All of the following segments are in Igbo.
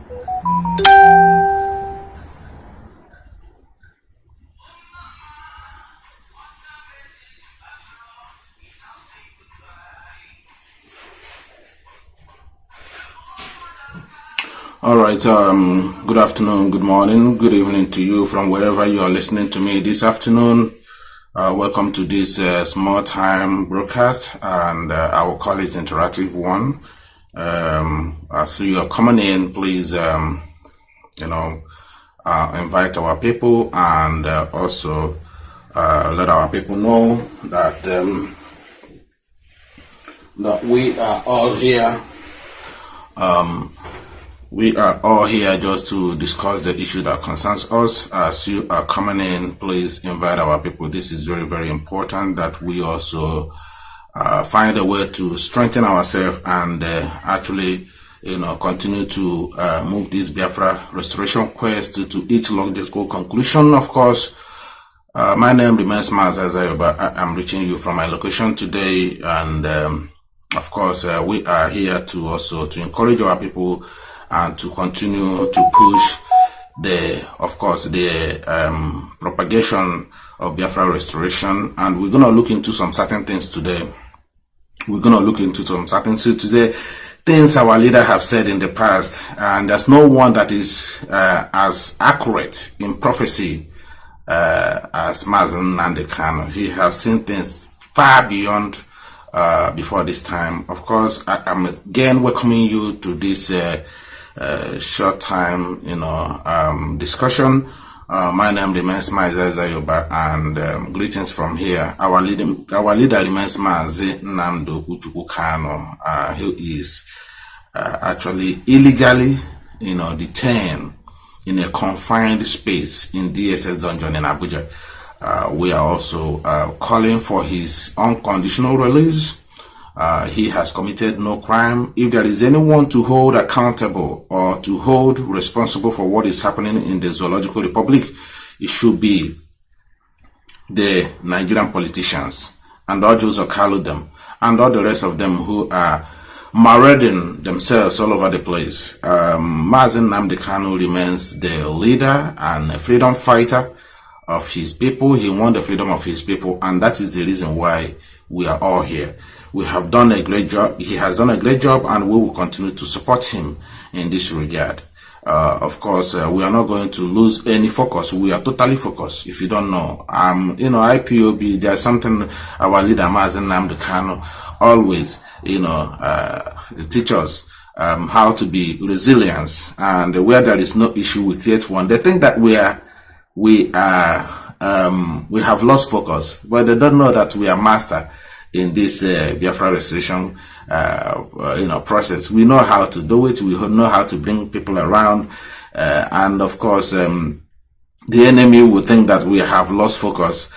All right, good afternoon, good morning, good evening to you from wherever you are listening to me this afternoon. Welcome to this small time broadcast, and I will call it Interactive One. So you are coming in, please, invite our people, and also let our people know that that we are all here. We are all here just to discuss the issue that concerns us. As you are coming in, please invite our people. This is very, very important that we also find a way to strengthen ourselves and actually, continue to move this Biafra restoration quest to its logical conclusion. Of course, my name remains Mazi, but I'm reaching you from my location today, and of course, we are here to also to encourage our people and to continue to push the propagation of Biafra restoration. And we're going to look into some certain things today. Things our leader have said in the past, and there's no one that is as accurate in prophecy as Mazi Nnamdi Kanu. He has seen things far beyond before this time. Of course, I'm again welcoming you to this short time, discussion. My name remains Mazi, and greetings from here. Our leader remains Mazi Nnamdi Kanu. He is actually illegally, detained in a confined space in DSS dungeon in Abuja. We are also calling for his unconditional release. He has committed no crime. If there is anyone to hold accountable or to hold responsible for what is happening in the Zoological Republic, it should be the Nigerian politicians and all those who follow them and all the rest of them who are marauding themselves all over the place. Mazi Nnamdi Kanu remains the leader and a freedom fighter of his people. He won the freedom of his people, and that is the reason why we are all here. We have done a great job. He has done a great job, and we will continue to support him in this regard. Of course, we are not going to lose any focus. We are totally focused. If you don't know, IPOB, there's something our leader Mazi Nnamdi Kanu always, teach us how to be resilient, and where there is no issue, we create one. They think that we have lost focus, but they don't know that we are master in this Biafra restoration process. We know how to do it. We know how to bring people around, and of course, the enemy will think that we have lost focus.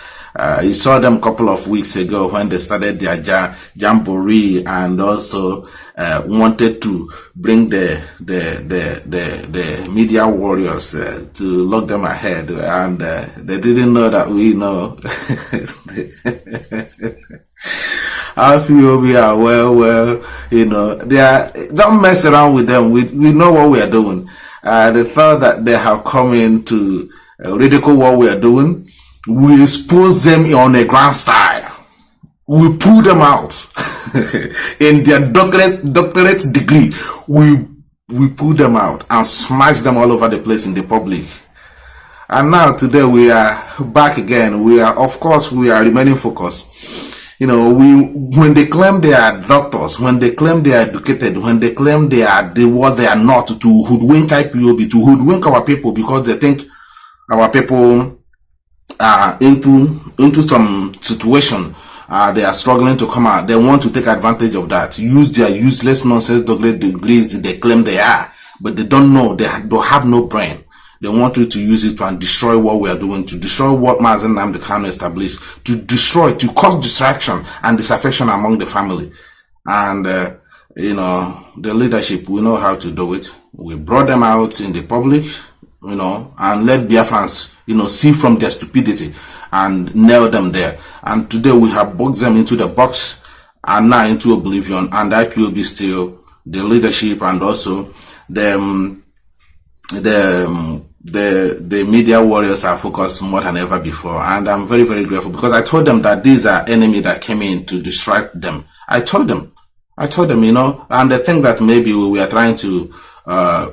You saw them a couple of weeks ago when they started their jamboree, and also wanted to bring the media warriors to lock them ahead, and they didn't know that we know. I feel we are well, don't mess around with them. We know what we are doing. They thought that they have come in to ridicule what we are doing. We expose them on a grand style. We pull them out in their doctorate degree. We pull them out and smash them all over the place in the public. And now today we are back again. We are remaining focused. When they claim they are doctors, when they claim they are educated, when they claim they are what they are not, to hoodwink IPOB, to hoodwink our people, because they think our people are into some situation, they are struggling to come out. They want to take advantage of that, use their useless nonsense doctorate degrees they claim they are, but they don't know, they don't have no brain. They want you to use it to destroy what we are doing, to destroy what Mazi Nnamdi Kanu established, to destroy, to cause distraction and disaffection among the family. And, the leadership, we know how to do it. We brought them out in the public, and let Biafrans, see from their stupidity and nail them there. And today we have boxed them into the box and now into oblivion, and IPOB still, the leadership and also the the media warriors are focused more than ever before, and I'm very, very grateful, because I told them that these are enemy that came in to distract them. I told them, you know, and they think that maybe we are trying to,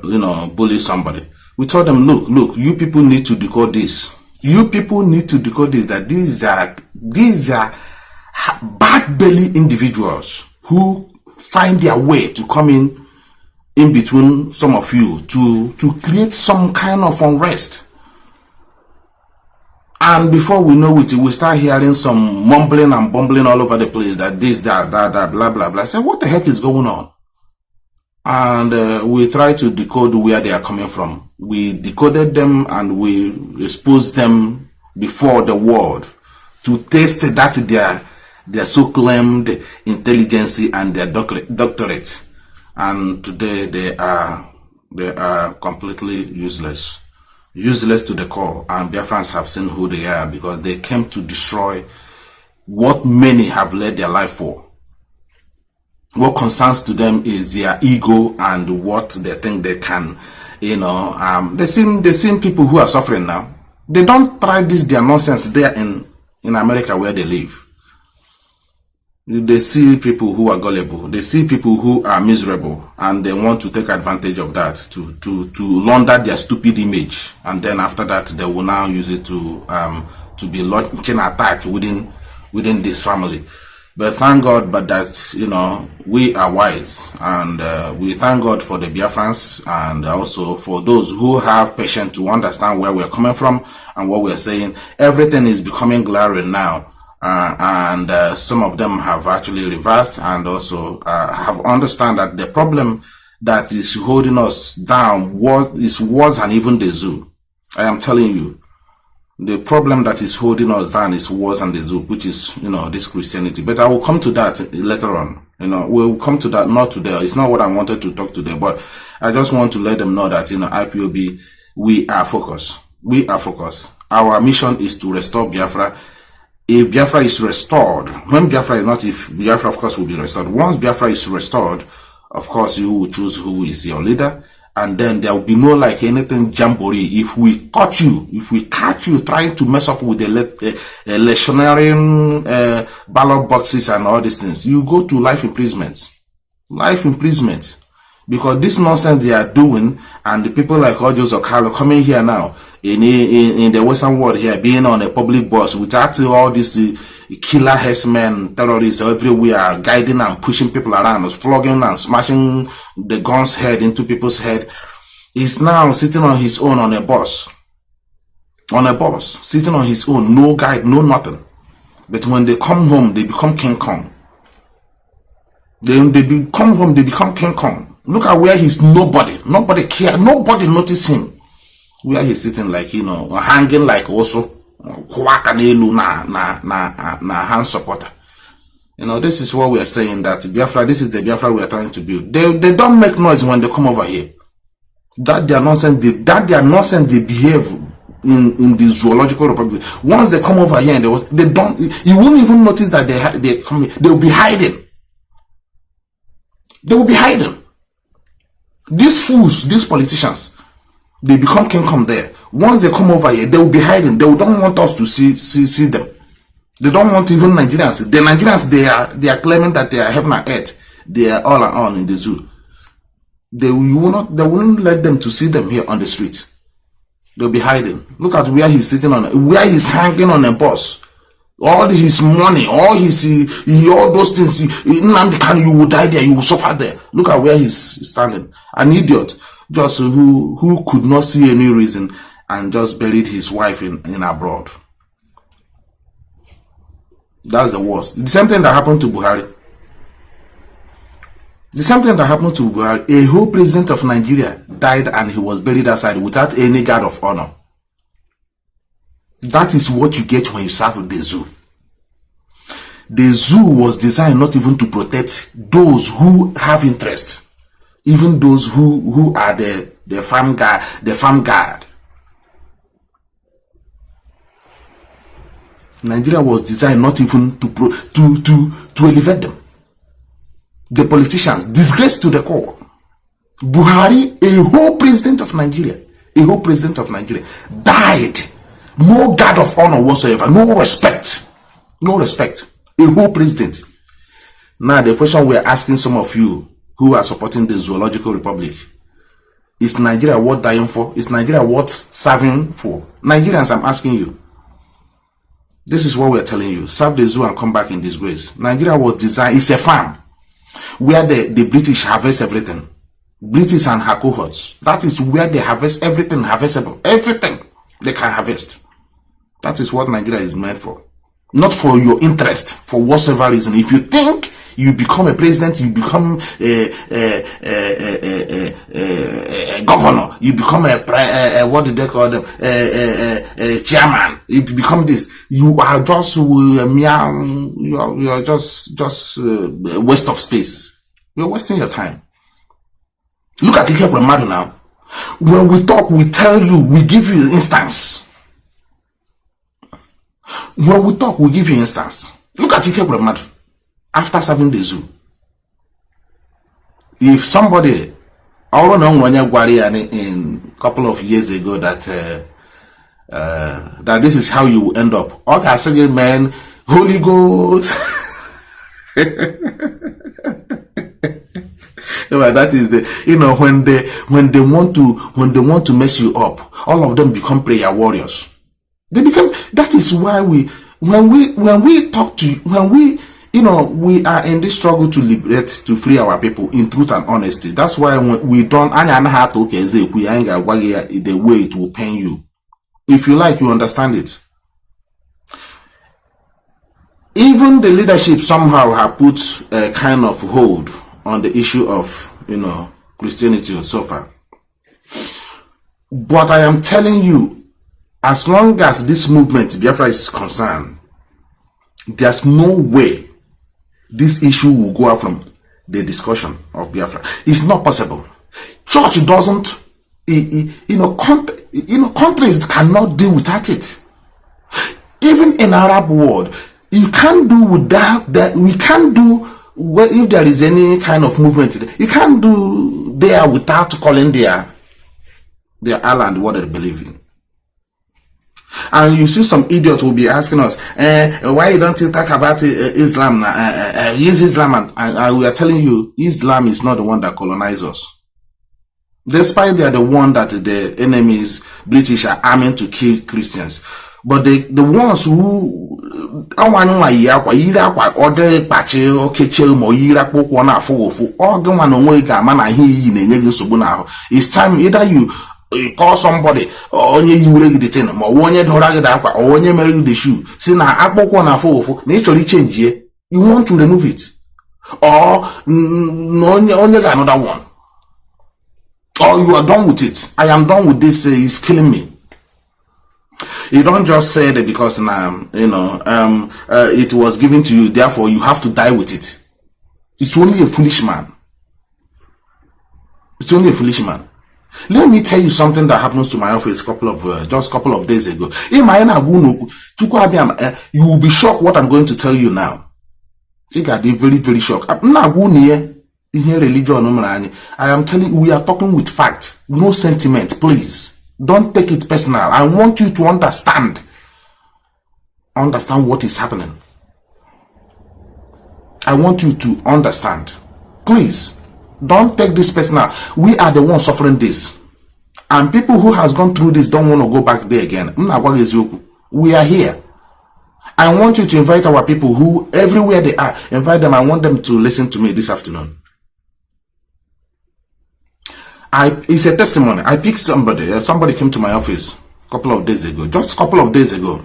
you know, bully somebody. We told them, look, you people need to decode this. You people need to decode this, that these are bad belly individuals who find their way to come in between some of you to create some kind of unrest. And before we know it, we start hearing some mumbling and bumbling all over the place, that this, that, blah, blah, blah. I said, what the heck is going on? And we try to decode where they are coming from. We decoded them and we exposed them before the world to taste that their so-claimed intelligence and their doctorate. And today they are completely useless to the core. And Biafrans have seen who they are, because they came to destroy what many have led their life for. What concerns to them is their ego and what they think they can, you know. They seen people who are suffering now. They don't try their nonsense there in America where they live. They see people who are gullible. They see people who are miserable, and they want to take advantage of that to launder their stupid image. And then after that, they will now use it to be launching attack within this family. But thank God, but that, you know, we are wise, and we thank God for the Biafrans, and also for those who have patience to understand where we're coming from and what we're saying. Everything is becoming glaring now. And some of them have actually reversed, and also have understand that the problem that is holding us down is worse than even the zoo. I am telling you, the problem that is holding us down is worse than the zoo, which is, you know, this Christianity. But I will come to that later on. You know, we'll come to that, not today. It's not what I wanted to talk today, but I just want to let them know that, you know, IPOB, we are focused. We are focused. Our mission is to restore Biafra. If Biafra is restored, when Biafra is not, if Biafra, of course, will be restored. Once Biafra is restored, of course, you will choose who is your leader. And then there will be no like anything jamboree. If we catch you trying to mess up with the electioneering ballot boxes and all these things, you go to life imprisonment. Life imprisonment. Because this nonsense they are doing, and the people like Ojos or Carlo coming here now, in the Western world here, being on a public bus without all these killer herdsmen, terrorists everywhere, guiding and pushing people around, flogging and smashing the gun's head into people's head, is now sitting on his own on a bus. On a bus, sitting on his own, no guide, no nothing. But when they come home, they become King Kong. Then they become home, they become King Kong. Look at where he's nobody. Nobody cares. Nobody notice him. Where he's sitting like, you know, hanging like also na hand supporter. You know, this is what we are saying, that Biafra, this is the Biafra we are trying to build. They don't make noise when they come over here. That their nonsense, they behave in the zoological republic. Once they come over here and they don't, you won't even notice that they come. They'll be hiding. They will be hiding. These fools, these politicians, they become King Kong there. Once they come over here, they will be hiding. They don't want us to see them. They don't want even Nigerians. The Nigerians, they are claiming that they are heaven and earth. They are all on in the zoo. They won't let them to see them here on the street. They'll be hiding. Look at where he's sitting where he's hanging on a bus. All his money, all those things. Nnamdi Kanu, you will die there, you will suffer there. Look at where he's standing. An idiot, just who could not see any reason and just buried his wife in abroad. That's the worst. The same thing that happened to Buhari. The same thing that happened to Buhari. A whole president of Nigeria died and he was buried outside without any guard of honor. That is what you get when you serve the zoo. The zoo was designed not even to protect those who have interest, even those who are the farm guard. Nigeria was designed not even to elevate them. The politicians, disgrace to the core. Buhari, a whole president of Nigeria, a whole president of Nigeria, died. No guard of honor whatsoever, no respect. No respect. A whole president. Now, the question we're asking some of you who are supporting the Zoological Republic, is Nigeria worth dying for? Is Nigeria worth serving for? Nigerians, I'm asking you. This is what we're telling you. Serve the zoo and come back in disgrace. Nigeria was designed, it's a farm where the British harvest everything. British and her cohorts. That is where they harvest everything harvestable. Everything they can harvest. That is what Nigeria is meant for. Not for your interest, for whatsoever reason. If you think you become a president, you become a governor, you become what do they call them, a chairman, you become this, you are just you are just a waste of space. You're wasting your time. Look at Ipob now. When we talk, we tell you, we give you instance. When we talk, we give you instance. Look at Ipob after serving the zoo. If somebody, I don't know when in a couple of years ago that that this is how you end up. Okay, second man, Holy Ghost. That is the, when they want to mess you up, all of them become prayer warriors. They become. That is why when we talk to, when we are in this struggle to liberate, to free our people in truth and honesty. That's why when we don't, the way it will pain you. If you like, you understand it. Even the leadership somehow have put a kind of hold on the issue of, Christianity so far. But I am telling you, as long as this movement, Biafra, is concerned, there's no way this issue will go out from the discussion of Biafra. It's not possible. Church doesn't, countries cannot deal without it. Even in Arab world, you can't do without that. We can't do, well, if there is any kind of movement, you can't do there without calling their Allah and what they believe in. And you see some idiot will be asking us, why don't you talk about Islam? Is Islam? And we are telling you, Islam is not the one that colonized us. Despite they are the one that the enemies, British, are arming to kill Christians. But the ones who it's time either you call somebody or you read the thing, or one year or one year marry the shoe. See now, naturally change here. You want to remove it, or only another one, or you are done with it. I am done with this. It's killing me. You don't just say that because it was given to you, therefore you have to die with it. It's only a foolish man. It's only a foolish man. Let me tell you something that happens to my office just a couple of days ago. You will be shocked what I'm going to tell you now. You got very, very shocked. I am telling you, we are talking with fact, no sentiment, please. Don't take it personal. I want you to understand what is happening. I want you to understand. Please, don't take this personal. We are the ones suffering this. And people who has gone through this don't want to go back there again. We are here. I want you to invite our people who, everywhere they are, invite them. I want them to listen to me this afternoon. It's a testimony. I picked somebody came to my office a couple of days ago, just a couple of days ago.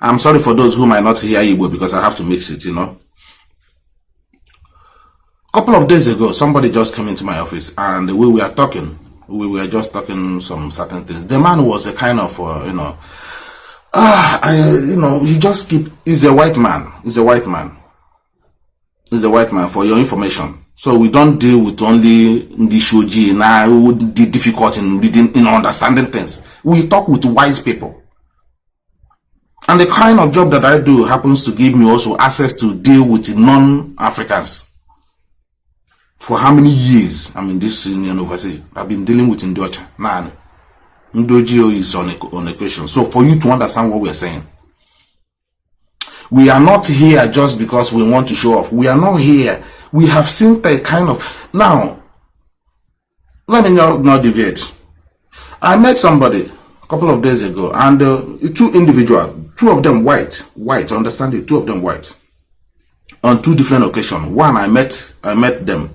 I'm sorry for those who might not hear Igbo because I have to mix it, A couple of days ago, somebody just came into my office, and the way we are talking, we were just talking some certain things. The man was a kind of, he just he's a white man. He's a white man. He's a white man, for your information. So we don't deal with only the shoji now who the difficult in reading, understanding things. We talk with wise people. And the kind of job that I do happens to give me also access to deal with non-Africans. For how many years? I mean, this Union overseas, I've been dealing with Ndocha. Man, Ndojio is on a question. So for you to understand what we're saying, we are not here just because we want to show off. We are not here. We have seen the kind of... Now, let me not deviate. I met somebody a couple of days ago, and two individuals, two of them white, understand it, two of them white, on two different occasions. One, I met them.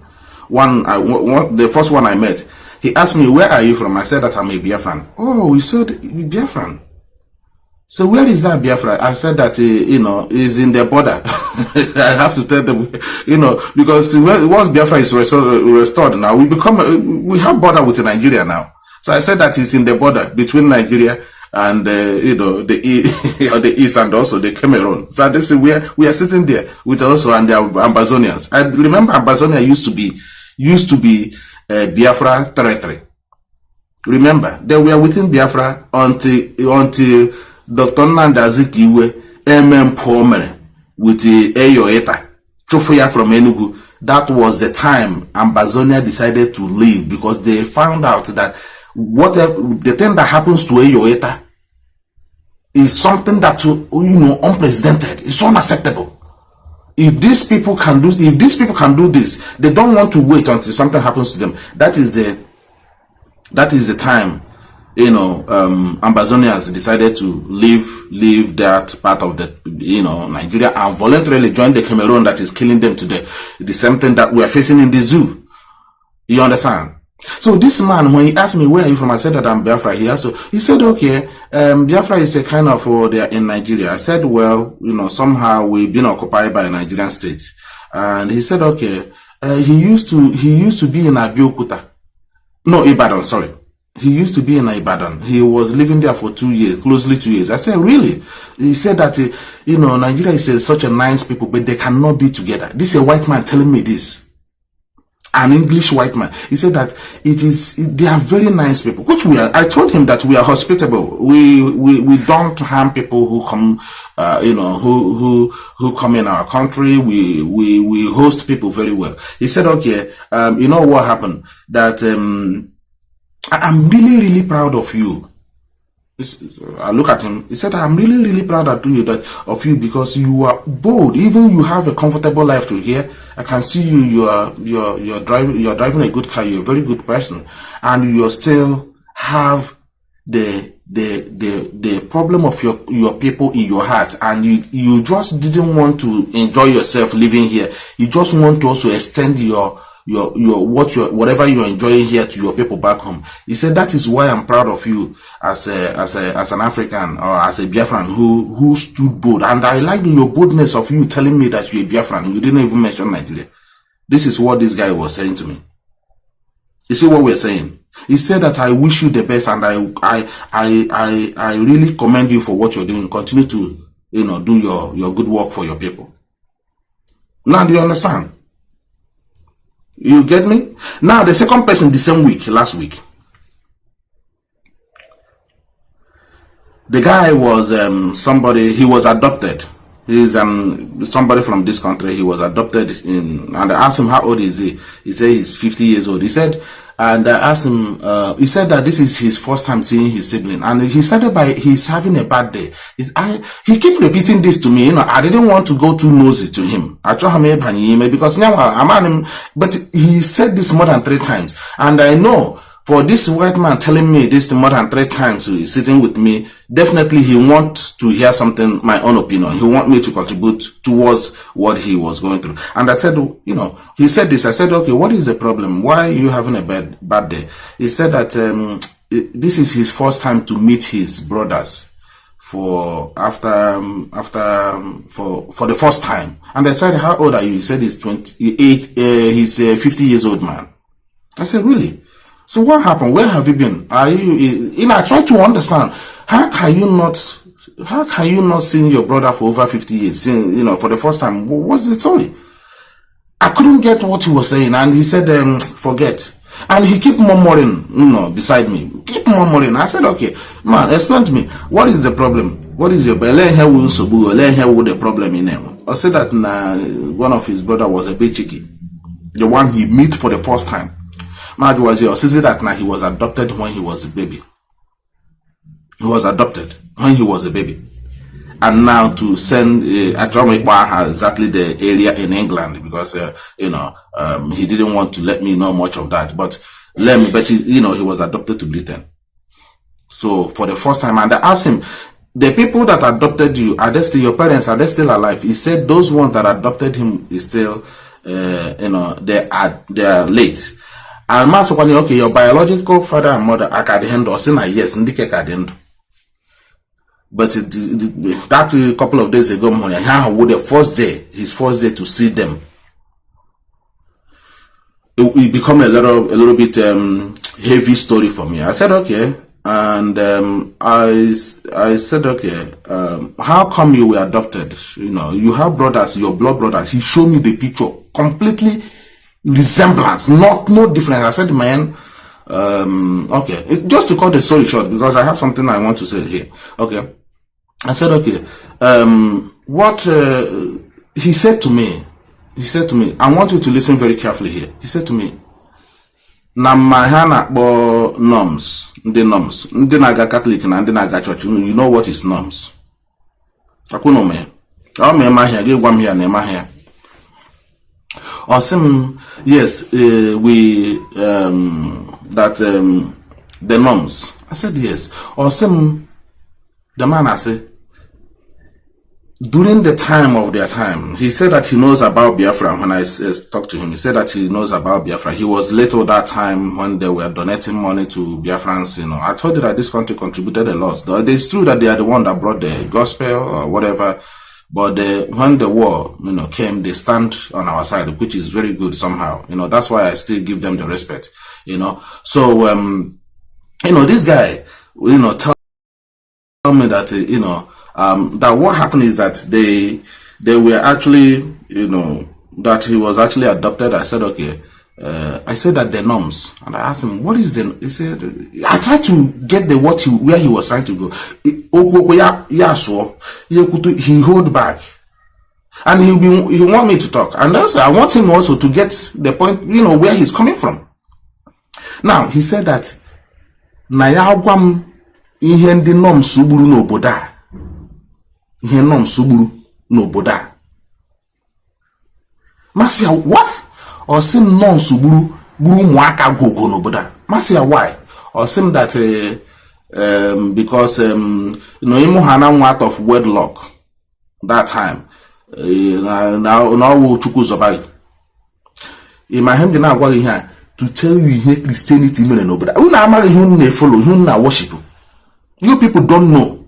The first one I met, he asked me, where are you from? I said that I'm a Biafran. Oh, he said, Biafran. So where is that Biafra? I said that, is in the border. I have to tell them, because once Biafra is restored now, we have border with Nigeria now. So I said that it's in the border between Nigeria and, the east and also the Cameroon. So this is where we are sitting there with also and the Ambazonians. I remember Ambazonia used to be Biafra territory. Remember, they were within Biafra until Dr. Nnamdi MM with the Eyoeta, Chofia from Enugu. That was the time Ambazonia decided to leave, because they found out that the thing that happens to Eyoeta is something that, unprecedented. It's unacceptable. If these people can do this, they don't want to wait until something happens to them. That is the time, Ambazonians decided to leave that part of the, Nigeria, and voluntarily join the Cameroon that is killing them today. The same thing that we are facing in the zoo. You understand? So this man, when he asked me, where are you from? I said that I'm Biafra. He said, okay, Biafra is a kind of, they are in Nigeria. I said, well, somehow we've been occupied by a Nigerian state. And he said, okay, he used to be in Abeokuta. No, Ibadan, sorry. He used to be in Ibadan. He was living there for 2 years, closely 2 years. I said, really? He said that, Nigeria is such a nice people, but they cannot be together. This is a white man telling me this. An English white man. He said that they are very nice people, which we are. I told him that we are hospitable. We don't harm people who come, who come in our country. We host people very well. He said, okay, you know what happened? That, I'm really, really proud of you. I look at him. He said, I'm really, really proud of you because you are bold. Even you have a comfortable life to here. I can see you're driving a good car. You're a very good person, and you still have the problem of your people in your heart, and you just didn't want to enjoy yourself living here. You just want to also extend whatever you're enjoying here to your people back home. He said, that is why I'm proud of you as an African, or as a Biafran who stood bold. And I like your boldness of you telling me that you're a Biafran. You didn't even mention Nigeria. This is what this guy was saying to me. You see what we're saying? He said that I wish you the best, and I really commend you for what you're doing. Continue to, do your good work for your people. Now, do you understand? You get me? Now, the second person, the same week, last week, the guy was somebody. He was adopted. He's somebody from this country. He was adopted and I asked him, how old is he? He said he's 50 years old. He said, and I asked him, he said that this is his first time seeing his sibling, and he started by, he's having a bad day. He keep repeating this to me. I didn't want to go too nosy to him. I told him because now I'm on him, but he said this more than 3 times, and I know for this white man telling me this more than 3 times, he's sitting with me, definitely he wants to hear something, my own opinion. He wants me to contribute towards what he was going through. And I said, he said this. I said, okay, what is the problem? Why are you having a bad day? He said that this is his first time to meet his brothers for the first time. And I said, how old are you? He said he's 28. He's a 50 years old man. I said, really? So what happened? Where have you been? Are you, I try to understand. How can you not see your brother for over 50 years? For the first time, what's the story? I couldn't get what he was saying, and he said, forget. And he kept murmuring, beside me. Keep murmuring. I said, okay, man, explain to me. What is the problem? What is your, let him the problem in him. I said that one of his brother was a bit cheeky. the one he met for the first time. Mazi was here. Or that now he was adopted when he was a baby. He was adopted when he was a baby. And now to send, I don't know exactly the area in England because, he didn't want to let me know much of that. But he was adopted to Britain. So for the first time, and I asked him, the people that adopted you, are they still your parents? Are they still alive? He said those ones that adopted him is still, they are late. And Masopani, okay, your biological father and mother are at the end or saying yes, ndike at the end. But that a couple of days ago, his first day to see them, it become a little bit heavy story for me. I said okay, and I said okay, how come you were adopted? You have brothers, your blood brothers. He showed me the picture, completely resemblance, no difference. I said, man, okay, just to cut the story short, because I have something I want to say here. Okay. I said, okay, what he said to me, I want you to listen very carefully here. He said to me, Namahana bo norms, the norms, Ndinaga Catholic and Ndinaga Church, you know what is norms? Akuno me. Oh me mahia, give one here, ne mahia. Awesome, yes, the norms. I said yes. Awesome. The man, I said, during the time of their time, he said that he knows about Biafra. When I talked to him, he said that he knows about Biafra. He was little that time when they were donating money to Biafrans. I told you that this country contributed a lot. It's true that they are the one that brought the gospel or whatever. But when the war, came, they stand on our side, which is very good somehow. That's why I still give them the respect. So this guy, tell me that that what happened is that they were actually that he was actually adopted. I said okay. I said that the norms, and I asked him what is the. He said I tried to get the where he was trying to go. He hold back, and he want me to talk, and also I want him also to get the point where he's coming from. Now he said that Nayagwam. Ihe ndị nom sugburu n'obodo a. Ihe nom sugburu n'obodo a. Masia, what? Or sim nom sugburu buru mwaka gogo n'obodo a. Masia, why? Or sim that because imu hana out of wedlock that time. Now wo chukwu zobari. Imahem dị na-agwa gị ihe to tell you ihe Christianity mere n'obodo a. Unu amaghị ihe unu na-follow, ihe unu na-worship. You people don't know.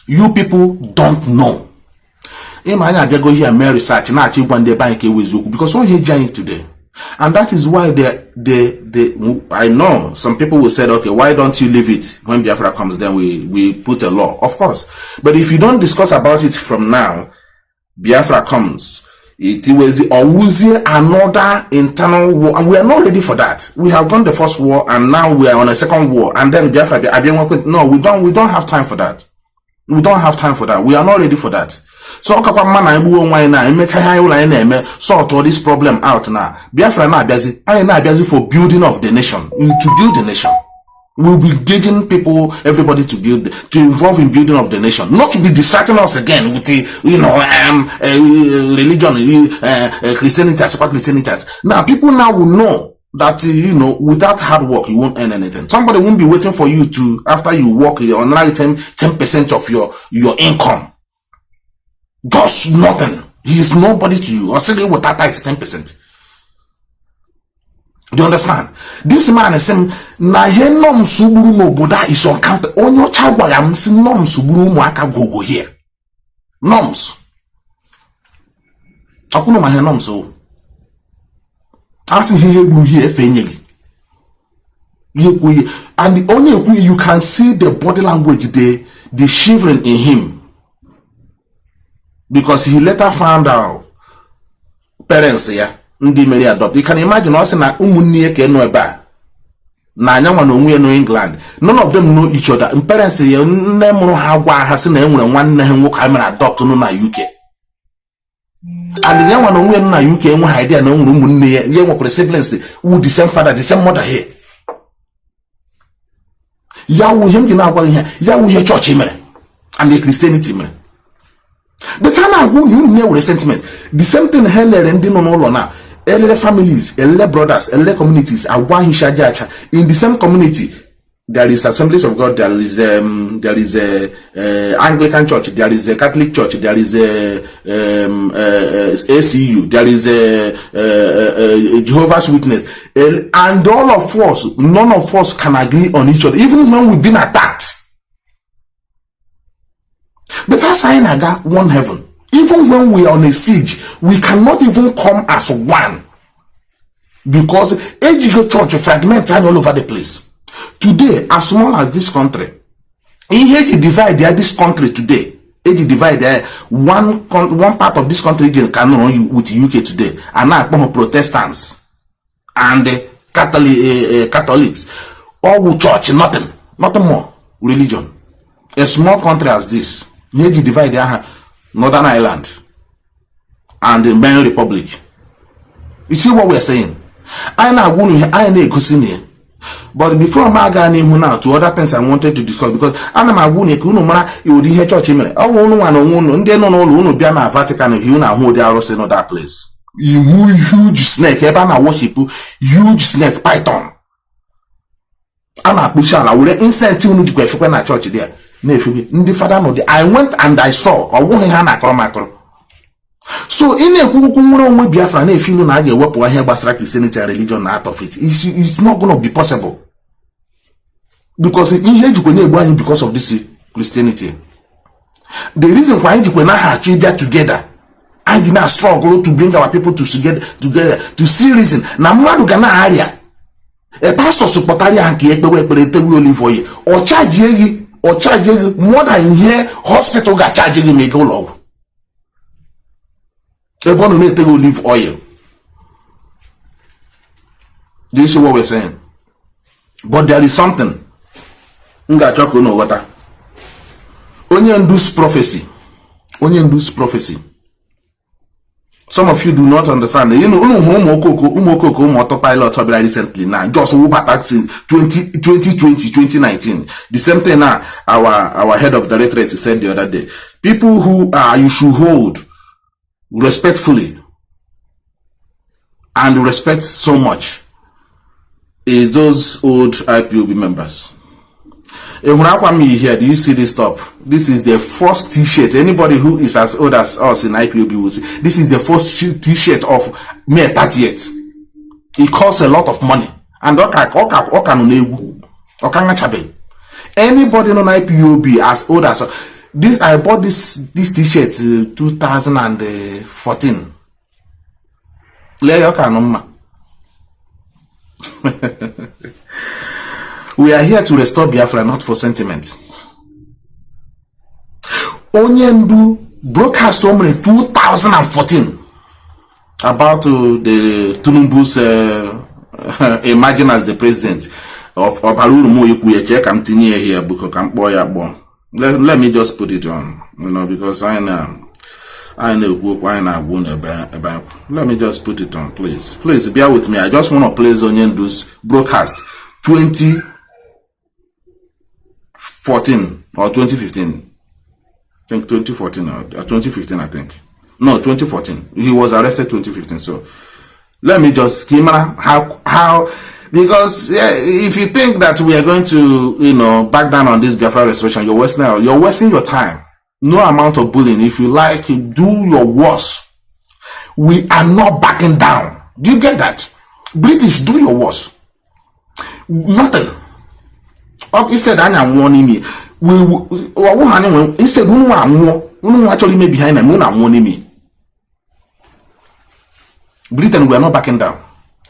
You people don't know. I go here and make research and actually one day bank because what he doing today. And that is why I know some people will say, okay, why don't you leave it when Biafra comes? Then we put a law, of course. But if you don't discuss about it from now, Biafra comes. It was another internal war, and we are not ready for that. We have done the first war, and now we are on a second war, and then Biafra. No, we don't have time for that. We don't have time for that. We are not ready for that. So sort all this problem out now. Biafra now busy. I am now busy for building of the nation. To build the nation. We'll be engaging people, everybody to involve in building of the nation, not to be distracting us again with the, religion, Christianity, super Christianity. Now, people now will know that, without hard work, you won't earn anything. Somebody won't be waiting for you to, after you work, on 10% of your income. Just nothing. He is nobody to you. Or say with that 10%. Do you understand? This man is saying, na he nom suburu n'obodo is uncountable. Onyo chagwara m si nom suburu ụmụaka gogo here. Noms. Akuno ma he nom so. Asi he blue here fenyegi. And the only way you can see the body language, the shivering in him. Because he later found out parents here. Ndi Mary adopt. You can imagine us na umunni eke no eba. Na anyanwa no onwe no England. None of them know each other. Parents say nne mụrụ ha gwa ha sị na enwere nwanne ha nwoke ha mere adopt no na UK. And the young one when na UK and idea no munne ye work siblings who the same father, the same mother here. Yawu him gina agwa here, yawu here church him and the Christianity man. But I know you know resentment. The same thing hell and no now. Elder families, elder brothers, elder communities are one in the same community. There is Assemblies of God, there is a Anglican church, there is a Catholic church, there is a ACU, there is a Jehovah's Witness, and all of us, none of us can agree on each other, even when we've been attacked. But as I got one heaven, even when we are on a siege, we cannot even come as one, because AGO church fragments all over the place. Today, as small as this country, in Haiti divide this country today, Haiti divide one part of this country Kanu with UK today, and now Protestants and Catholics, all with church, nothing more religion. A small country as this, Haiti divide Northern Ireland and the Benin Republic. You see what we are saying? I know here. But before I go now to other things I wanted to discuss, because I'm a wound, you would hear church email. Oh, no one, they don't know, be a Vatican, you know, who they are in that place. You huge snake, I worship huge snake, python. I'm a pusher, I will insert you to go for a church there. I went and I saw, or one hand I macro. So in a Kuku Biafra, if you know get what here Basra Christianity and religion out of it, it's not going to be possible. Because in here you can because of this Christianity. The reason why you cannot have together and you not struggle to bring our people together to see reason. Now Madu Gana area. A pastor supportari and we only for you. Or charge ye more than here hospital got charging you make go low. They want to make olive oil. Do you see what we're saying? But there is something. Onyendu's prophecy. Onyendu's prophecy. Some of you do not understand. You know, autopilot recently now. Just tax in 2020, 2019. The same thing now. Our head of directorate said the other day. People who you should hold respectfully and respect so much is those old IPOB members. And when I me here, do you see this top? This is the first t-shirt. Anybody who is as old as us in IPOB will see. This is the first t-shirt of May 30th. It costs a lot of money. And anybody on IPOB as old as this, I bought this t-shirt 2014. We are here to restore Biafra, not for sentiment. Onyendu broadcast only 2014 about the Tunumbu's imagine as the president of Baruru Moyukuye. Continue here because let me just put it on, because I know why I won't about. Let me just put it on, please bear with me. I just want to play Onyendu's broadcast 2014 or 2015. I think 2014 or 2015, I think. No, 2014. He was arrested 2015. So let me just how because if you think that we are going to back down on this Biafra restoration, you're wasting your time. No amount of bullying. If you like, do your worst. We are not backing down. Do you get that? British, do your worst. Nothing. He said, I'm warning me. He said, actually me behind him. I'm warning me. Britain, we are not backing down.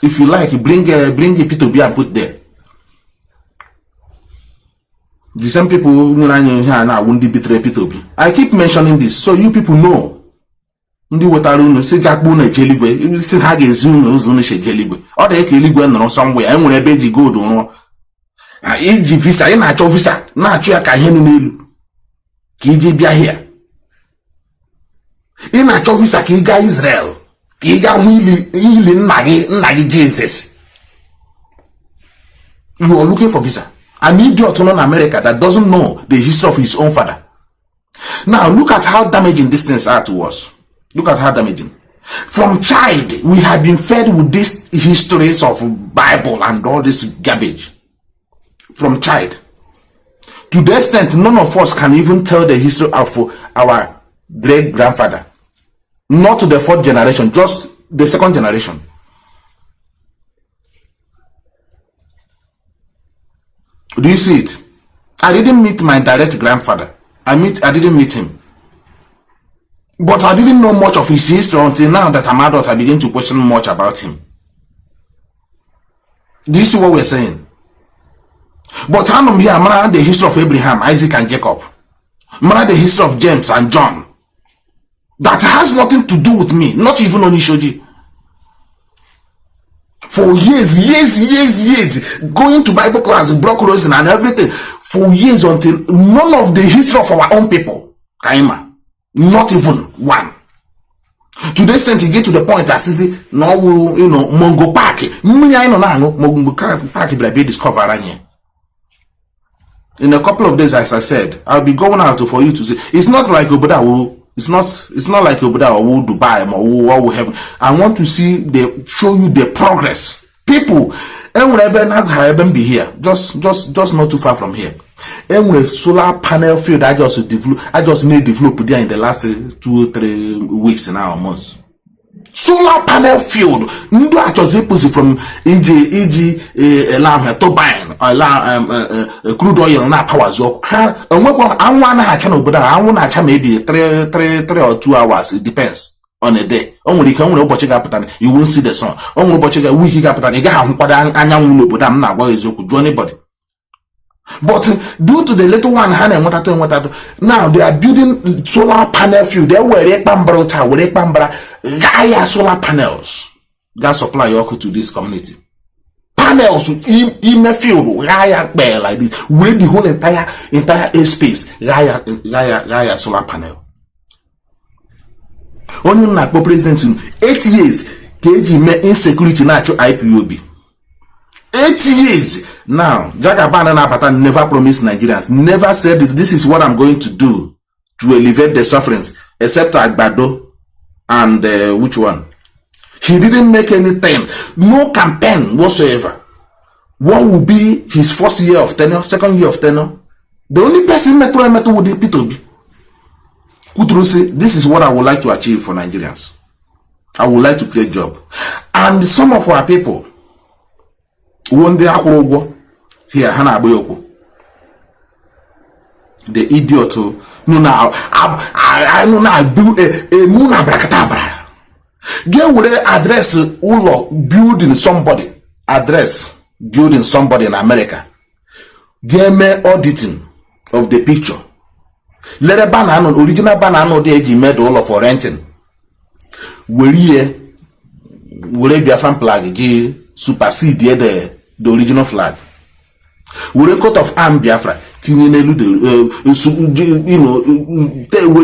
If you like, bring a P2B and put there. The same people who here now won't betray P2B. I keep mentioning this so you people know. Ndi wotaru si gakbu na jeligwe. Si ha ga-ezi unu she jeligwe. Ọ dị ka eligwe nọrọ somewhere. E nwere ebe ji gold nọ. Iji visa, ị na-achọ visa, na-achọ ya ka ihe n'elu. Ka ije bịa here. In a visa ka ị gaa Israel, ka ị gaa ili nna gị Jesus. You are looking for visa. An idiot in America that doesn't know the history of his own father. Now look at how damaging these things are to us. Look at how damaging. From child, we have been fed with these histories of Bible and all this garbage. From child. To the extent none of us can even tell the history of our great-grandfather. Not to the fourth generation, just the second generation. Do you see it? I didn't meet my direct grandfather. I didn't meet him. But I didn't know much of his history until now that I'm adult. I begin to question much about him. Do you see what we're saying? But I'm here, man, the history of Abraham, Isaac, and Jacob. Man, the history of James and John. That has nothing to do with me, not even on Ishoji. For years, going to Bible class, block rosing and everything, for years until none of the history of our own people, Kaima, not even one. To the extent he get to the point that says, no, Mongo Park, Mongo Park will be discovered here. In a couple of days, as I said, I'll be going out for you to see. It's not like Oboda will. It's not like Oboda or Dubai or what we have. I want to show you the progress. People, and be here. Just not too far from here. And with solar panel field, I just need develop there in the last 2 or 3 weeks now almost. Solar panel field. Ndo actually from alarm turbine crude oil na power zo. Maybe 3 or 2 hours. It depends on a day. You won't see the sun. Anybody. But due to the little one, now they are building solar panel field. They were Gaia solar panels. Gas supply to this community. Panels in a field, Gaia bear like this. With the whole entire airspace, Gaia solar panel. Only na presidency 8 years, KG me insecurity natural IPOB. 8 years. Now, Jagabana Napatan never promised Nigerians, never said this is what I'm going to do to alleviate the sufferings, except Agbado and which one? He didn't make anything. No campaign whatsoever. What will be his first year of tenure, second year of tenure? The only person met would be P2B. Kuturu say, this is what I would like to achieve for Nigerians. I would like to create a job. And some of our people, one day here, Hana Boyoko. The idiot no now I know now do a moon abracadabra. Get with the address building somebody. Address building somebody in America. Get me auditing of the picture. Let a banana original banana there made all of for renting. Will Biafran flag supersede the original flag? Will a coat of arm Biafra will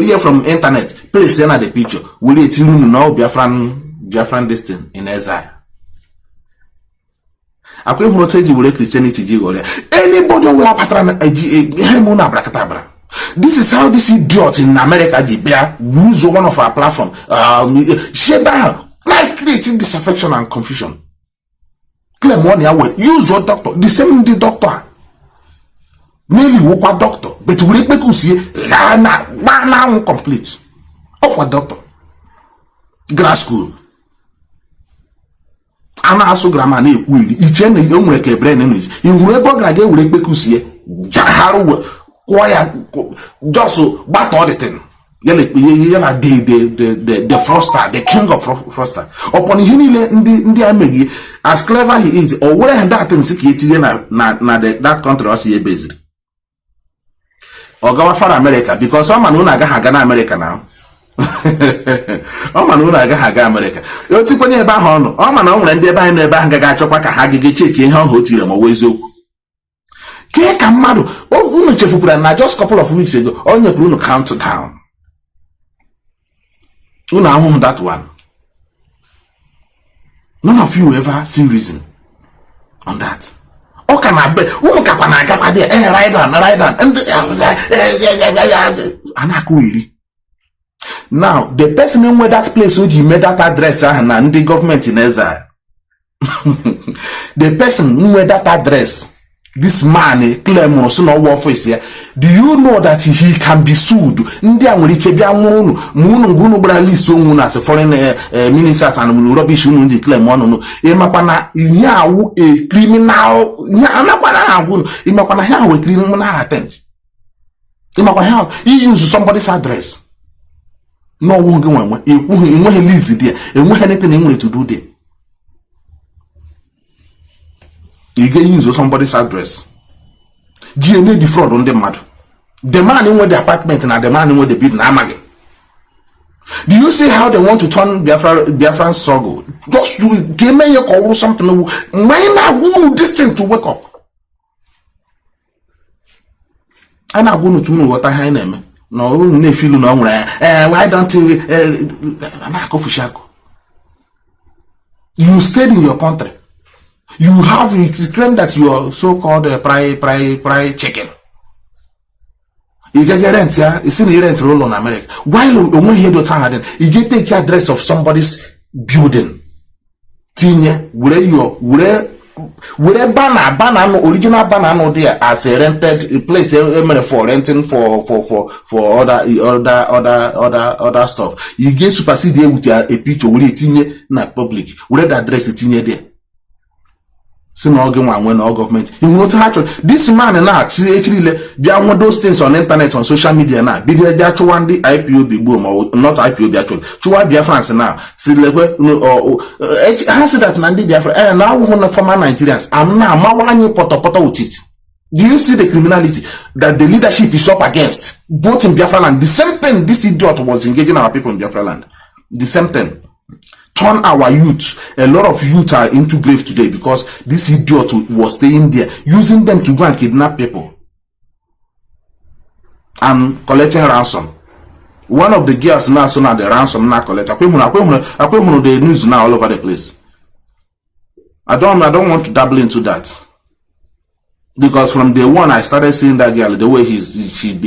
hear from internet place the picture will it now Biafran destiny in exile. Christianity anybody will have this is how this idiot in America use one of our platform like creating disaffection and confusion. Claim 1 year use your doctor, the same the doctor. Maybe wokwa doctor, but we make you see now complete. Okwa doctor. Grad school. Ana aso grammar na ekwu iri. Iche na yo nwere ke brain no is. Inwe ebo gra ga wure make you see jaharu kwaya just back all the thing. The froster, the king of froster. Upon hinile ndi amegi as clever he is or where that thing security na that country was here based. Or go for America because someone who naga Hagana America now. Oh man, who naga Haga America. You tip on your bahono. Oh man, only they buy never hanga chopaka hagi check in how hotel or wezo. Ke kamado. Oh, just a couple of weeks ago, on your Bruno countdown. You know that one. None of you ever see reason on that. Okay, I bet. Ride on. And I was like, now, the person in where that place where you made that address and the government in Ezra. The person in where that address, this man claim also no office here. Do you know that he can be sued? India will keep young moon list as a foreign ministers and rubbish the claim one no. Imapana a criminal Imapana how a criminal attempt. Imapana he used somebody's address. No one going he lives there and when anything in to do there. You can use somebody's address. DNA the fraud on the mad. The man in with the apartment and the man in with the building. Do you see how they want to turn Biafran struggle? Just to give me a call or something. Why not this thing to wake up? I'm not going to know what I name. No, why don't you? You stayed in your country. You have claimed that you are so-called pride chicken. You get rent, yeah? You see the rent roll on America. While you hear the time, you get take the address of somebody's building. Tinya, where banner, original banner there as a rented place for renting for other stuff. You get supersede there with a picture where it tinye na public. Where the address it tinye there. So no government. You know actually this man now actually they want those things on internet on social media now. Be there actually one the IPOB boom or not IPOB actually. Chua Biafrans now. See I say that Nnamdi Biafra now one of former Nigerians. I'm now mawani poto with it. Do you see the criminality that the leadership is up against? Both in Biafra land. The same thing this idiot was engaging our people in Biafra land. The same thing. Turn our youth. A lot of youth are into grave today because this idiot was staying there, using them to go and kidnap people and collecting ransom. One of the girls now, so now the ransom now collect. The news now all over the place. I don't want to dabble into that. Because from day one, I started seeing that girl, the way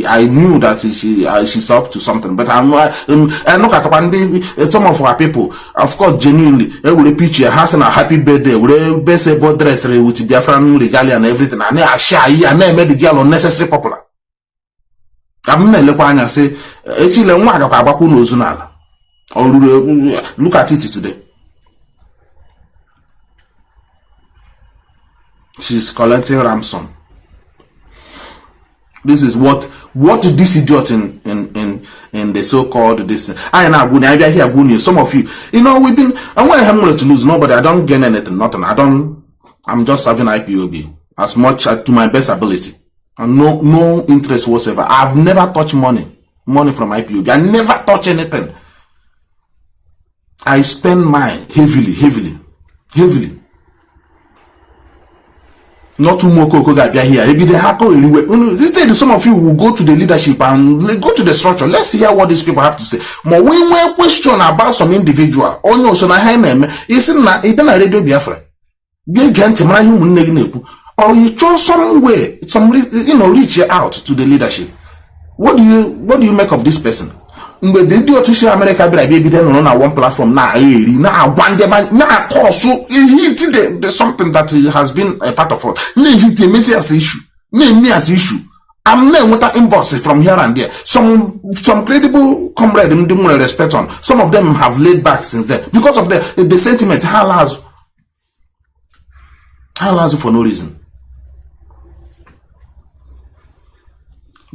I knew that she's up to something. But I look at some of our people, of course, genuinely, they will picture her and a happy birthday, will best about dress with Biafran regalia and everything. And I shy, and I made the girl unnecessary popular. I'm not looking at say, look at it today. She's collecting ransom. This is what this idiot in the so-called this. I now good. I hear good news. Some of you, we've been. I want to have to lose. Nobody. I don't gain anything. Nothing. I'm just having IPOB as much to my best ability, and no interest whatsoever. I've never touched money from IPOB. I never touch anything. I spend mine heavily. Not too more cocoa guy here. Maybe they happen anyway. Instead, some of you will go to the leadership and go to the structure. Let's hear what these people have to say. But when we question about some individual, or no, so na high name, isn't even a radio Biafra. They can't or you try some way, reach out to the leadership. What do you make of this person? But they do to share America, but I be then on one platform now. One day, now, so he did something that has been a part of us. He me as issue. Me as issue. I'm not with that inbox from here and there. Some credible comrade respect on. Some of them have laid back since then because of the sentiment. How large for no reason.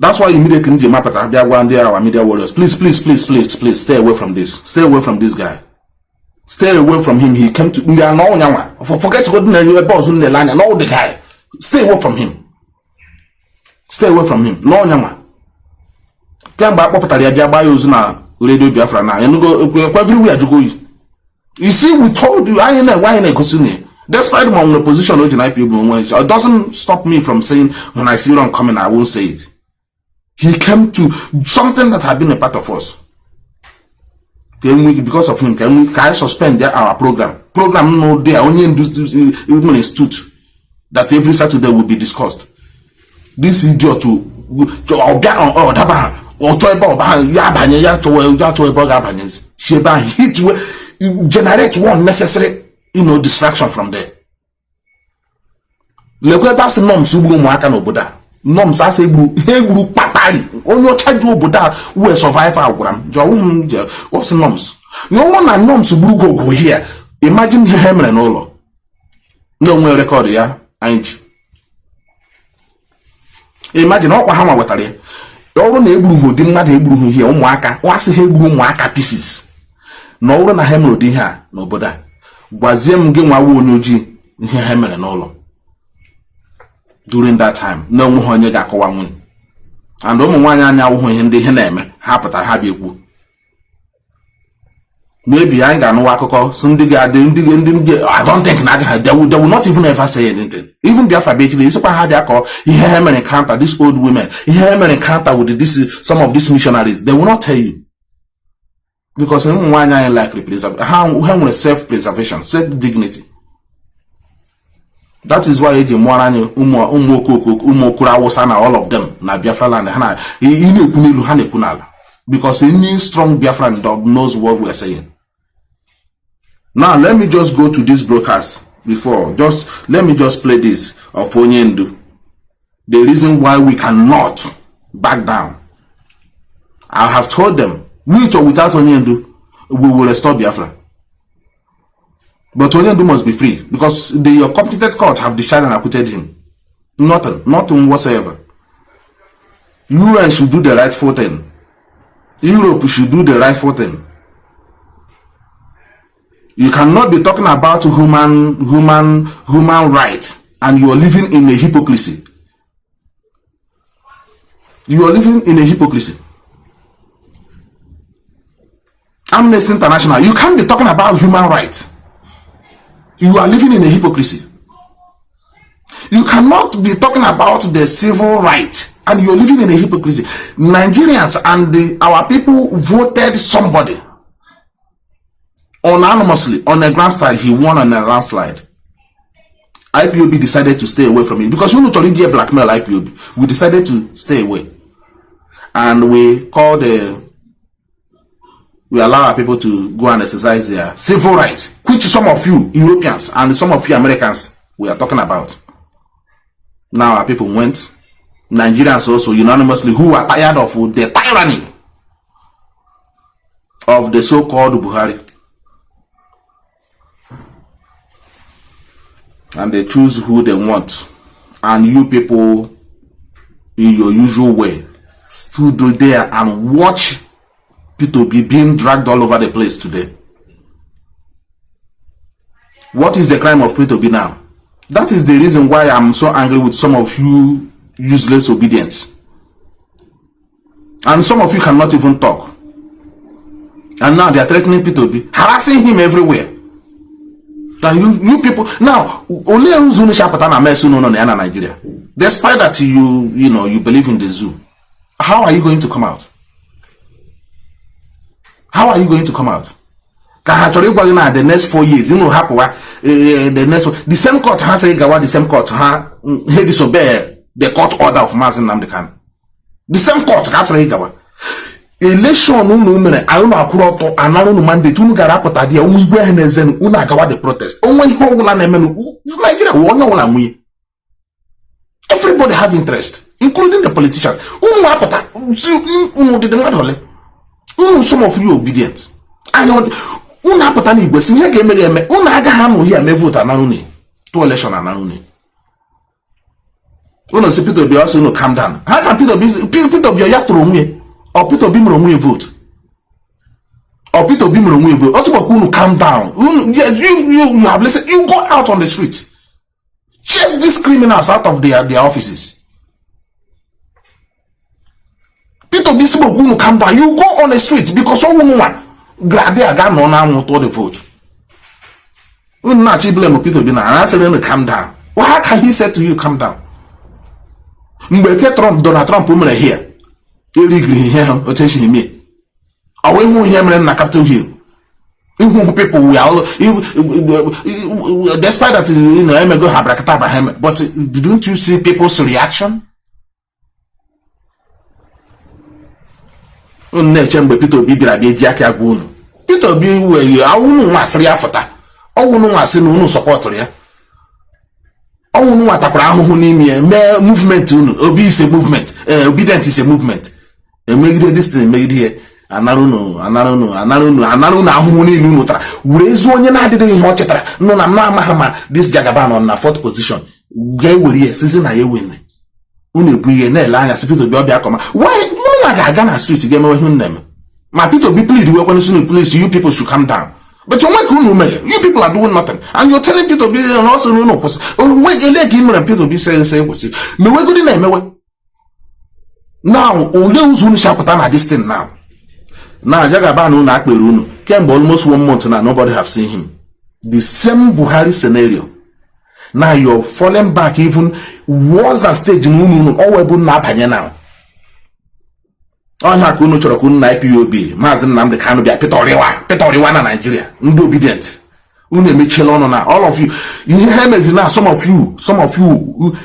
That's why immediately they map at our media warriors. Please, stay away from this. Stay away from this guy. Stay away from him. He came to forget to go to the boss in the line and all the guy. Stay away from him. Stay away from him. No nyama. Can't buy property na radio Biafra now. And go everywhere you go. You see, we told you I ain't why ain't go. Despite my own position in IPOB, it doesn't stop me from saying when I see one coming, I won't say it. He came to something that had been a part of us. because of him, can I suspend our program? Program no there, only in institute that every Saturday will be discussed. This idiot to generate one necessary, distraction from there. Lekwe basi noms ugbu ụmụaka n'obodo a. Noms asa egbu papari. Onye ọcha ji obodo a we survivor agwara m. Jo what's noms? You na noms ugbu go here. Imagine ihe mere n'ụlọ. No nwe record ya anyị. Imagine ọkwa ha ma wetara ya. Ọrụ na egburu hodi mmadụ egburu ihe ụmụaka. Wasị ha egburu ụmụaka pieces. Na ọrụ na ha mere ụdị ihe a n'obodo a. Gwazie m gị nwa onye ojii ihe ha mere n'ụlọ. During that time, no one ga akọwa nwunye. And ụmụ nwaanyị anya awụhụ ihe ndị ihe na-eme ha pụta ha bịa ekwu. Maybe I ga anụwa akụkọ so ndị ga-adị I don't think na they will not even ever say anything. Even Biafra basically isikwa ha bịa kọ ihe mere encounter these old women, ihe mere encounter with some of these missionaries. They will not tell you. Because ụmụ nwaanyị anya like preservation, ha nwere self-preservation, self-dignity. That is why eji mwaranye umokura Awusa na all of them na Biafra land ha na-ekwu n'elu ha na-ekwu n'ala. Because any strong Biafran dog knows what we are saying. Now let me just go to this broadcast before. Let me just play this of Onyendu. The reason why we cannot back down. I have told them, with or without Onyendu, we will restore Biafra. But Onyendu must be free because the competent court have decided and acquitted him. Nothing whatsoever. UN should do the rightful thing. Europe should do the rightful thing. You cannot be talking about human right and you are living in a hypocrisy. You are living in a hypocrisy. Amnesty International, you can't be talking about human rights. You are living in a hypocrisy. You cannot be talking about the civil right and you're living in a hypocrisy. Nigerians and our people voted somebody anonymously on a landslide. He won on a landslide. IPOB decided to stay away from it because you know to get blackmail IPOB. We decided to stay away, and we called we allow our people to go and exercise their civil rights, which some of you Europeans and some of you Americans we are talking about. Now our people went. Nigerians also unanimously who are tired of the tyranny of the so-called Buhari. And they choose who they want. And you people, in your usual way, stood there and watch people being dragged all over the place today. What is the crime of P2B now? That is the reason why I'm so angry with some of you useless obedience. And some of you cannot even talk. And now they are threatening P2B, harassing him everywhere. And you people now only Nigeria. Despite that you believe in the zoo, how are you going to come out? How are you going to come out? The next 4 years, the same court has the same court he disobey the court order of Mazi Nnamdi. The same court has election I don't know another mandate garapota dia umigwe henezen una gawa the protest. Everybody have interest, including the politicians. Some of you obedient. I know una patani igwesi ihe ga eme una aga ha no here me vote ananuni to election ananuni. Una say Peter Obi also no calm down. How can Peter Obi ya toro nwe or Peter Obi mro nwe vote? Or Peter Obi mro nwe vote. Otubo calm down. You have listened. You go out on the street. Chase these criminals out of their offices. Peter Obi spoke calm down. You go on the street because someone grab a gun on now to the vote. You not blame Peter Obi now. I said calm down. Well, how can he say to you calm down? Mbeke Trump, Donald Trump, woman here. Illegally here, attention me. Or we here in Capitol Hill. People we are all, despite that, you know, but didn't you see people's reaction? Peter Obi Peter Obi were I wouldn't want to after. I wouldn't want to no support ya. I wouldn't want to movement. Obi is a movement. Obedience is a movement. And make this thing made here. Anaruno no na mahama this Jagaban on the 4th position. Gay will ye season I win. Uni na line as people be akoma. Why no like Ghana street to get me them? My people be plead we want to police to you people should come down. But you people are doing nothing. And you're telling people be also no person. Oh when you let him and people be saying what's it. No way good name. Now only who's shapatan this thing now. Now Jagaban na Akberuno came almost 1 month now, nobody have seen him. The same Buhari scenario. Now you're falling back even worse than stage no all we na panya now. On Hakuno Chorokun na Ipob, Mazi Nnamdi Kanu be Petoriwa na Nigeria. Ndo obedient. Une mechelon na all of you. You hear me now some of you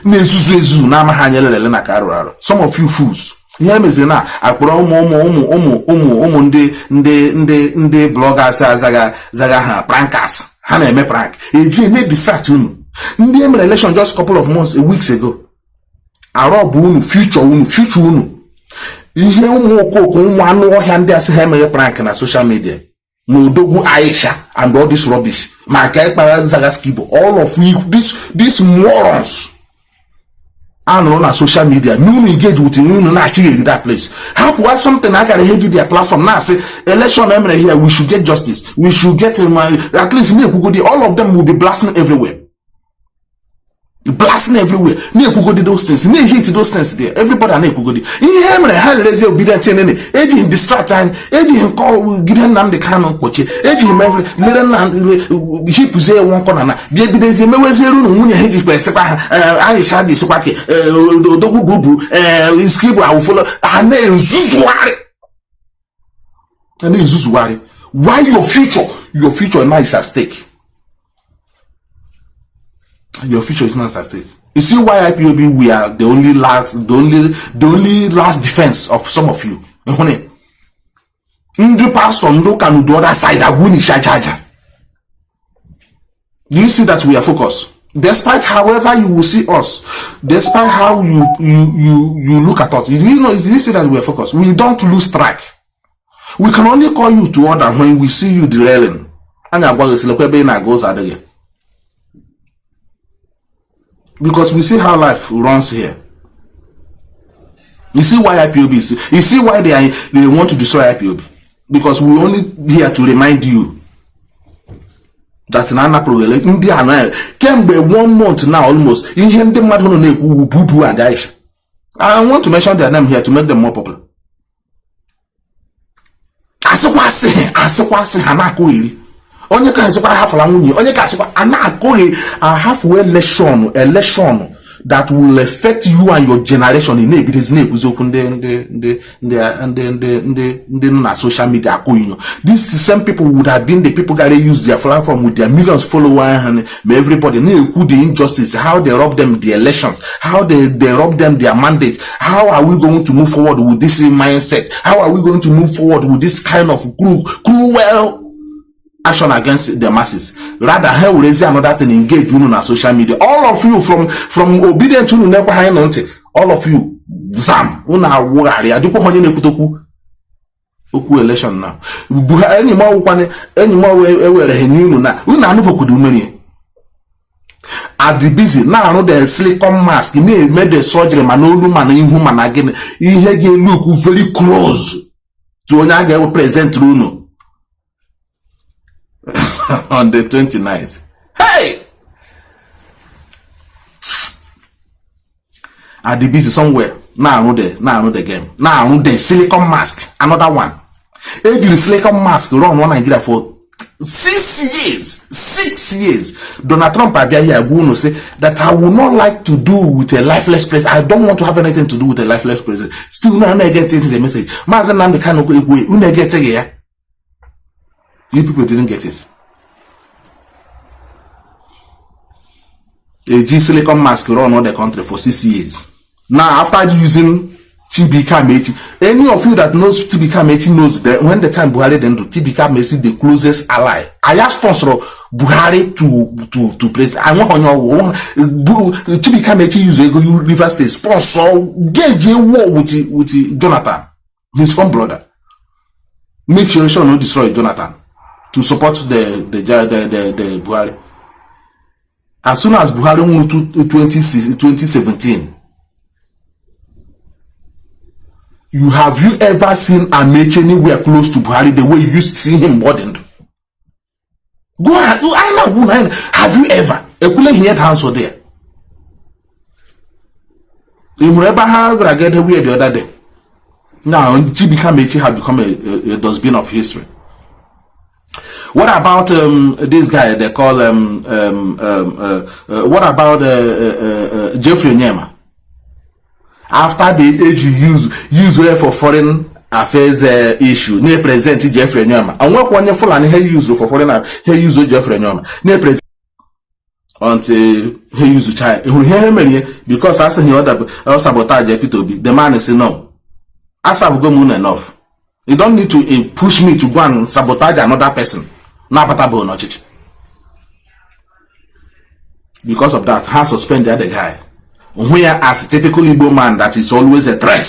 nezuzu na mahanyele na kararo. Some of you fools. Here mezina akporo ụmụ ndị bloggers zaga ha prankers ha na-eme prank again na distract unu ndị emere election just couple of months weeks ago arob unu future unu ihe ụmụ okoko ụmụ anụ ọhịa ndị asị ha emere prank na social media Modogwu Aisha and all this rubbish Maka Zaga Skibo all of you these morons and on social media, no engage with you, no actually in that place. How to ask something I can hate their platform now. Say election here, we should get justice. We should get at least me all of them will be blasting everywhere. Blasting everywhere. Me those things. Me hate those things there. Everybody ne kugodi. Ihe mere ha lazy obedient nene. Eji in distract time. Eji in call gidan Nnamdi Kanu poche. Eji in every little na hip ze one corner na. Bi evidence me wezeru no munye heji pe sepa Aisha di sepa ke odogu bubu scribe I will follow. Ane zuzuwari. Why your future now is at stake? Your future is not at stake. You see why Ipob we are the only last defense of some of you. Ndri pastor ndo Kanu the other side aguni shajaja. Do you see that we are focused? Despite however you will see us, despite how you look at us, you see that we are focused. We don't lose track. We can only call you to order when we see you derailing. Because we see how life runs here. You see why Ipob is. You see why they want to destroy Ipob. Because we only here to remind you that Nana Progele India came by 1 month now almost. I want to mention their name here to make them more popular. Onye ka nzikwa hafala nwunye onye ka sikwa anakohe a halfway election that will affect you and your generation in ebides na ekuzoku ndị na social media akoyinyo. These same people would have been the people that use their platform with their millions followers and everybody na eku the injustice, how they rob them the elections, how they rob them their mandate. How are we going to move forward with this mindset? How are we going to move forward with this kind of cruel action against the masses? Rather, he will raise another thing, engage you on social media. All of you from obedient to never high note. All of you, Zam, una wari. I do ko honye nekutoku. Oku election now. Any more na. Una anu boku du many. I'll be busy now. I know the silicone mask. He made the surgery. Manolu man in human again. He look very close to Onyaga will present Runo. On the 29th. Hey! I'll be busy somewhere. Now I know the game. Now I know the silicone mask. Another one. Every silicone mask run one Nigeria for 6 years. 6 years. Donald Trump will say that I would not like to do with a lifeless president. I don't want to have anything to do with a lifeless president. Still, no, I get the message. Mazi Nnamdi Kanu, you people didn't get it. A G silicon mask run all the country for 6 years. Now, after using Chibika Mechi, any of you that knows Chibika Mechi knows that when the time Buhari then do Chibika Mechi the closest ally. I asked sponsor Buhari to president. I want on your Chibika Mechi use you River State sponsor get war with Jonathan, his own brother. Make sure you not destroy Jonathan to support the Buhari. As soon as Buhari moved to 2017. Have you ever seen Amechi anywhere close to Buhari the way you used to see him burdened? Go ahead. Have you ever? I couldn't hear the answer there. You remember how I get away the other day? Now, Amechi has become a dustbin of history. What about this guy they call what about Jeffrey Nyema? After the age you use for foreign affairs issue, ne present Jeffrey Nyama. And what one Fulani he use for foreign he use Jeffrey Nyama. Ne present until he use child. Because as he order sabotage Ipob, the man is no. As I've gone enough. You don't need to push me to go and sabotage another person. Because of that, I suspend the other guy. Whereas a typical Igbo man that is always a threat.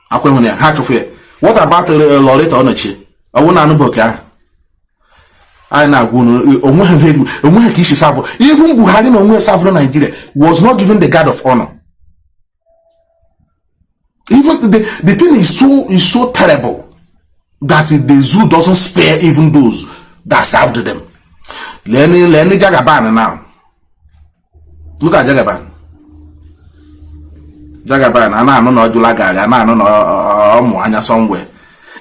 What about Loretta Onochi? I want to know. I now even Buhari no Savro Nigeria was not given the guard of honor. Even the thing is so terrible that the zoo doesn't spare even those that served them. Lenny Jagaban now. Look at Jagaban. Jagaban, and I don't know Julagari, and I don't know Moanya somewhere.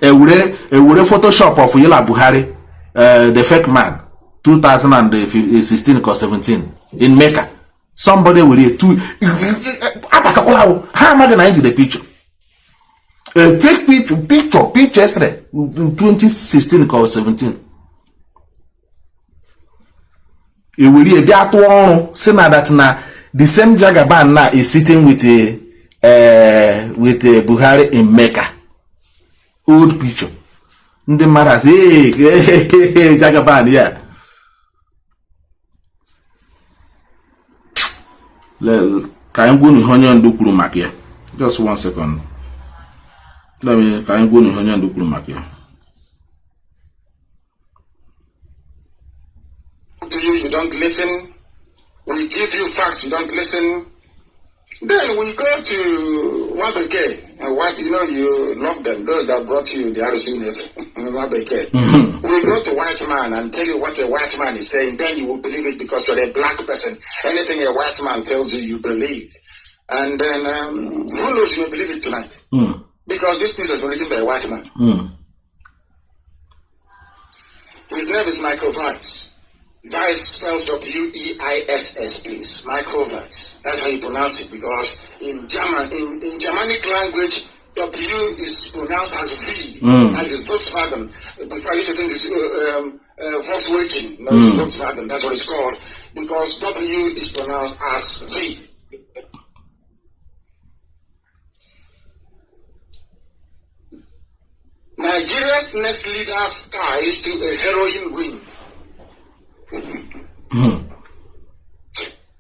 A Photoshop of Yela Buhari, the fake man, 2016 or 17 in Mecca. Somebody will hear two. How am I gonna get the picture? A fake picture yesterday, 2016 or 17. It will be a saying that now the same Jagaban now is sitting with a Buhari in Mecca. Old picture. The matter say, hey, Jagaban, yeah. Can you go to Honey and do Kurumakia? Just 1 second. Let me can you go to Honey and do Kurumakia? To you don't listen. We give you facts, you don't listen. Then we go to Wabeke and what you love them, those that brought you the RCNF, Wabeke. We go to white man and tell you what a white man is saying, then you will believe it because you're a black person. Anything a white man tells you, you believe. And then who knows, you will believe it tonight. Because this piece has been written by a white man. His name is Michael Weiss. Weiss spells W-E-I-S-S, please. Michael Weiss. That's how you pronounce it, because in Germanic language, W is pronounced as V, like the Volkswagen. Before I used to think it's Volkswagen. No, it's Volkswagen. That's what it's called, because W is pronounced as V. Nigeria's next leader's ties to a heroin ring.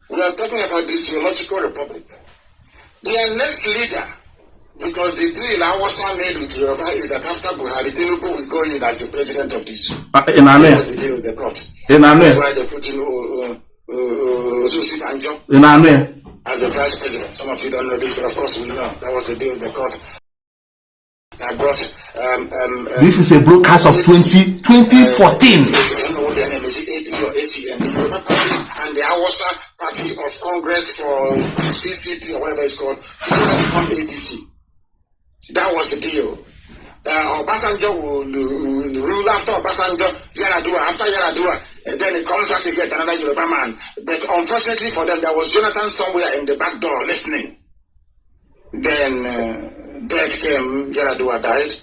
We are talking about the Zoological Republic. Their next leader, because the deal Awasa made with Yoruba is that after Buhari, Tinubu will go in as the president of this. That was the deal they got. That's why they put in Osusi Banjo as the vice president. Some of you don't know this, but of course we know. That was the deal they got. I brought this is a broadcast of 2014. I don't know what their name is, AD or ACM, the Yoruba Party and the Awasa Party of Congress for CCP or whatever it's called, to become ABC. That was the deal. Obasanjo will rule after Obasanjo, Yaradua, after Yaradua, and then it comes back to get another Yoruba man. But unfortunately for them, there was Jonathan somewhere in the back door listening. Then death came, Yaradua died.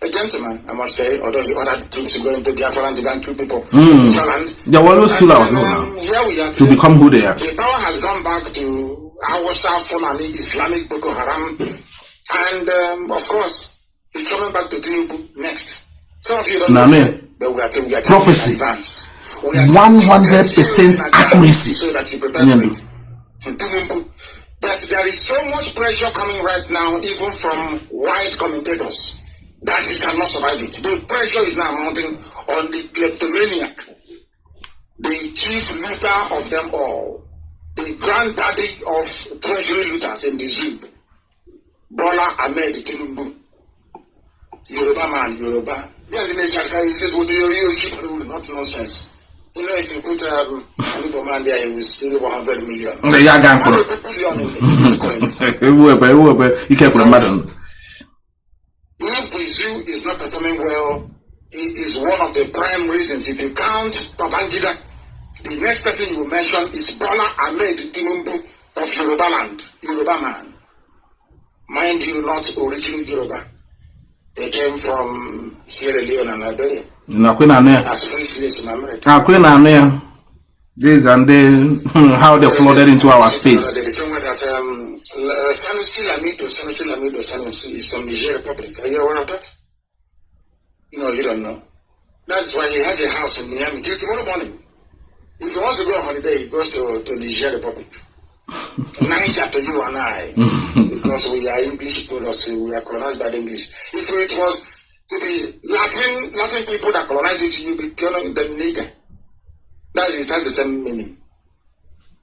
A gentleman, I must say, although he ordered troops to go into Biafra land to go and kill people in the land. They will always kill our now. Here we are to become who they are. The power has gone back to Hausa, Fulani, Islamic Boko Haram, and of course, it's coming back to Tinubu next. Some of you don't know, but we are prophecy. 100% accuracy. So that you prepare for it. Tinubu. But there is so much pressure coming right now, even from white commentators, that he cannot survive it. The pressure is now mounting on the kleptomaniac, the chief looter of them all, the granddaddy of treasury looters in the zoo, Bola Ahmed Tinubu. Yoruba man, Yoruba. Yeah, the nation he says, what do you ship rule? Not nonsense. You know, if you put an Igbo man there, he will steal 100 million. Yeah, if the zoo is not performing well, it is one of the prime reasons. If you count Babangida, the next person you will mention is Bola Ahmed Tinubu of Yoruba land, Yoruba man. Mind you, not original Yoruba. They came from Sierra Leone and Liberia. As free slaves in America. This and then how they flooded into our space. There is somewhere that Sanusi Lamido is from Niger Republic. Are you aware of that? No, you don't know. That's why he has a house in Miami till tomorrow morning. If he wants to go on holiday, he goes to Niger Republic. Niger to you and I, because we are English products, we are colonized by the English. If it was to be Latin people that colonize it, you be calling them nigger. It has the same meaning.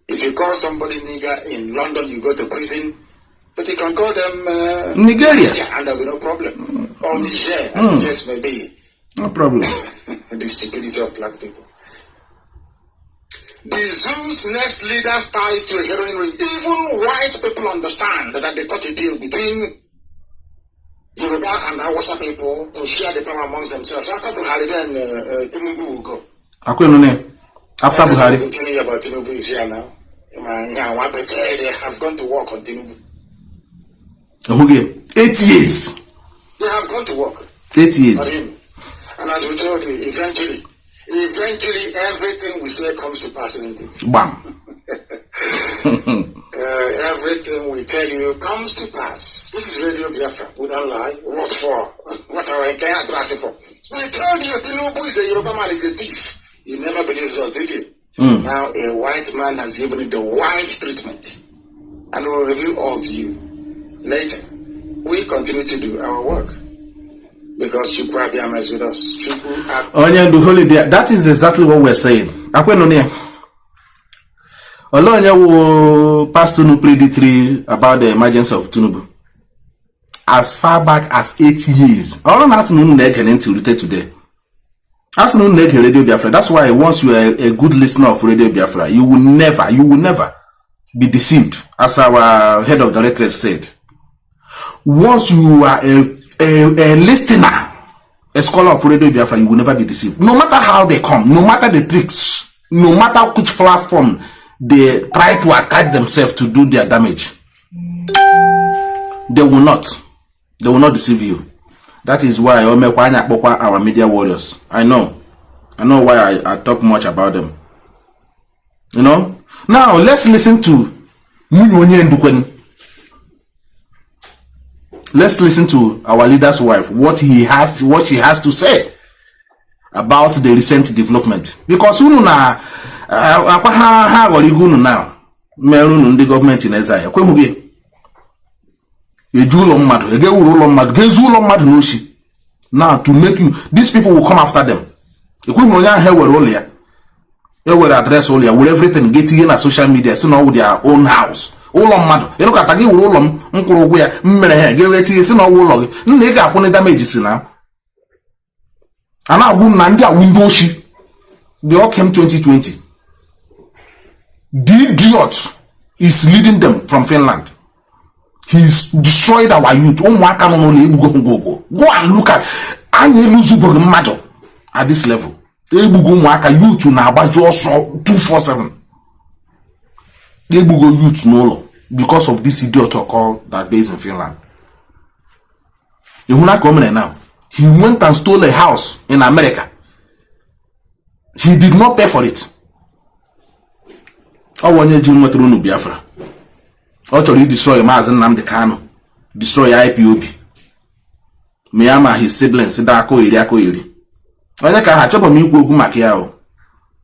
If you call somebody nigger in London, you go to prison, but you can call them Nigeria, and there will be no problem. Or Niger, as the case may be. No problem. The stupidity of black people. The zoo's next leader's ties to a heroin ring. Even white people understand that they cut a deal between Yoruba and Hausa people to share the power amongst themselves. After Buhari, then Tinubu will go. After Buhari. I'm telling you about Tinubu is here now. They have gone to work on Tinubu. 8 years. They have gone to work. 8 years. And as we told you, eventually everything we say comes to pass, isn't it? Bam. Everything we tell you comes to pass. This is Radio Biafra. We don't lie. What for? What are we addressing for? We told you Tinubu is a Yoruba man, is a thief. You never believed us, did you? Now a white man has given it the white treatment. And we will reveal all to you later. We continue to do our work. Because Chukwu Abiyama is with us. That is exactly what we're saying. Olonya will pass Tinubu pre-D3 about the emergence of Tinubu. As far back as 8 years. All that until today. As Radio Biafra. That's why once you are a good listener of Radio Biafra, you will never be deceived, as our head of directorate said. Once you are a listener, a scholar of Radio Biafra, you will never be deceived. No matter how they come, no matter the tricks, no matter which platform they try to attach themselves to do their damage, they will not deceive you. That is why our media warriors. I know why I talk much about them. You know? Now let's listen to Let's listen to our leader's wife, what she has to say about the recent development. Because now the government in Ezaya. Now to make you, these people will come after them. They will address all with everything getting in a social media, so now with their own house. All on mad. You look at all Uncle where get no log. Nigga upon damages now. And now Nandi window she. They all came 2020. The idiot is leading them from Finland. He's destroyed our youth. Go and look at at this level. Youth na just 247. Youth no because of this idiot called that based in Finland. Now. He went and stole a house in America. He did not pay for it. Biafra. He destroy Mazi Nnamdi Kanu, destroy Ipob. Miyama his siblings, Dako Iri. Onye ka ha chọpụ m ikwu okwu maka ya o.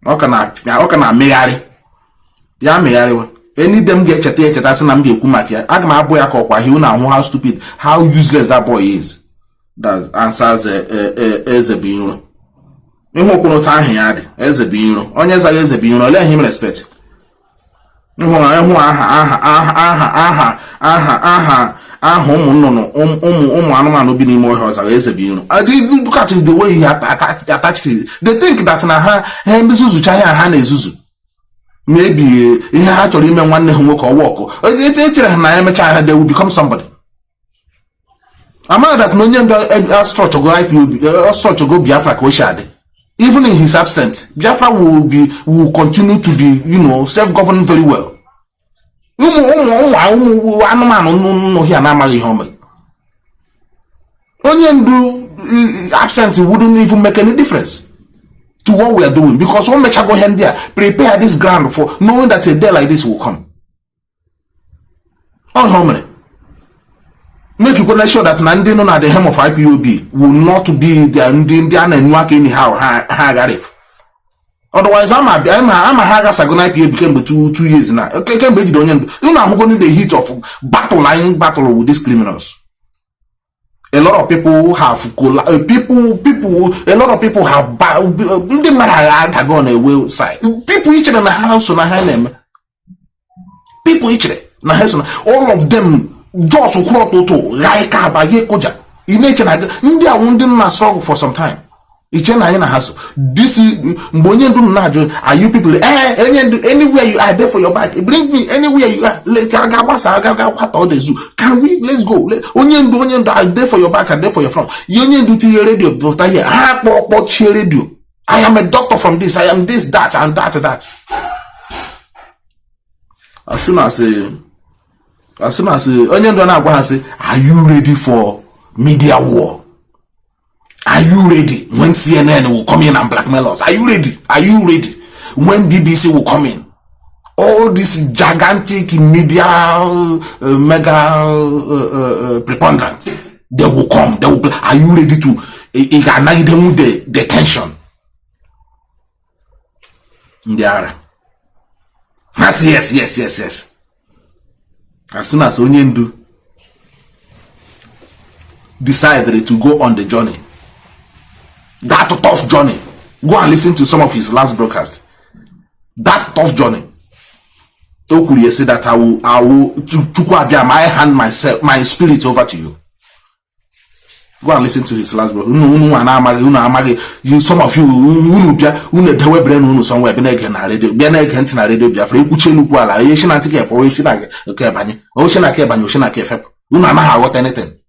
Ọ ka na megharị. Ya megharị we. Any dem ga-echeta sị na m ga-ekwu maka ya. Aga m abụ ya ka ọkwa hiu na ahụ how stupid, how useless that boy is. That answers Ezebinro. Ihu okwu n'ụta ahụ ya dị, Ezebinro. Onye zaghị Ezebinro, ole him respect. Ihu aha ụmụ anụmanụ bi n'ime ọhịa ọzara Ezebinro. Look at the way he attached it. They think that na ha ndị zuzucha ya ha na-ezuzu. Maybe ihe ha chọrọ ime nwanne ha nwoke ọwa ọkụ. Echere na emecha ha they will become somebody. I'm mad that no one structure go IPOB, structure go Biafra Koshade. Even in his absence, Biafra will continue to be, self-governed very well. Absent wouldn't even make any difference to what we are doing because one make go hand there, prepare this ground for knowing that a day like this will come. Make you gonna sure that Nnamdi no at the helm of IPOB will not be the Nnamdi anyhow. Otherwise, I'm a Haga Sagon IPOB became 2 years now. Okay, can't be the heat of battle with these criminals. A lot of people have a lot of people have gone away side. People each in the house on a hand. People each in the house, all of them. Just like koja. In nature, India won't struggle for some time. This is are you people anywhere you are there for your back? Bring me anywhere you are. Can we let's go? Onion are there for your back and there for your front. Union do to your radio radio. I am a doctor from this, I am this, that, and that. As soon as Onion Dona say, are you ready for media war? Are you ready when CNN will come in and blackmail us? Are you ready? Are you ready when BBC will come in? All this gigantic media mega preponderant, they will come. They will. Are you ready to ignite them with the tension? They are. Yes. As soon as Onyendu decided to go on the journey, that tough journey, go and listen to some of his last broadcasts. That tough journey. Okurie said that I will hand my spirit over to you. Go and listen to his last broadcast. You, some of you, somewhere, radio Biafra, anything.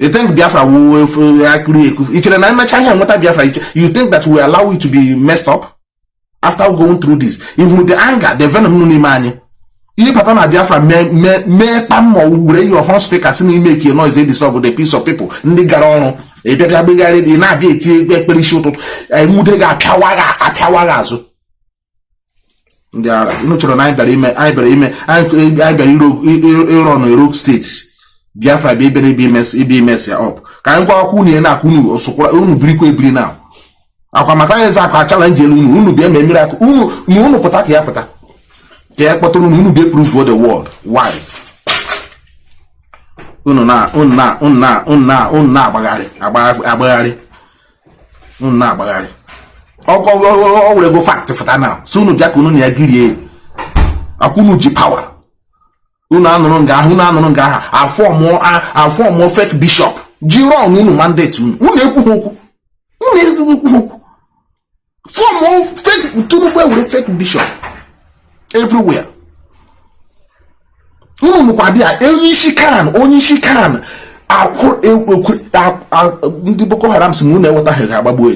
You think Biafra will actually, you think that we allow it to be messed up after going through this? Even with the anger, the venom, you pattern of Biafra me pamo your horn speaker sing make your noise disturb with the piece of people. Ndigarono, a better bigari di na be pretty short. I mudega kawaga so. There are no children I bury rogue states. Biafra be mess up. Can go kuni na kunu or so unu briko now. Akwamata is a challenge unu be miracle. Unu potaki yapata. Unu be proof for the world. Wise. Unna bagari. All go fact for that now. Soon Jakunu Yagiri. Akunu G power. Unanonga, I form more fake bishop. Jiro Nunu mandate. Form more fake to with fake bishop. Everywhere. onye isi kan ndị Boko Haram si unu ewetaghị ha agbagbuo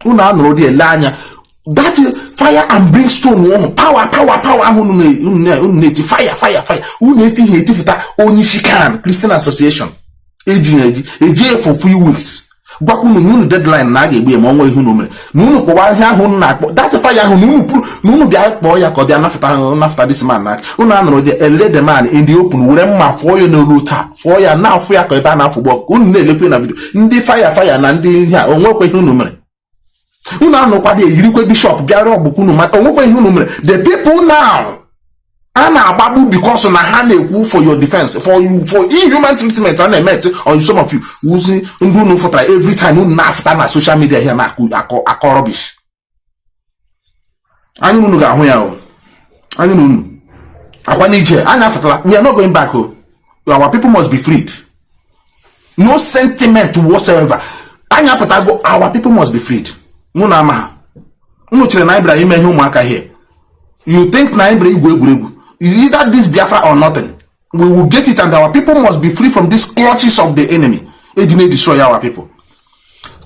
unu anụrụ dị ele anya that fire and brimstone power ahụ unu na-eti fire unu etighị etifụta onye isi kan Christian Association eji for few weeks gwakwa unu deadline na a ga-egbu ya ma ọnwa ihe unu mere na unu kpọwa ahịa ahụ unu na-akpọ that fire ahụ na unu bịa kpọọ ya ka ọ bịa nafụta this man n'aka unu anụrụ dị ele the man in the open were mma fụọ ya n'olu taa fụọ ya na-afụ ya ka ebe a na-afụgbu ọkụ unu na-elekwe na vidio ndị fire na ndị ihe a onwekwe ihe unu mere unu anụkwadị eyirikwe bishọp bịara ọgbụkwa unu mata onwekwe ihe unu mere the people now a na-agbagbu because na ha na-ekwu for your defense for inhuman treatment a na-eme on some of you uzi ndị unu fụtara every time unu na-afụta na social media here na-akọ rubbish. Anyị unu ga-ahụ ya o anyị unu akwa n'ije anyị afụtara we are not going back o our people must be freed no sentiment whatsoever anyị apụtago our people must be freed mụ na ama ha unu chere na Ibra ime ihe ụmụaka here you think na Ibra igwu egwuregwu either this Biafra or nothing. We will get it and our people must be free from these clutches of the enemy. Ejine destroy our people.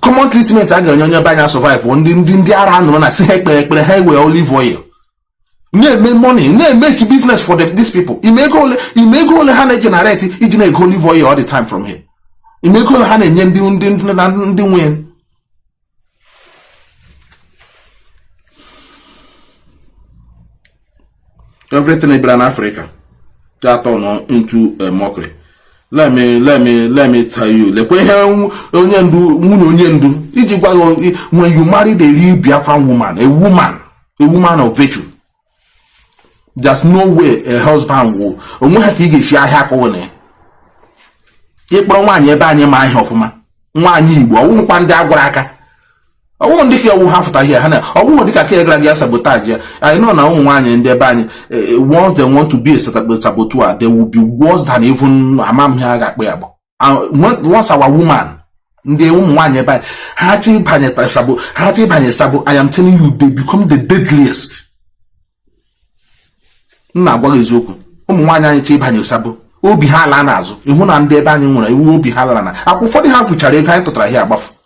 Common treatment aga onye banya survive ndị ara anụrụ na si ekpere ha we olive oil. Na-eme money, na-make business for these people. Imego ole ha na-generate ijine ego olive oil all the time from here. Imego ole ha na-enye ndị nwe. Everything in Africa that turn into a mockery. Let me tell you. When you marry the real Biafran woman, a woman of virtue, there's no way a husband will. I won't think you will have to hear Hannah. I won't think I can sabotage. I know now one in their band. Once they want to be a saboteur, they will be worse than even a mom here. Once our woman, the woman nearby, Haji Sabo, I am telling you, they become the deadliest. Now, what is Yoku? One I Sabo. Obi Halanazo. You won't under banning when I will be Halana. I will 40 half which I can't try here above.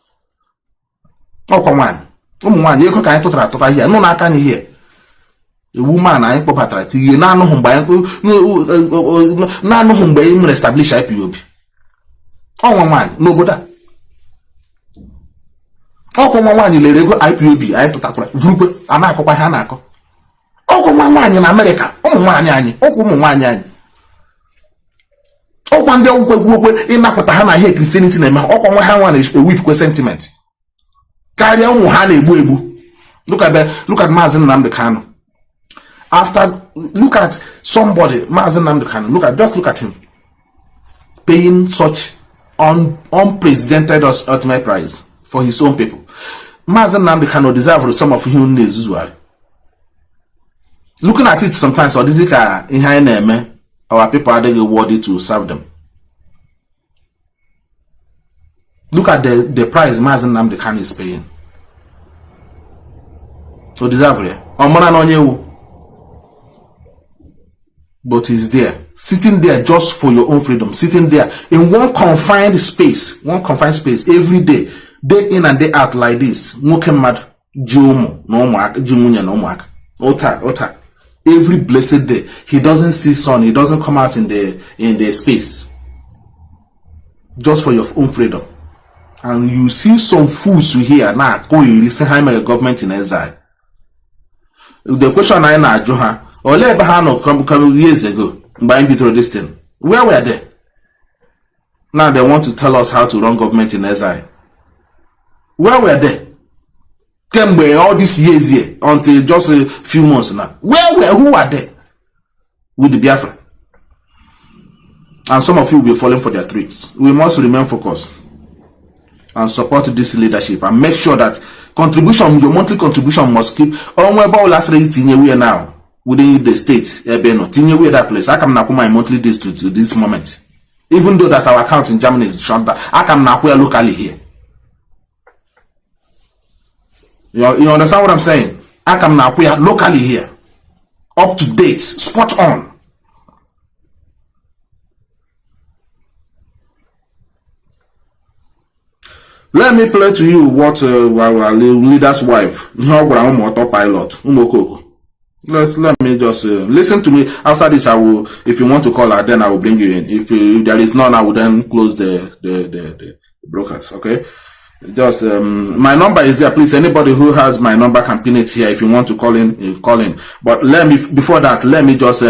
Ọkwa nwaanyị ụmụ nwaanyị ego ka anyị tụtara ihe nụ n'aka anyị ihe ewu man anyị kpọbatara tinye na-anụghị mgbe anyị mere establish IPOB ọnwa nwaanyị n'obodo a ọkwa nwa nwaanyị lere ego IPOB anyị tụtakwara vurukwe a na-akọkwa ihe a na-akọ ọkwa nwa nwaanyị na Amerịka ụmụ nwaanyị anyị ọkwa ndị ọgwụkwe ịnapụta ha na ihe Christianity na-eme ọkwa nwa ha nwa na-ewipụkwe sentiment karịa ụmụ ha na-egbu egbu. Look at Mazi Nnamdi Kanu. Look at somebody, Mazi Nnamdi Kanu. Look at him paying such unprecedented ultimate price for his own people. Mazi Nnamdi Kanu deserve some of him usually. Looking at it sometimes, or this is in high name, our people are worthy to serve them. Look at the price Mazi Nnamdi Kanu is paying. So deserve it. But he's there, sitting there just for your own freedom, sitting there in one confined space every day in and day out like this. Every blessed day, he doesn't see sun, he doesn't come out in the space just for your own freedom. And you see some fools here now going listen how a government in exile. The question I know, Johan, or let Bahano come years ago, buying through this thing. Where were they? Now they want to tell us how to run government in exile. Where were they? Came where all these years here until just a few months now. Who are they? With the Biafra. And some of you will be falling for their tricks. We must remain focused and support this leadership and make sure that your monthly contribution must keep on about last rate in a now within the state. In that place. I can now put my monthly days to this moment. Even though that our account in Germany is shut down, I can now put locally here. You understand what I'm saying? I can now put locally here. Up to date, spot on. Let me play to you what our leader's wife, autopilot, let me just listen to me. After this, I will, if you want to call her, then I will bring you in. If there is none, I will then close the brokers. Okay. Just my number is there. Please, anybody who has my number can pin it here. If you want to call in, call in. But let me, before that, let me just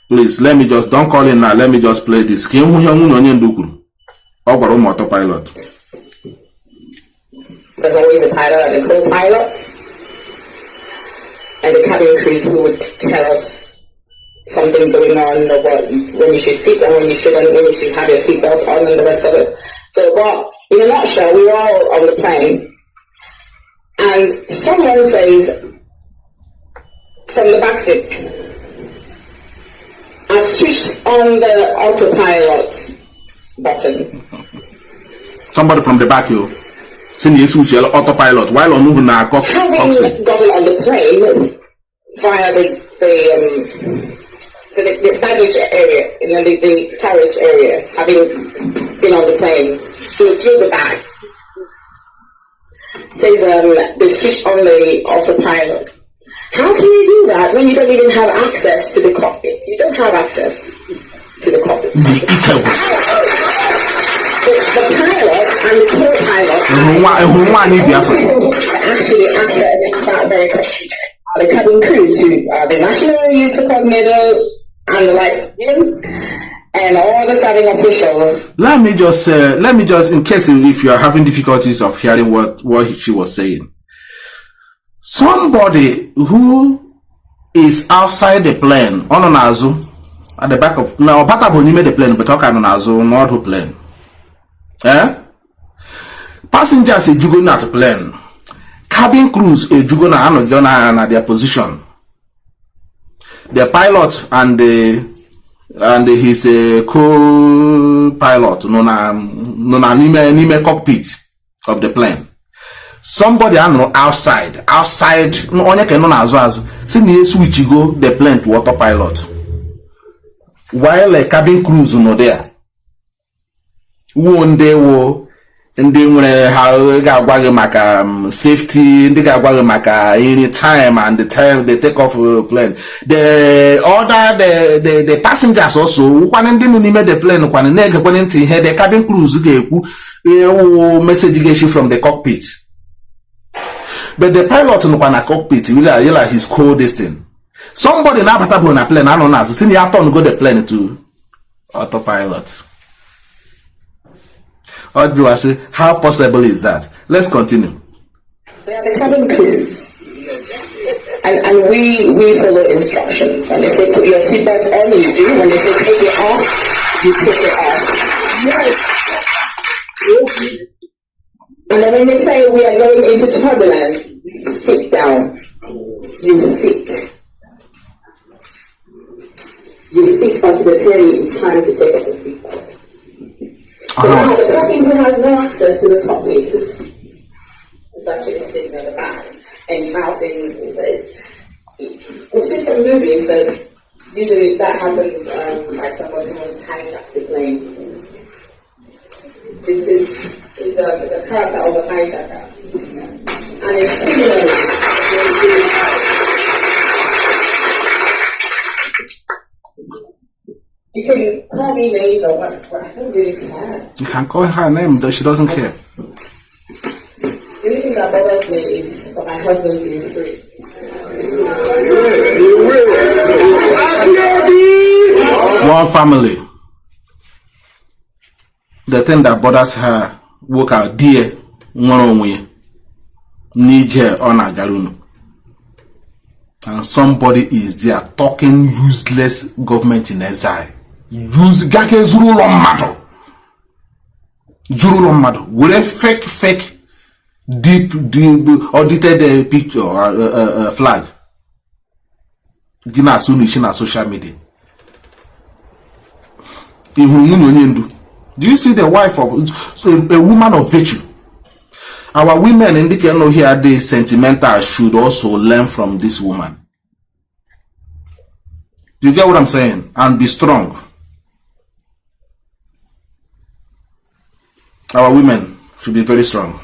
please, let me just, don't call in now. Let me just play this. Autopilot. There's always a pilot and a co-pilot, and the cabin crews who would tell us something going on, or when you should sit and when you shouldn't, when you should have your seatbelt on, and the rest of it. So, but in a nutshell, we were all on the plane, and someone says from the back seat, "I've switched on the autopilot button." Somebody from the back, you. Having gotten on the plane via the baggage area, the carriage area, having been on the plane through the back, says they switched on the autopilot. How can you do that when you don't even have access to the cockpit? You don't have access to the cockpit. The pilot and the co-pilot actually access that very cockpit. The cabin crews, who are the national youth coordinators and the likes of him, and all the serving officials. Let me just, in case if you are having difficulties of hearing what she was saying. Somebody who is outside the plane, on at the back of, now, Pataboni made the plane, but talk on not who plane. Passengers a jugo not plane. Cabin crews a jugo na their position. The pilot and his co-pilot no na nime cockpit of the plane. Somebody outside no onye ke no na azu si na switch go the plane to autopilot. While the cabin crews no there. One day ndị nwere ha ga-agwa maka safety, ndị ga-agwa maka any time and the time they take off plane. The other the passengers also kwana ndị nọ n'ime the plane kwana na-egekwana ntị ihe the cabin crews ga-ekwu message ga-eshi from the cockpit. But the pilot nọkwa na cockpit really his code this thing. Somebody na-abata bụ na plane anọ na si ya turn go the plane to autopilot. How possible is that? Let's continue. They are the cabin crews, and we follow instructions. When they say put your seatbelt on, you do. When they say take it off, you put it off. Yes. And then when they say we are going into turbulence, sit down. You sit. You sit until the plane is trying to take off the seatbelt. So now the person who has no access to the cockpit is actually sitting at the back and shouting. We've seen some movies that usually that happens by somebody who has hijacked the plane. This is a character of a hijacker. And it's you can call me names or what, but I don't really care. You can call her name, though she doesn't care. The only thing that bothers me is for my husband to be free. One family. The thing that bothers her, work out dear, one way, Niger on a Garuno. And somebody is there talking useless government in exile. Use gake Zurulon matter. With a fake, deep audited picture, flag. Gina Sunishi na social media. Do you see the wife of a woman of virtue? Our women in the Kano here, the sentimental should also learn from this woman. Do you get what I'm saying? And be strong. Our women should be very strong.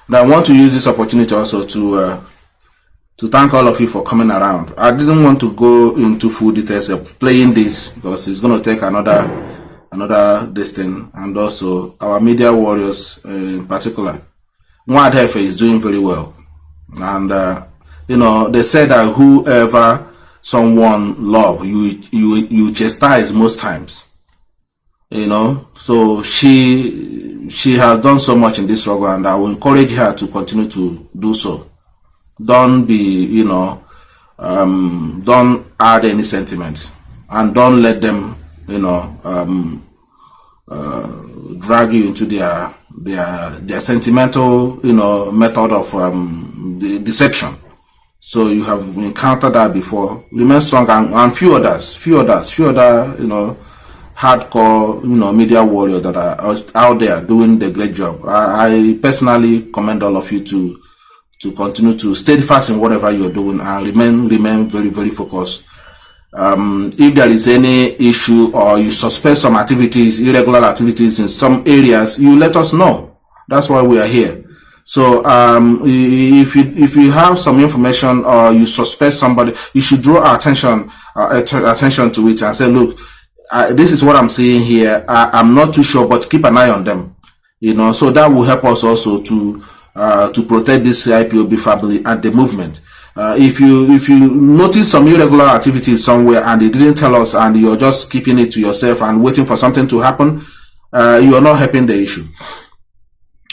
But I want to use this opportunity also to thank all of you for coming around. I didn't want to go into full details of playing this because it's going to take another distance, and also our media warriors in particular. Nwadefe is doing very well, and you know, they say that whoever someone love, you chastise most times. You know, so she has done so much in this struggle, and I will encourage her to continue to do so. Don't be, you know, don't add any sentiment, and don't let them, you know, drag you into their sentimental, you know, method of the deception. So you have encountered that before. Remain strong, and few other, you know, hardcore, you know, media warriors that are out there doing the great job. I personally commend all of you to continue to stay fast in whatever you're doing and remain very, very focused. If there is any issue or you suspect some activities, irregular activities in some areas, you let us know. That's why we are here. So if you have some information or you suspect somebody, you should draw our attention to it and say, look, this is what I'm seeing here. I'm not too sure, but keep an eye on them. You know, so that will help us also to protect this IPOB family and the movement. If you notice some irregular activities somewhere and they didn't tell us, and you're just keeping it to yourself and waiting for something to happen, you are not helping the issue.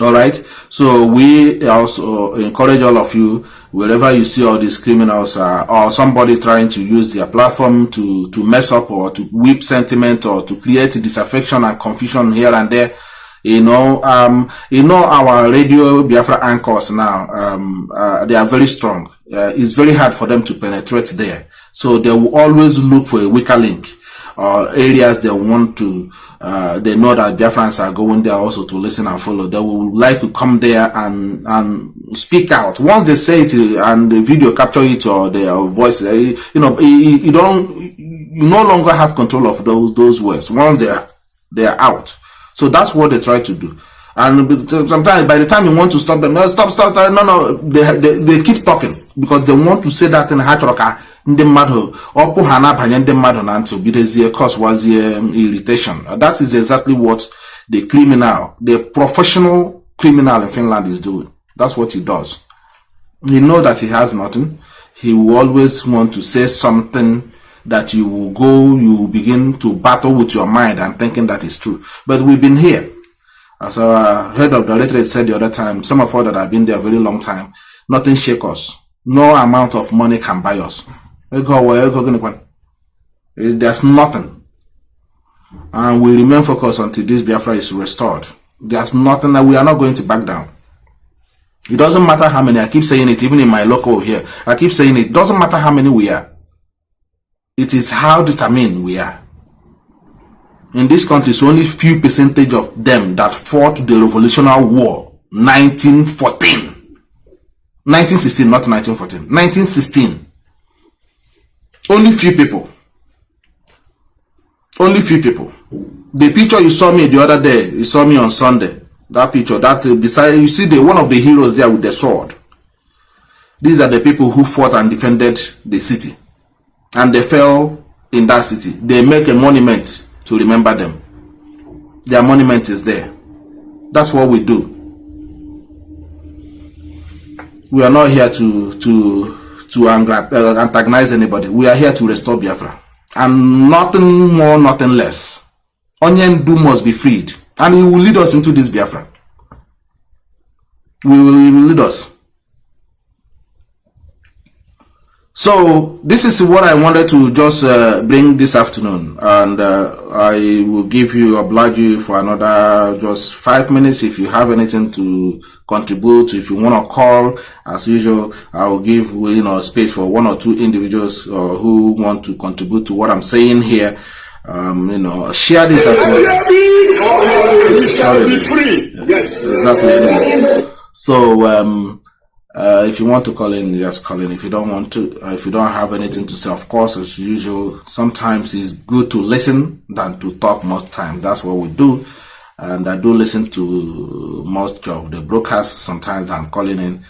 All right. So we also encourage all of you, wherever you see all these criminals or somebody trying to use their platform to mess up or to whip sentiment or to create disaffection and confusion here and there. You know, our radio Biafra anchors now, they are very strong. It's very hard for them to penetrate there. So they will always look for a weaker link or areas they want to, they know that Biafrans are going there also to listen and follow. They will like to come there and speak out. Once they say it and the video capture it or their voice, you know, you no longer have control of those words once they are out. So that's what they try to do. And sometimes by the time you want to stop them, no, stop, no, they keep talking because they want to say that in Hatroka, ndị mmadụ ọkụ ha na-abanye ndị mmadụ na ntị bidozie causewazie irritation. That is exactly what the professional criminal in Finland is doing. That's what he does. He knows that he has nothing. He will always want to say something that you will begin to battle with your mind and thinking that is true. But we've been here. As our head of the electorate said the other time, some of us that have been there a very long time, nothing shakes us. No amount of money can buy us. There's nothing. And we remain focused until this Biafra is restored. There's nothing that we are not going to back down. It doesn't matter how many, I keep saying it, even in my local here, I keep saying it doesn't matter how many we are. It is how determined we are. In this country, it's only few percentage of them that fought the Revolutionary War, 1914. 1916, not 1914. 1916. Only few people. Only few people. The picture you saw me the other day, you saw me on Sunday. That picture, that beside, you see one of the heroes there with the sword. These are the people who fought and defended the city. And they fell in that city. They make a monument to remember them. Their monument is there. That's what we do. We are not here to antagonize anybody. We are here to restore Biafra. And nothing more, nothing less. Onyendu must be freed. And he will lead us into this Biafra. He will lead us. So this is what I wanted to just bring this afternoon, and I will oblige you for another just 5 minutes. If you have anything to contribute, if you want to call, as usual, I will give space for 1 or 2 individuals who want to contribute to what I'm saying here. Share this afternoon. You shall be free. Yes, exactly. So if you want to call in, just call in. If you don't want to, if you don't have anything to say, of course, as usual, sometimes it's good to listen than to talk most time. That's what we do. and I do listen to most of the broadcasts sometimes I'm calling in.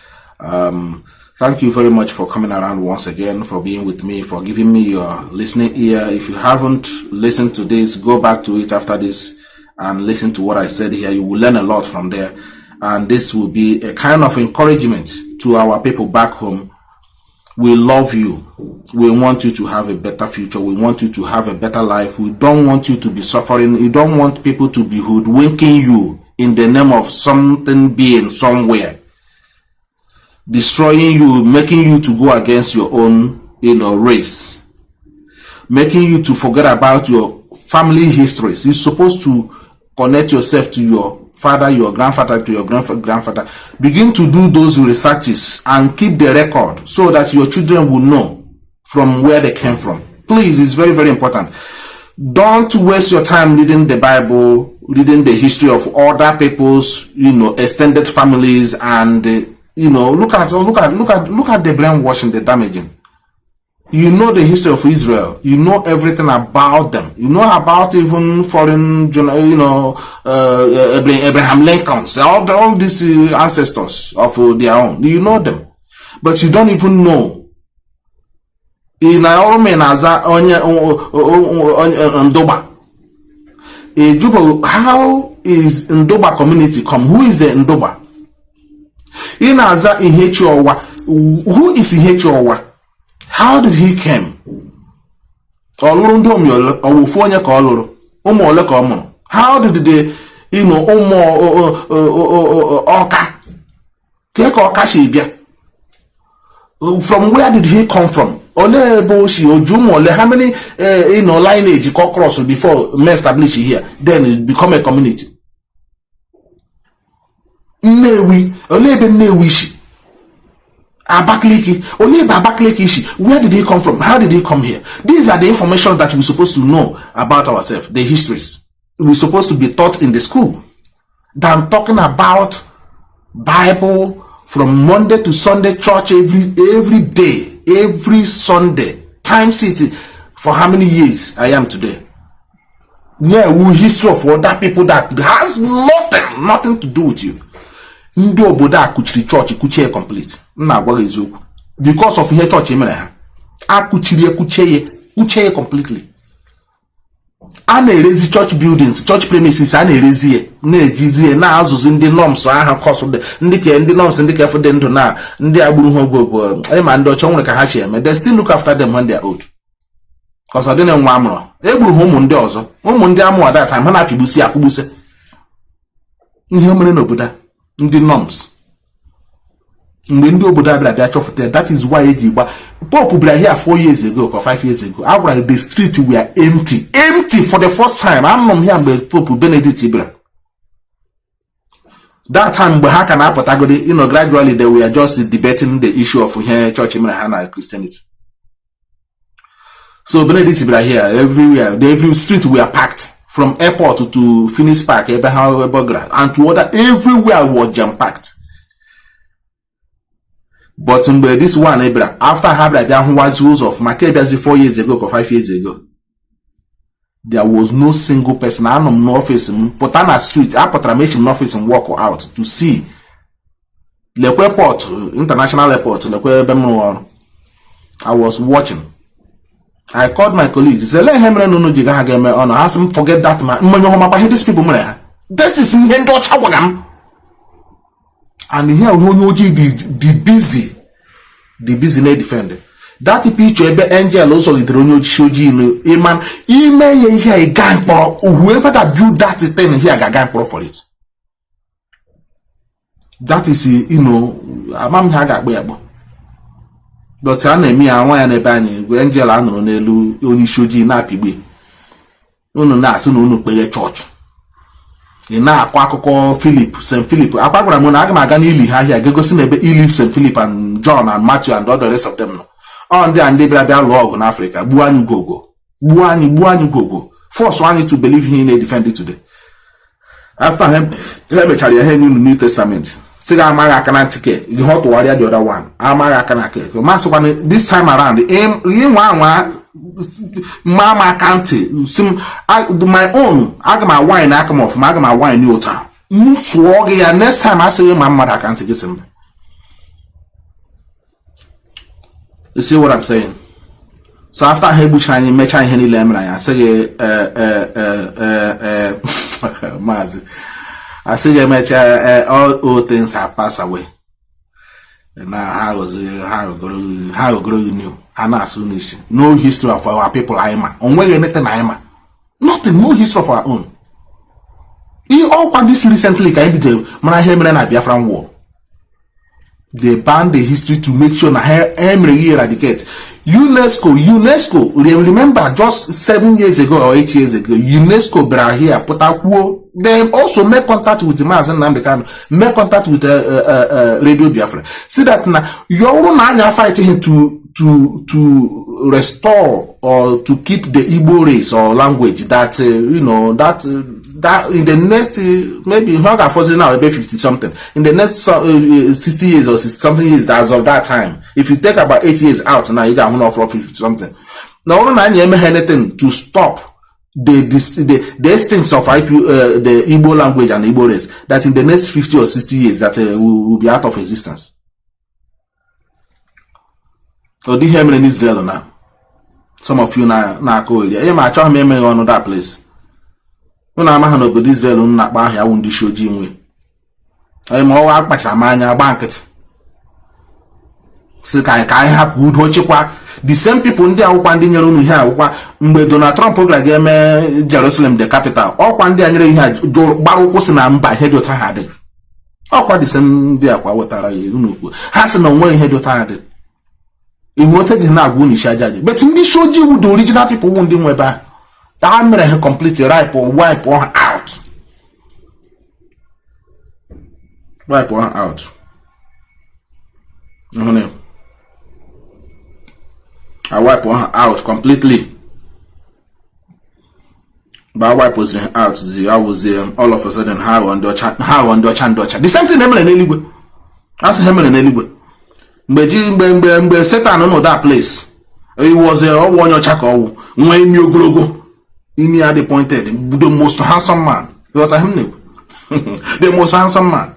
Thank you very much for coming around once again, for being with me, for giving me your listening ear. If you haven't listened to this, go back to it after this and listen to what I said here. You will learn a lot from there. And this will be a kind of encouragement to our people back home. We love you. We want you to have a better future. We want you to have a better life. We don't want you to be suffering. We don't want people to be hoodwinking you in the name of something being somewhere, destroying you, making you to go against your own, race, making you to forget about your family histories. You're supposed to connect yourself to your father, your grandfather, to your grandfather. Begin to do those researches and keep the record so that your children will know from where they came from. Please, it's very, very important. Don't waste your time reading the Bible, reading the history of other people's, extended families, and look at the brainwashing, the damaging. You know the history of Israel. You know everything about them. You know about even foreign, Abraham Lincoln's, all these ancestors of their own. You know them, but you don't even know. How is Ndoba community come? Who is the Ndoba? Who is Ihechowa? How did he come? How did the from where did he come from? How many lineage cross before men establish here? Then it become a community. Where did he come from? How did he come here? These are the information that we're supposed to know about ourselves, the histories. We're supposed to be taught in the school. Than talking about Bible from Monday to Sunday, church every day, every Sunday. Time city for how many years I am today. Yeah, we history of other people that has nothing to do with you. Ndị obodo a kuchiri church kuchie complete. Na agwa eziokwu. Because of ihe church emere ha. Akuchiri kuchie completely. A na-erezi church buildings, church premises, a na-erezi na-ejizie na azụzi ndị norms aha cost ndị norms ndị ka fọdụ ndụ na ndị agburu ha ogbo ma ndị ọchọ nwere ka ha eme. They still look after them when they are old. Because ọ dịna nwa amụrụ. Egburu ha ụmụ ndị ọzọ. Ụmụ ndị amụ at that time ha na-apịgbusi akụgbuse. Ihe mere n'obodo ndị norms. Mgbe ndị obodo abịa chọfụta, that is why eji gba Pope bịara here 4 years ago or 5 years ago. The streets were empty for the first time. I'm not here mgbe Pope Benedict bịara. That time mgbe ha ka na-apụtagodi, gradually they were just debating the issue of here church mere ha na Christianity. So Benedict bịara here, everywhere, every street were packed. From airport to Phoenix Park, and to other, everywhere was jam-packed. But this one, after having the rules of Maccabees 4 years ago or 5 years ago, there was no single person. I don't know office, put on a street, I put an office and walk out to see the airport, international airport, I was watching. I called my colleagues. Said, "Let him no ask him forget that man. These people, this is in the and here the busy defender. That picture angel also with Ronyo man. Here a gang for whoever that built that thing here a gang for it. That is Amam Haga. But I name me and why an ebony, Angel Anno Nelu, only shoji na pigbe. Unu na soon unu pay church. In na Quaco Philip, St. Philip, Apagramon Agaganili, I go see Eve, St. Philip, and John, and Matthew, and all the rest of them. On there and they blah log in Africa, Buanu Gogo. Force one is to believe he may defend it today. After him, let me tell you, he knew the New Testament. Siga Amara Kanatike, you have to worry the other one. Amara Kanake. This time around, mama county my own aga ma wine aka mo aga ma wine ni ota nso ya next time I say my mother can't get him. You see what I'm saying? So after Hebu China me China Henny Lemra I say Mazi I say all things have passed away. And now how grow you new and as soon as no history of our people Aima on where anything Aima nothing, no history of our own. He all what this recently can be the Manahem and Biafran war. They banned the history to make sure that Emily eradicate. UNESCO, remember just 7 years ago or 8 years ago, UNESCO brought here, put out they also make contact with the Mazi Nnamdi Kanu, make contact with Radio Biafra. See that now you're not fighting to restore or to keep the Igbo race or language that that in the next maybe now 50 something in the next 60 years or 60 something years as of that time, if you take about 8 years out now you got 150 something. Now anything to stop the extinct of the Igbo language and Igbo race that in the next 50 or 60 years that will be out of existence. So this here in Israel now. Some of you now call it. Yeah, my child may on that place. When I'm a of Israel, not by here, I won't show Jimmy. I'm all out my banket. So I have good watch. The same people in there who are in your room here, but Donald Trump like Jerusalem, the capital, or one day here, Baruch was an by head of Tahade. Or quite the same there, what are you? Has no way head of Tahade. He wanted to not win Shajaji. But in this show, you would the original people won't do way back. That man completely ripe or wipe one out. Wipe one out. I wipe one out completely. But I wipe was out. I was all of a sudden how on Dutch and Dutch. The same thing Emily anyway. That's Emily anyway. But Satan don't know that place. It was one your chako when you go in the pointed the most handsome man. What I him the most handsome man.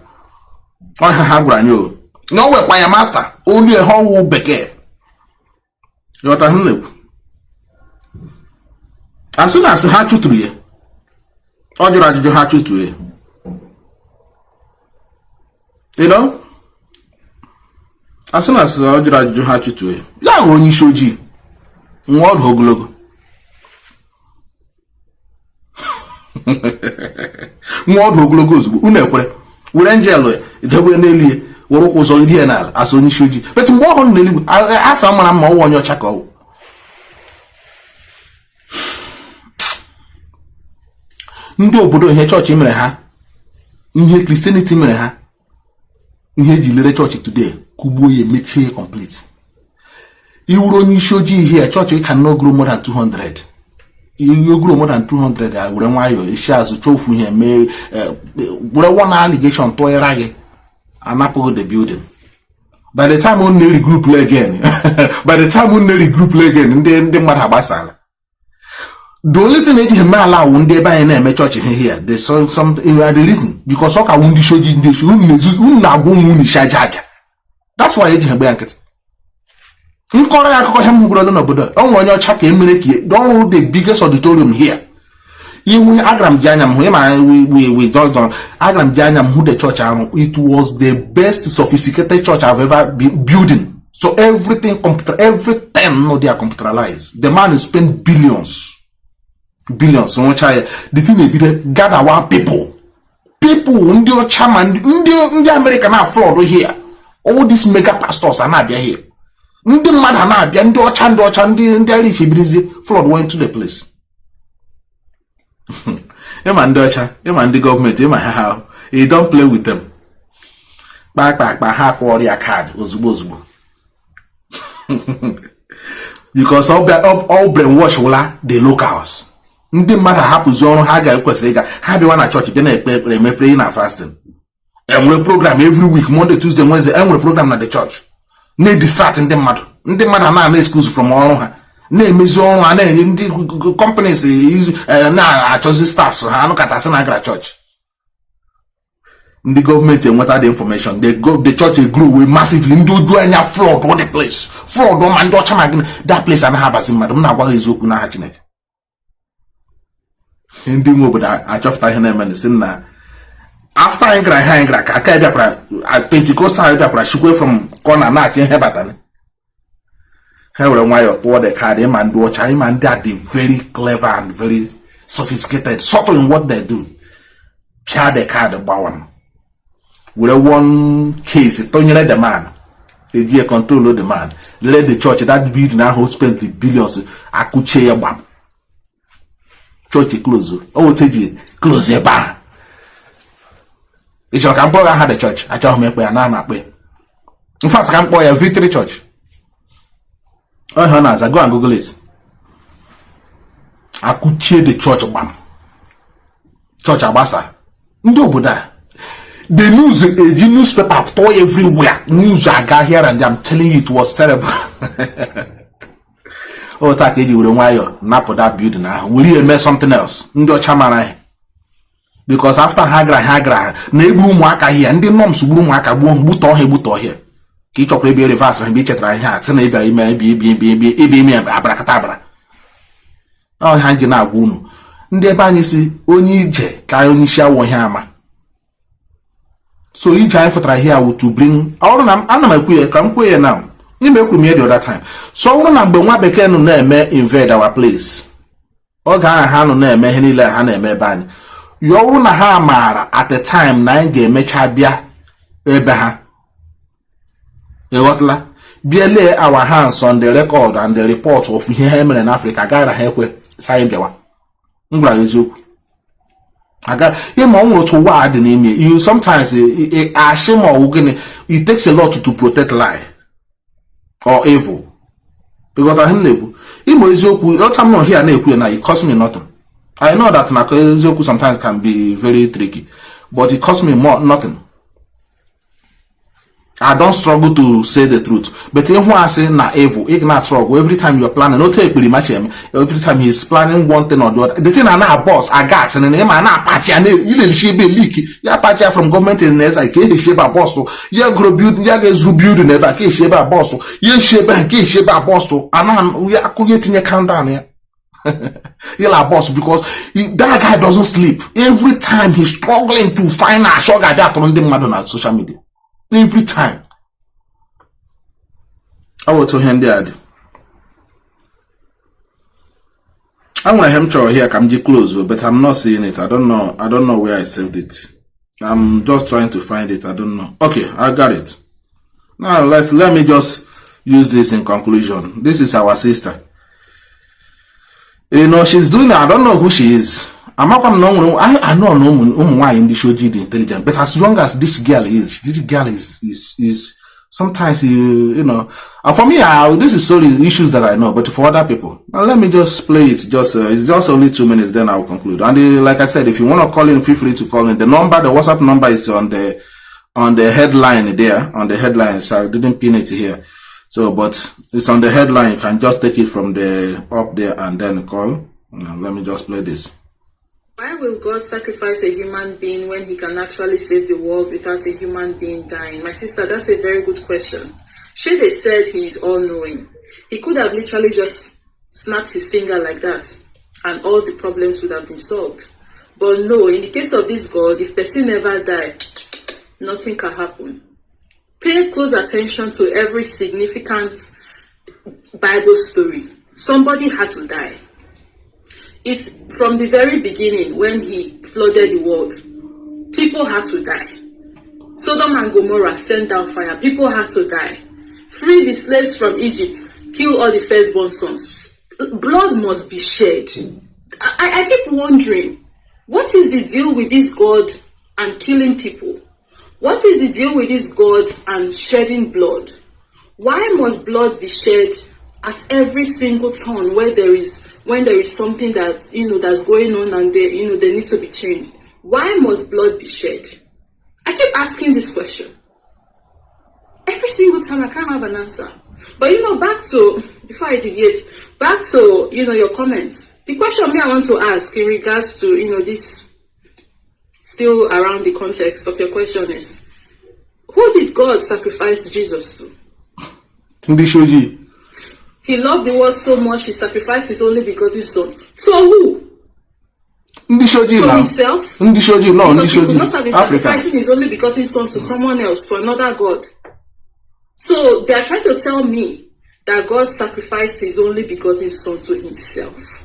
I have brand new. No way by a master. Only a whole becker. What I him as soon as I had you to you, all you had you to you know. As soon as I do have to it, that only showed you. What hoglogo? What hoglogos? Unepre. Will angel, the way nearly what was on the anal as only showed you. But more on the I ask someone I'm more on your chaco. Ndo Budo in church in ha. In here Christianity in ha. In here the church today. Kuboye make sure complete. You will only show you here, church you cannot grow more than 200. You grow more than 200, I wouldn't why you shares to trophy here may one allegation to a rag and apple the building. By the time we nearly group play again, and then the matter basal. The only thing that you may allow one day by a church here, there's some the reason because I won't show you this that's why you have blanket. Nkora akoko hem gro no bodo. On wonyo chaka MNK. Don't the biggest auditorium here. Even Agram Janyam, we don't Agram Janyam who the church are. It was the best sophisticated church I've ever been building. So everything no they are computerized. The man spent billions. So much the thing may be that gather one people. Ndio chairman, ndio American are flawed here. All these mega pastors are not here. The man are not there. The flood went to the place. The government, how he don't play with them. Back, half warrior card was because all brainwash the locals. The matter happens on Haga Kwesega, have one at church, then I pray in a fasting. And we program every week, Monday, Tuesday, Wednesday, and we program at the church. Need distracting them matter. The matter now excuse from all her. Na-emezi ọrụ a na-enye ndị companies na-achọzi staffs ha anụkọtasị na agara church. The government enweta the information. The church grew massively. Ndị odu anya fraud all the place. Fraud o man do chama that place and have as madam na agwa eziokwu na ha Chineke. Ndị nwe obodo achọfụta ihe na-eme n'isi na after Ingra ka aka bịakwara Pentecostal bịakwara shikwe from corner na aka ihe batana. Ha were nwayọ toward the card ma ndị ọcha ma ndị are very clever and very sophisticated, subtle in what they do. Pia the card gbawan. With one case, Tonyere the man, a control of the man, led the church that building now who spent the billions. Akuche bam. Church close. Oh, take it close your bar. It's your Campain had a church. I tell me where I'm way. In fact, Campain a victory church. Oh, Hannah, I go and Google it. Akuche the church bam. Church Abasa. Ndo Buddha. The news, the newspaper toy everywhere. News I got here and I'm telling you it was terrible. Oh, take you with a wire, nap of that building now. Will you make something else? Ndo chamana. Because after Hagra, Nebru Mwaka here, and the moms Brumaka won't boot on here. Keep up baby reverse and be try hats and every be abracadabra. Oh, hanging out wound. Nde banisi, only je, Kayonisha Wahama. So each time for try here to bring all of them and come queer now. You make me the other time. So when I'm one became no invade our place. Oga Hano name Henila Hane ban. You own a hammer at the time 9 game mechabia Ebeha. Ewatla. Be lay our hands on the record and the report of him in Africa. Gara help with Saimbiawa. Ngla I got him on to wide the name. You sometimes ashame or it takes a lot to protect lie or evil. Because I him label. Imo I'm not here now, it costs me nothing. I know that Zoku sometimes can be very tricky, but it costs me nothing. I don't struggle to say the truth. But when I say na evil, it not struggle. Every time you're planning, no take pretty much him. Every time he's planning one thing or the other. The thing I now boss, I got and then I now patch and you should be leaky. Yeah, patch from government in this. I can't shape a boss to. Yeah, grow build. Yeah, guys rebuild never. Can't shape a boss to. Yeah, shape and can't shape a boss to. And we are creating a countdown here. You're a boss because that guy doesn't sleep. Every time he's struggling to find a sugar that on the madon on social media. Every time. I will to him there. I want him to here come close, but I'm not seeing it. I don't know where I saved it. I'm just trying to find it. I don't know. Okay, I got it. Now let me just use this in conclusion. This is our sister. You know, she's doing I don't know who she is. I know why in the show the intelligent, but as long as this girl is sometimes you know. And for me, this is solely issues that I know, but for other people, let me just play it. It's just only 2 minutes, then I will conclude. And like I said, if you want to call in, feel free to call in. The WhatsApp number is on the headline there, on the headline. So I didn't pin it here. So, but it's on the headline. You can just take it from the up there and then call. Let me just play this. Why will God sacrifice a human being when he can actually save the world without a human being dying? My sister, that's a very good question. Shade said he is all-knowing. He could have literally just snapped his finger like that and all the problems would have been solved. But no, in the case of this God, if person never die, nothing can happen. Pay close attention to every significant Bible story. Somebody had to die. It's from the very beginning when he flooded the world. People had to die. Sodom and Gomorrah sent down fire. People had to die. Free the slaves from Egypt. Kill all the firstborn sons. Blood must be shed. I keep wondering, what is the deal with this God and killing people? What is the deal with this God and shedding blood? Why must blood be shed at every single turn when there is something that that's going on and they need to be changed? Why must blood be shed? I keep asking this question. Every single time I can't have an answer. But back to, before I deviate, back to, your comments. The question I want to ask in regards to, this, still around the context of your question is, who did God sacrifice Jesus to? He loved the world so much, he sacrificed his only begotten son. So who? To himself? Because he could not have been sacrificing his only begotten son to someone else, to another God. So they are trying to tell me that God sacrificed his only begotten son to himself.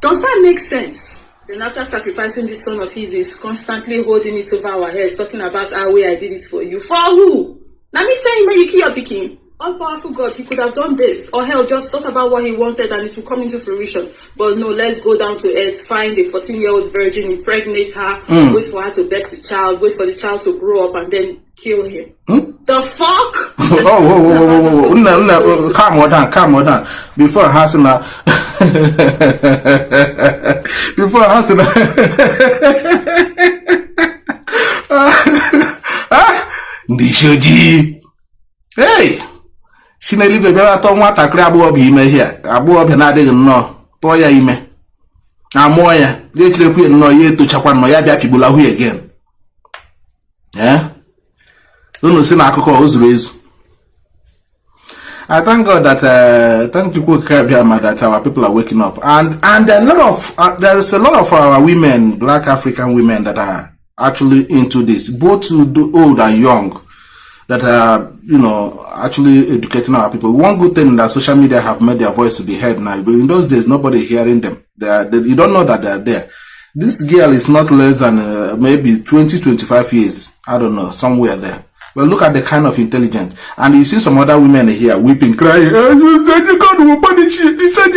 Does that make sense? Then after sacrificing this son of his, is constantly holding it over our heads, talking about how way I did it for you. For who? Now me saying, may you keep your picking. All powerful God, he could have done this. Or hell, just thought about what he wanted and it will come into fruition. But no, let's go down to earth, find a 14-year-old virgin, impregnate her, wait for her to bear the child, wait for the child to grow up and then kill him. The fuck? Whoa. No, calm down. Before Hasana. Ndishoji. Hey! Shineli bebe ato nwatakịrị agbọghọ ime here. Agbọghọ na-adịghị nnọọ tụọ ya ime. Amụọ ya, ga-echirekwu nnọọ ya etochakwa nnọọ ya bịa pigbula hụ again. Unu si na akụkọ o zuru ezu. I thank God that thank you that our people are waking up, and a lot of there's a lot of our women, Black African women, that are actually into this, both old and young, that are actually educating our people. One good thing that social media have made their voice to be heard now, but in those days nobody hearing them. You don't know that they're there. This girl is not less than maybe 20-25 years. I don't know, somewhere there. But look at the kind of intelligence. And you see some other women here weeping, crying. God will punish you. He said,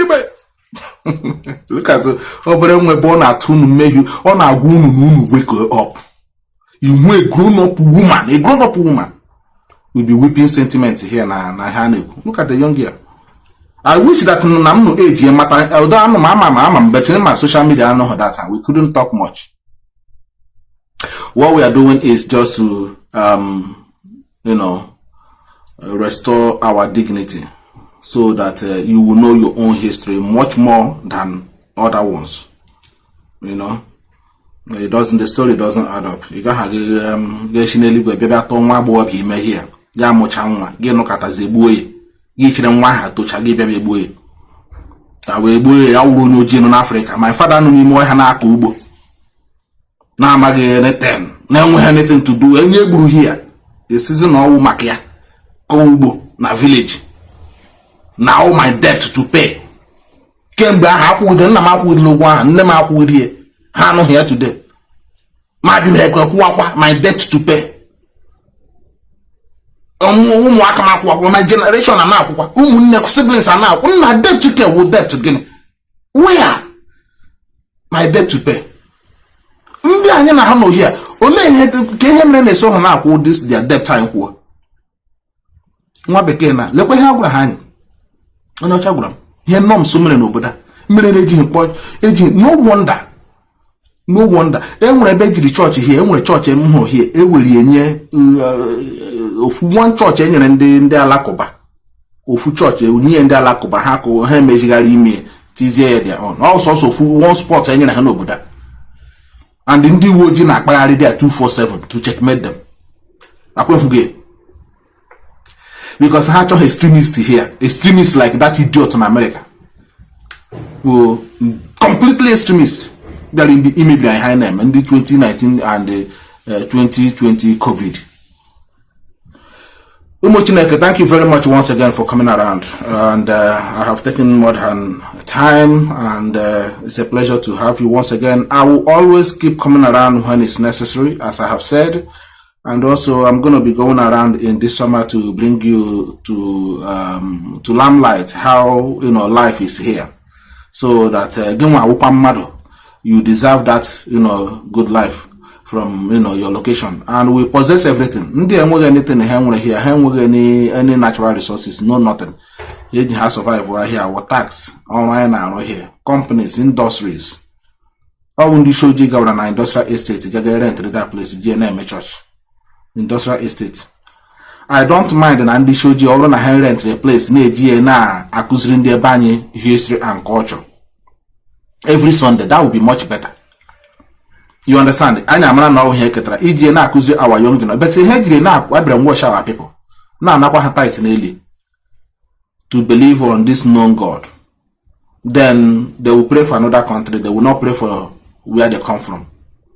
look at the born at home, maybe on a woman wake up. You a grown-up woman will be weeping sentiments here. Look at the young girl. I wish that I'm age, although I'm but in my social media, I know that we couldn't talk much. What we are doing is just to restore our dignity, so that you will know your own history much more than other ones. The story doesn't add up. You can have here. Ya mochanwa, ge no kata zebue. Gi chire nwa ha tocha ge bia bebue. Ta we bue ya wuru no jinu na Africa. My father no mi mo ha na aka ugbo. Na amagi anything. Na enwe anything to do. Enye gburu here. The season all maka ya. Ko ugbo na village. Now all my debt to pay. Kemgbe ha akwudo nna m akwudo ogwo ha, nne m akwudo here. Ha no here today. Ma bi rekwa kwa my debt to pay. My generation are now siblings are now my debt to care with debt to gain. Where my debt to pay? Here only so now this their debt time who bekena lekwe ha gwara ha onye ọcha gwara ihe nnom so mere n'obodo mere na-eji eji no wonder enwere ebe jiri church here enwere church hụ here eweri enye ofu one church enyere ndị alakuba ofu church enye ndị alakuba ha ko ha emejigara ime tizie ya dia on also ofu one spot enyere ha n'obodo and ndị uwe ojii na-akpagharị there 247 to checkmate them akwefuge because ha chọrọ extremists here, extremists like that idiot in America, completely extremists. They are in the image behind them in the 2019 and 2020 COVID. Umochineke, thank you very much once again for coming around, and I have taken more than time, and it's a pleasure to have you once again. I will always keep coming around when it's necessary, as I have said, and also I'm going to be going around in this summer to bring you to limelight how life is here, so that you deserve that good life from your location, and we possess everything. Ndi enwege anything here, any natural resources, no nothing. You have survive here, what tax online here, companies, industries. All in the show na industrial estate, get rent that place, GNM church, industrial estate. I don't mind na ndị shoji ọrụ na ha rent the place na-eji na akụziri ndị ebe anyị history and culture every Sunday. That would be much better. You understand? Anya amara na ọhịa eketara iji na akụziri our young generation, but ihe jiri na brainwash our people na anakwa ha tight n'eli to believe on this known God. Then they will pray for another country. They will not pray for where they come from.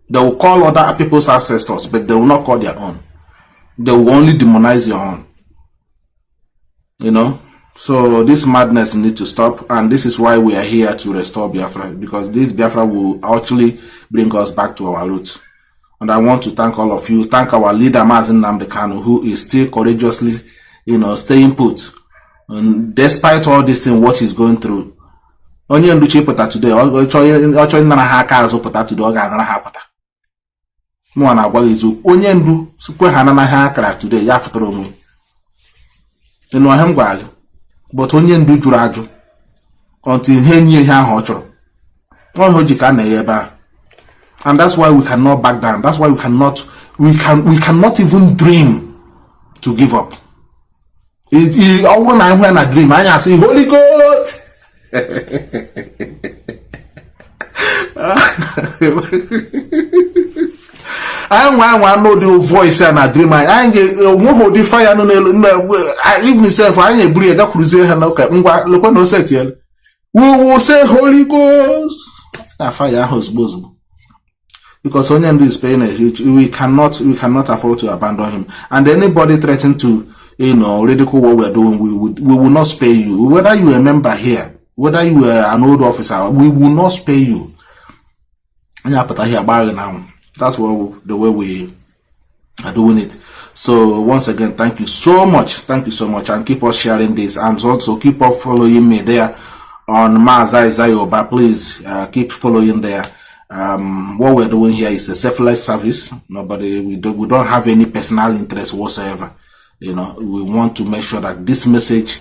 They will call other people's ancestors, but they will not call their own. They will only demonize your own. You know? So this madness needs to stop, and this is why we are here to restore Biafra, because this Biafra will actually bring us back to our roots. And I want to thank all of you. Thank our leader, Mazi Nnamdi Kanu, who is still courageously, staying put. And despite all this thing, what he's going through. Onye ndu chepụta today, ọchọ nna ha aka azụ pụta today, ọ ga-anara ha pụta. Mụ na agwa ezu, onye ndu sikwe ha na ha akara today, ya fụtara onwe. Ịnụ ọhịa m gwara gị, but onye ndu jụrụ ajụ until he nye ihe ahụ ọ chọrọ. Ọ ji ka na-eye ebe a. And that's why we cannot back down. That's why we cannot even dream to give up. All na when I dream, I say Holy Ghost. I want know the voice and I dream. I get hold the fire. No, I leave myself. I ain't breathe. That cruise here. Look, no set here. We will say Holy Ghost. That fire house bosom. Because Onyendu is paying a huge. We cannot afford to abandon him. And anybody threaten to, ridicule what we are doing, we will not spare you. Whether you are a member here, whether you are an old officer, we will not spare you. That's the way we are doing it. So once again, thank you so much. Thank you so much. And keep us sharing this. And also keep on following me there on Mazi. But please keep following there. What we're doing here is a selfless service. We don't have any personal interest whatsoever. We want to make sure that this message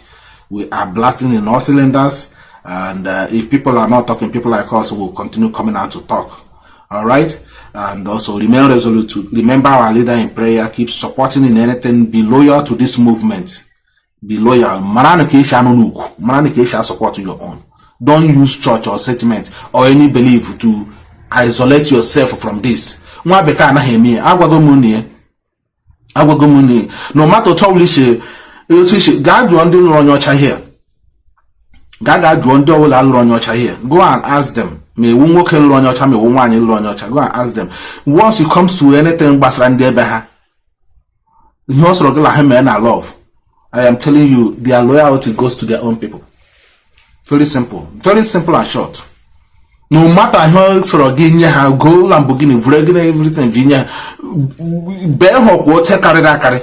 we are blasting in all cylinders, and if people are not talking, people like us will continue coming out to talk. All right, and also remain resolute to remember our leader in prayer. Keep supporting in anything. Be loyal to this movement. Be loyal. Support your own. Don't use church or sentiment or any belief to isolate yourself from this. No matter how she God you under on your chair here. God you under on your chair here. Go and ask them. Me won't walk on your chair, me won't on your chair. Go and ask them. Once it comes to anything Basran Debeha, you also like him and I love. I am telling you, their loyalty goes to their own people. Very simple and short. No matter how sort of how go Lamborghini, everything, Vinya, bear hope, what take carry.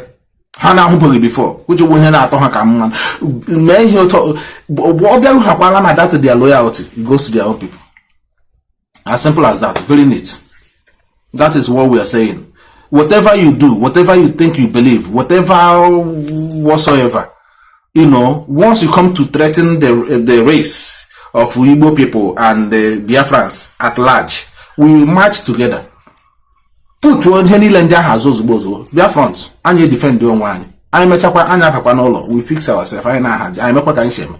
Hana humbly before, which you will not talk about. Men here talk, what they have that their loyalty goes to their own people. As simple as that, very neat. That is what we are saying. Whatever you do, whatever you think you believe, whatever whatsoever, once you come to threaten the race of Igbo people and the Biafrans at large, we will march together. Put one any lender has those bozo. Biafrans, and you defend your one. I met up we fix ourselves. I make what I shame.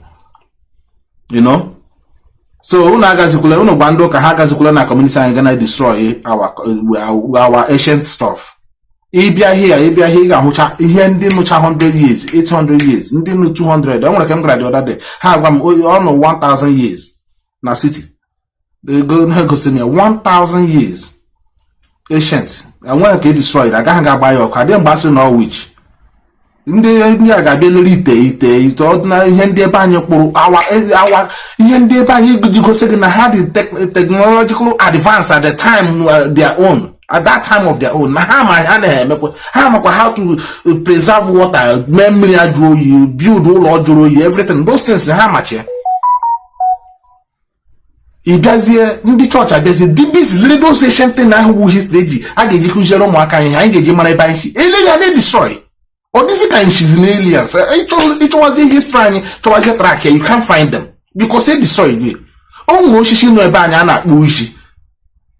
So unagazikula bando kahagazikula na community and gonna destroy our ancient stuff. Ibia here gahucha ihe ndị nụcha 100 years, 800 years, ndị nụ 200. I want to come the other day. Have on 1000 years na city. They go senior 1000 years. Ancient. I want to destroy it. I can't buy your car. Then bass no which. Ndị a ga-abịa ite ọdịna ihe ndị ebe anyị kpụrụ ihe ndị ebe anyị gosiri na ha dị technological advance at the time their own. At that time of their own, how to preserve water, memory, build all everything. Those things, how much? It does here, in the church, I guess, this little ancient thing now who history, I get you, I get you, money by alien destroy. Or this kind she's an alien. It was in history, it was a track here, you can't find them because they destroy you. Oh, no, she know a banana, Uji.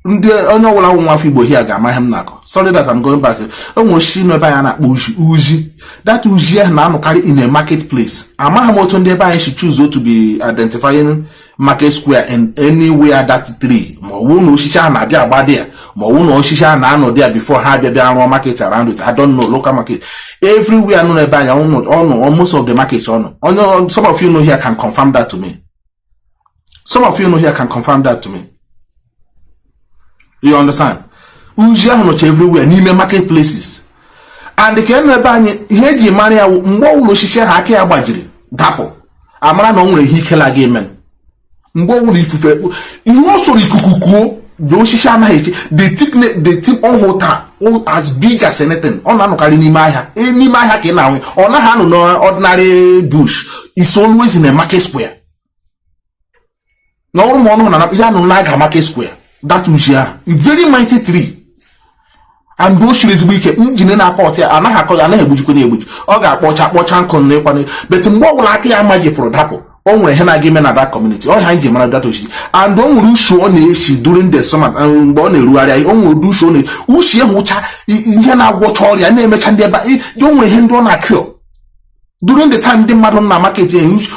onye ọwụla nwa afọ Igbo here ga-ama ihe m na-akọ. Sorry that I'm going back. Onweshi no ebe anyị na-akpọ uji. That uji ahụ na-anọkarị in a marketplace. Amaghị m otu ndị ebe anyị should choose to be identifying market square in anywhere that tree. Ma ọ wụ na osisi ahụ na-abịa agbadị ya, ma ọ wụ na osisi ahụ na-anọ dị ya before ha bịa rụọ market around it. I don't know, local market. Everywhere nọ ebe anyị almost of the markets on. Some of you know here can confirm that to me. Some of you know here can confirm that to me. You understand? Uji ahụ nọcha everywhere n'ime marketplaces. And the can ebe anyị ihe eji mara ya mgbe ụlọ osisi ha aka ya gbajiri dapụ amara na o nwere ihe ikela ga eme. Mgbe ụlọ ifufe ihe o soro ikuku kuo the osisi anaghị eche the tip almost as big as anything. Ọ na-anọkarị n'ime ahịa. N'ime ahịa ka ị na-anwe. Ọ naghị anọ n'ordinary bush. It's always in a market square. Na ọrụ ma ọnụ na ya nọ na market square. That uji a very mighty tree. And those trees we can engine na akọ ya anaghị akọ ya anaghị egbujikwa na egbuji. Ọ ga-akpọcha nkụ n'ekwane. But mgbe ọbụla aka ya amajipụrụ dapụ, o nwere ihe na-aga eme na that community. Ọ ha nje mara that ushi. And o nwere ushu ọ na-eshi during the summer mgbe ọ na-erugharị o nwere ushu ọ ushi enwụcha ihe na-agwọcha ọrịa na-emecha ndị ebe o nwere ihe ndị ọ na-akụ. During the time ndị mmadụ na market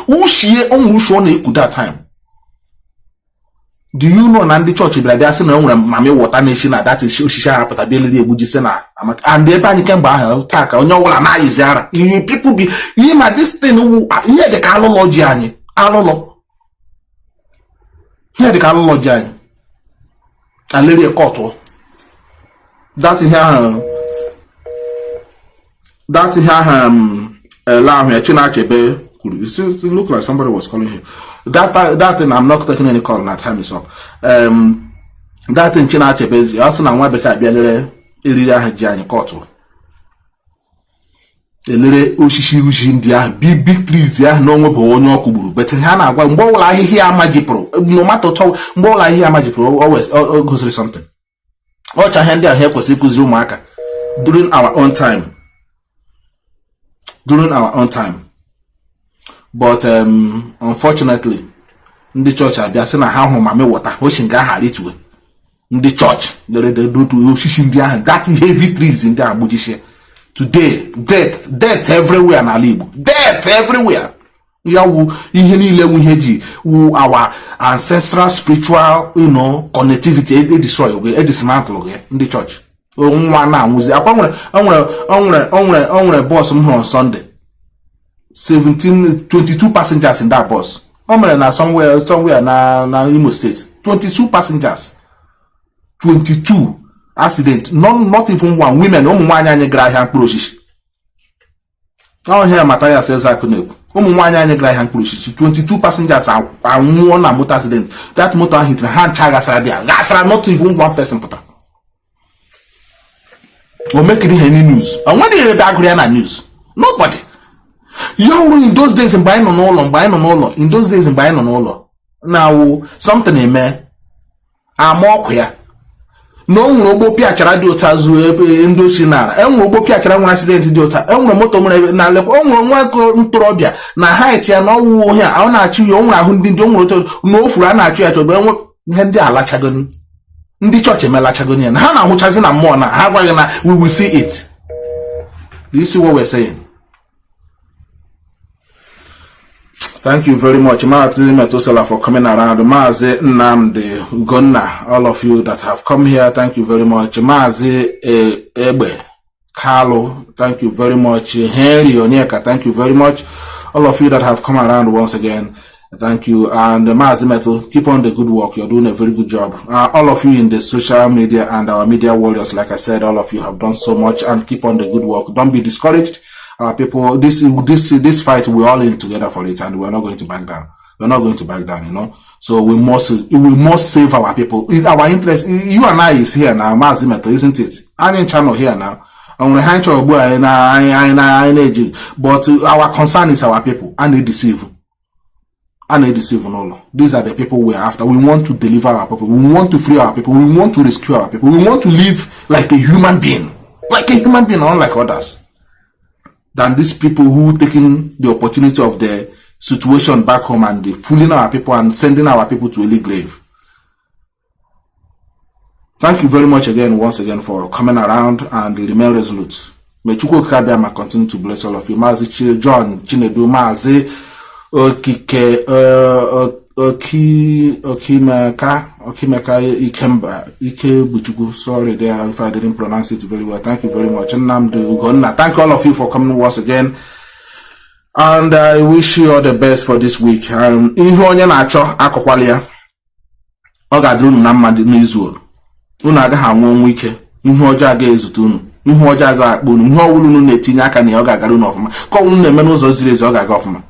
ushi o nwere ushu ọ na-eku that time. Do you know na ndị church bịara bịa sị na nwere mami water na-eshi na that osisi ahụ apụta bịa eliri egbuji sị na and ebe anyị kemgbe ahụ taa ka onye ọbụla na-ayịzi ara ihe people bi ihe ma this thing wu ihe dị ka alụlọ ji anyị alụlọ ihe dị ka alụlọ ji anyị aleri kọtụ that ihe ahụ ele ahụ ya Chinachebe kwuru. It look like somebody was calling him. That thing, I'm not taking any call, that time is up. That thing Chinachebe also na nwa bekee abịa lere eriri ahụ ji anyị kọtụ elere osisi uji ndị ahụ big trees ahụ n'onwe bụ onye ọkụ gburu. But ha na-agwa mgbe ọbụla ahịhịa amajipụrụ no matter chọọ mgbe ọbụla ahịhịa amajipụrụ always gosiri something. Ọcha ihe ndị ahụ ekwesịrị ịkụziri ụmụaka during our own time. But unfortunately, ndị church abịa sị na ha hụ mami wọta ochi nga aha rituwe ndị church lere do osisi ndị ahụ that heavy trees ndị agbujishie. Today death everywhere n'ala Igbo, death everywhere. Ya wu ihe niile wu ihe ji wu our ancestral spiritual connectivity destroy dismantle ndị church. Nwa na-anwụzi akwa nwere boss m hụrụ on Sunday 22 passengers in that bus. Na somewhere na Imo State. 22 passengers. 22 accident. Not even one. Women. Ụmụnwaanyị anyị gara ahịa mkpụrụ osisi. Ọ here Mataya says akụnekwu. Ụmụnwaanyị anyị gara ahịa mkpụrụ osisi. 22 passengers anwụọ na motor accident. That motor hit ha ncha gasara dia. Gasara not even one person pụta. O make it any news. And when they agụrụ ya na news? Nobody. In those days in buying on all in those days in buying on all now something eme amok ya no nwere pia chara dị ụta zu ndochi na enwere pia chara nwere accident dị ụta enwere moto nwere na lekwa onwere nwa ntorobịa na height ya na ọwụ ihe a na-achụ ya onwere ahụ ndị onwere na ofuru a na-achụ ya chọbe enwe ihe ndị alachagon ndị church emelachagon ya na ha na-ahụchazi na mmụọ na ha gwaghị na we will see it. Do you see what we're saying? Thank you very much, Mazi Metosela, for coming around. Mazi, Nnamdi, Ugonna, all of you that have come here, thank you very much. Mazi Ebe, Carlo, thank you very much. Henry Onyeka, thank you very much. All of you that have come around once again, thank you. And Mazi Meto, keep on the good work. You're doing a very good job. All of you in the social media and our media warriors, like I said, all of you have done so much, and keep on the good work. Don't be discouraged. People, this fight, we're all in together for it, and we're not going to back down. We're not going to back down, So we must save our people. Our interest, you and I is here now, Mazi Meto, isn't it? I'm in channel here now. But our concern is our people, and they deceive. These are the people we're after. We want to deliver our people. We want to free our people. We want to rescue our people. We want to live like a human being, unlike others. Than these people who taking the opportunity of the situation back home and they fooling our people and sending our people to a grave. Thank you very much again, once again, for coming around and remain resolute. May Chukwu Kabiyama continue to bless all of you. Mazi John Chinedu Mazi Okike Okimeka Ikemba Ike Buchukwu. Sorry there if I didn't pronounce it very well. Thank you very much. Nnamdi Ugonna. Thank all of you for coming once again. And I wish you all the best for this week. Ihe onye na-achọ akọkwala ya. Ọ ga-adịrị unu na mma n'izu. Unu agaghị anwụ ọnwụ ike. Ihe ọjọọ agaghị ezute unu. Ihe ọjọọ agaghị akpọ unu. Ihe ọwụlụ unu na-etinye aka na ya ọ ga-agara unu ọfụma. Ka unu na-eme n'ụzọ ziri ezi ọ ga-aga ọfụma.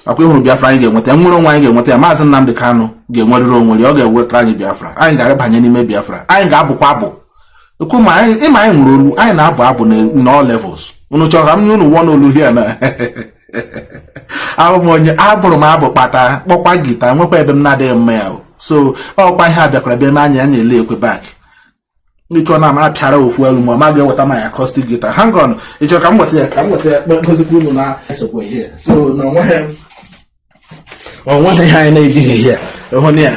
Akwa ịhụrụ Biafra anyị ga-enweta. Nwere onwe anyị ga-enweta ya. Maazị Nnamdi Kanu ga-enwerịrị onwere. Ọ ga-ewetara anyị Biafra. Anyị ga-abanye n'ime Biafra. Anyị ga-abụkwa abụ. Ịma anyị nwere olu. Anyị na-abụ abụ in all levels. Unu chọrọ ka m nye unu one olu here na abụrụ m abụ kpata kpọkwa gita nwekwa ebe m na-adịghị mma ya. So ọkwa ihe abịakwara bịa anya na-ele ekwe back. Ịchọ na ma apịara ofu elu ma ma ga-eweta ma acoustic guitar. Hang on. Ịchọ ka m nweta ya gozikwa unu na esokwa ihe. So na onweghị ihe anyị na-ejighị ihe. Ịhụ na ya.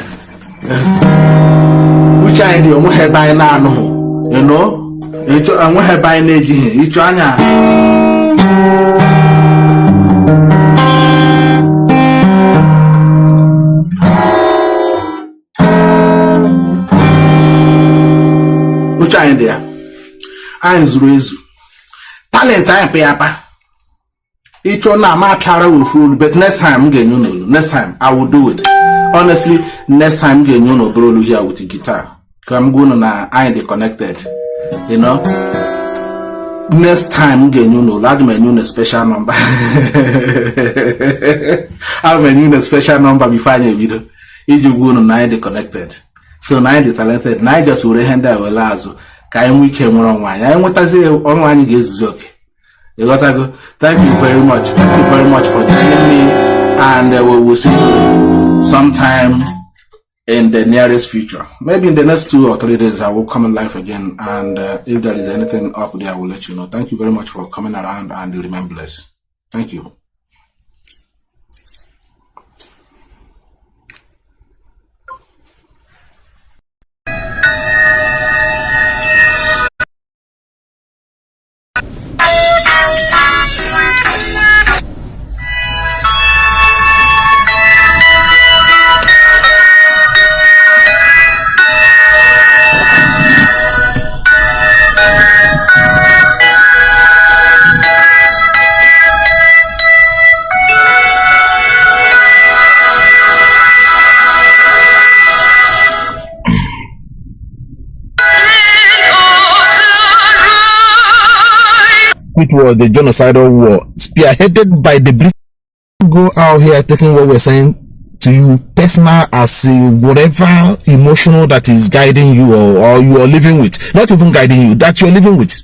Uche anyị dị onweghị ebe anyị na-anụghị. You know? Ịchọ onweghị ebe anyị na-ejighị. Ịchọ anya uche anyị dị ya. Anyị zuru ezu. Talent anyị pe ya pa. Ịchọ na ama apịara ofu olu, but next time m ga-enye unu olu. Next time I will do it. Honestly, next time m ga-enye unu obere olu here with the guitar. Ka m gwa unu na anyị dị connected. You know? Next time m ga-enye unu olu. Aga m enye unu special number. Aga m enye unu special number before anyị ebido. Iji gwa unu na anyị dị connected. So na anyị dị talented. Na anyị just were ihe ndị a were azụ ka anyị nwee ike nwere ọnwa anyị. Anyị nwetazi ọnwa anyị ga-ezuzu oke. You got to go. Thank you very much. Thank you very much for joining me. And we will see you sometime in the nearest future. Maybe in the next 2 or 3 days, I will come live again. And if there is anything up there, I will let you know. Thank you very much for coming around and remain blessed. Thank you. Which was the genocidal war spearheaded by the British. Go out here taking what we're saying to you personal as whatever emotional that is guiding you or you are living with, not even guiding you, that you're living with.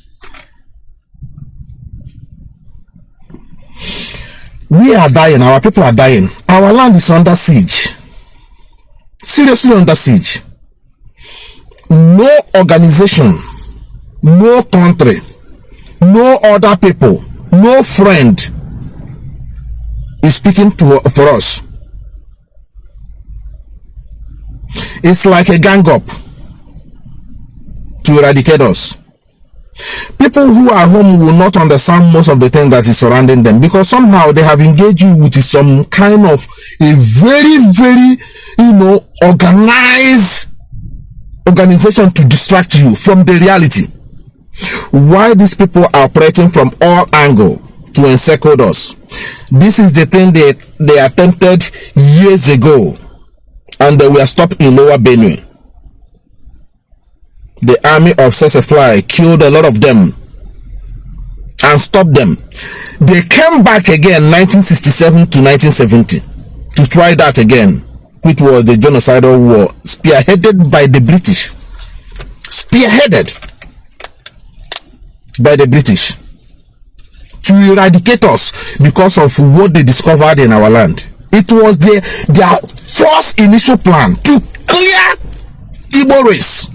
We are dying, our people are dying, our land is under siege, seriously under siege. No organization, no country, no other people, no friend is speaking for us. It's like a gang up to eradicate us. People who are home will not understand most of the things that is surrounding them, because somehow they have engaged you with some kind of a very, very, organization to distract you from the reality. Why these people are operating from all angles to encircle us. This is the thing they attempted years ago, and they were stopped in Lower Benue. The army of Sesefly killed a lot of them and stopped them. They came back again 1967 to 1970 to try that again, which was the genocidal war spearheaded by the British. Spearheaded by the British to eradicate us because of what they discovered in our land. It was their first initial plan to clear Igbo race.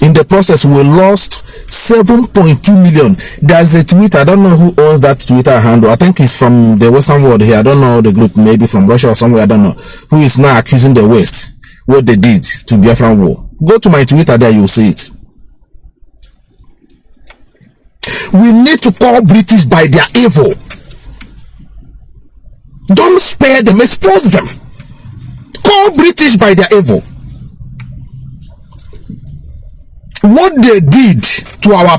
In the process, we lost 7.2 million. There's a tweet, I don't know who owns that Twitter handle. I think it's from the Western world here. I don't know the group, maybe from Russia or somewhere, I don't know, who is now accusing the West what they did to Biafran war. Go to my Twitter there, you'll see it. We need to call British by their evil. Don't spare them, expose them. Call British by their evil. What they did to our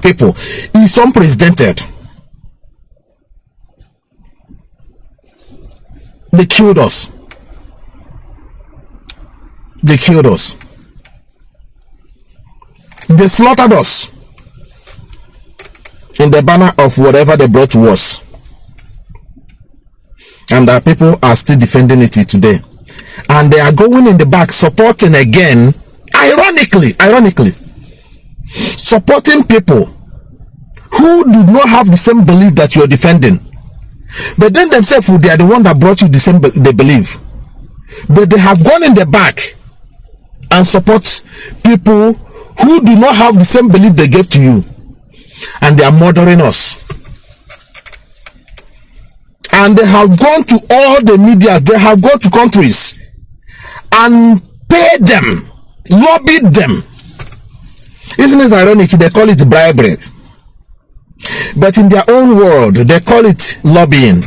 people, is unprecedented. They killed us. They killed us. They slaughtered us in the banner of whatever they brought to us. And our people are still defending it today. And they are going in the back supporting again, ironically, supporting people who do not have the same belief that you're defending. But then themselves, they are the one that brought you the same they believe. But they have gone in the back and support people who do not have the same belief they gave to you. And they are murdering us. And they have gone to all the media, they have gone to countries and paid them, lobbied them. Isn't it ironic? They call it bribery. But in their own world, they call it lobbying.